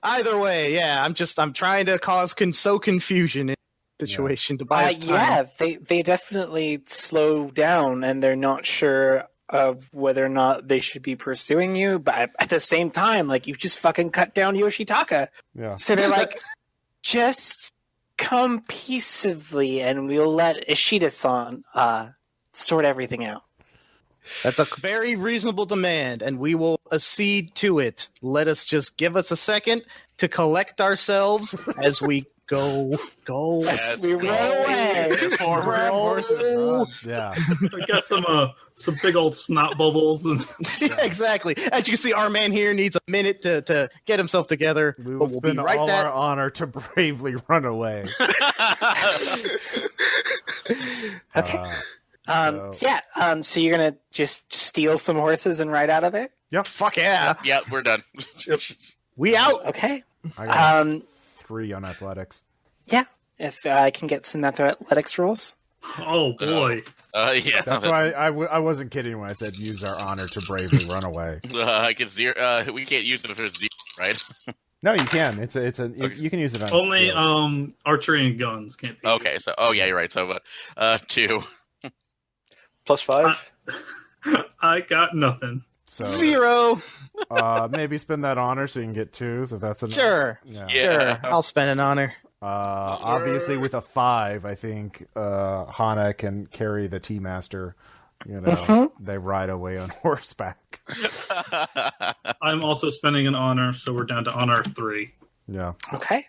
Either way, yeah, I'm trying to cause confusion in the situation to buy us time. Yeah, they definitely slow down, and they're not sure of whether or not they should be pursuing you, but at the same time, like, you just fucking cut down Yoshitaka. Yeah. So they're like, just come peaceably, and we'll let Ishida-san sort everything out. That's a very reasonable demand, and we will accede to it. Let us just give us a second to collect ourselves as we go. As we roll away. Yeah. I got some big old snot bubbles and Yeah, exactly. As you can see, our man here needs a minute to get himself together. We will spend all our honor to bravely run away. Okay. So you're gonna just steal some horses and ride out of there? Yep. Fuck yeah. Yeah, we're done. We out. Okay. I got 3 on athletics. Yeah. If I can get some athletics rolls. oh boy, Yeah. That's why I wasn't kidding when I said use our honor to bravely run away. I get 0. We can't use it if it's 0, right? No, you can. You can use it on only skill. archery and guns can't be. Okay, so yeah, you're right. So 2. +5. I got nothing. So 0. maybe spend that honor so you can get 2s if that's enough. Sure. Yeah. Sure. I'll spend an honor. Obviously, with a 5, I think Hana can carry the Tea Master. They ride away on horseback. I'm also spending an honor, so we're down to honor 3. Yeah. Okay.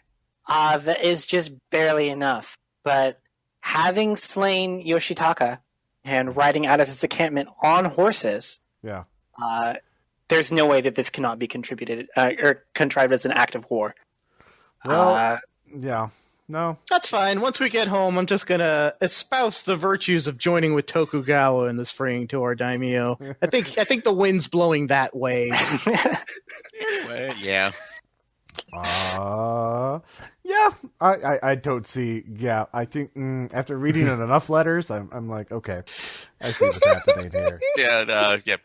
That is just barely enough. But having slain Yoshitaka and riding out of his encampment on horses, Yeah. there's no way that this cannot be contributed or contrived as an act of war. Well, yeah. No. That's fine. Once we get home, I'm just gonna espouse the virtues of joining with Tokugawa in the spring to our daimyo. I think the wind's blowing that way. Yeah. Yeah. I don't see. Yeah. I think after reading enough letters, I'm like, okay, I see what's happening here. Yeah. Yeah.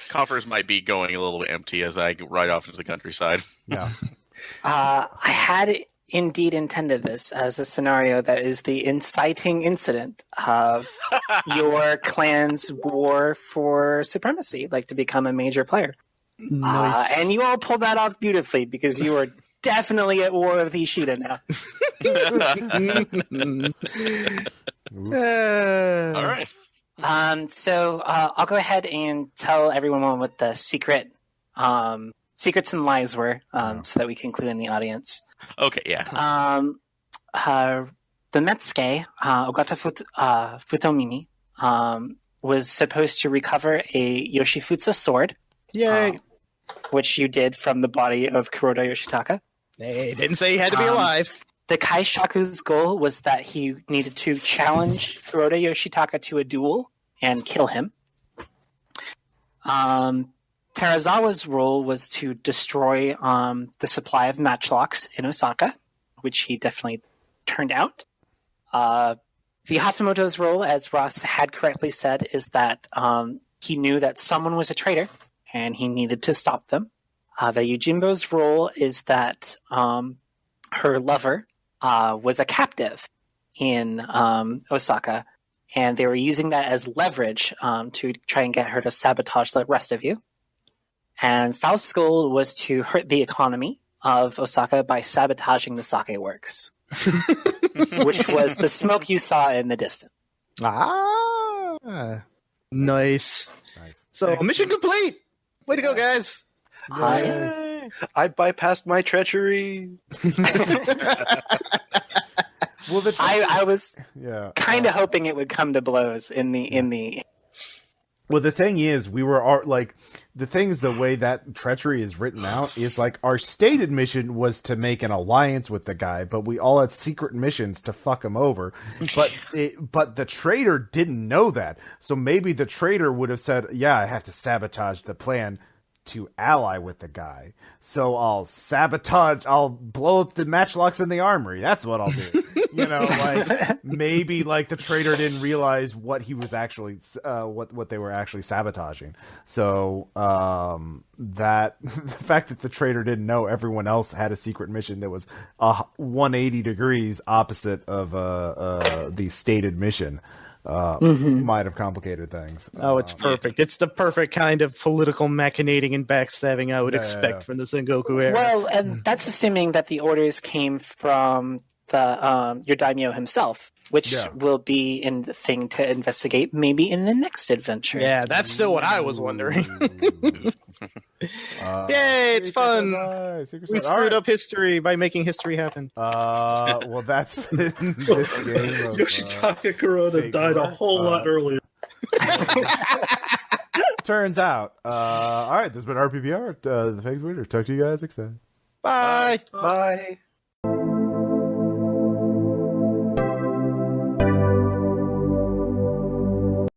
Coffers might be going a little empty as I ride off into the countryside. Yeah. I had indeed intended this as a scenario that is the inciting incident of your clan's war for supremacy, like to become a major player. Nice. And you all pulled that off beautifully because you are definitely at war with Ishida now. All right. So I'll go ahead and tell everyone what the secrets and lies were, so that we can clue in the audience. Okay, yeah. The Metsuke, Ogata Futomimi, was supposed to recover a Yoshifutsu sword. Yay. Which you did from the body of Kuroda Yoshitaka. Hey, didn't say he had to be alive. The Kaishaku's goal was that he needed to challenge Kuroda Yoshitaka to a duel and kill him. Terazawa's role was to destroy the supply of matchlocks in Osaka, which he definitely turned out. The Hatamoto's role, as Ross had correctly said, is that he knew that someone was a traitor and he needed to stop them. The Yojimbo's role is that her lover was a captive in Osaka, and they were using that as leverage to try and get her to sabotage the rest of you. And Faust's goal was to hurt the economy of Osaka by sabotaging the sake works, which was the smoke you saw in the distance. Ah, nice. So mission complete. Way to go, guys! I bypassed my treachery. Well, I was kind of hoping it would come to blows in the. Well, the thing is, the way that treachery is written out is like our stated mission was to make an alliance with the guy, but we all had secret missions to fuck him over. But the traitor didn't know that. So maybe the traitor would have said, yeah, I have to sabotage the plan to ally with the guy. So I'll blow up the matchlocks in the armory. That's what I'll do. Maybe the traitor didn't realize what he was actually, what they were actually sabotaging. So, the fact that the traitor didn't know everyone else had a secret mission that was 180 degrees opposite of, the stated mission, might have complicated things. Oh, it's perfect. It's the perfect kind of political machinating and backstabbing I would expect from the Sengoku era. Well, and that's assuming that the orders came from your daimyo himself, which will be in the thing to investigate maybe in the next adventure. Yeah, that's still what I was wondering. Yay, it's fun! We screwed up history by making history happen. Well, that's been this game. Yoshitaka Kuroda died a whole lot earlier. Turns out. All right, this has been RPPR. The Fangs winner. Talk to you guys next time. Bye! Bye!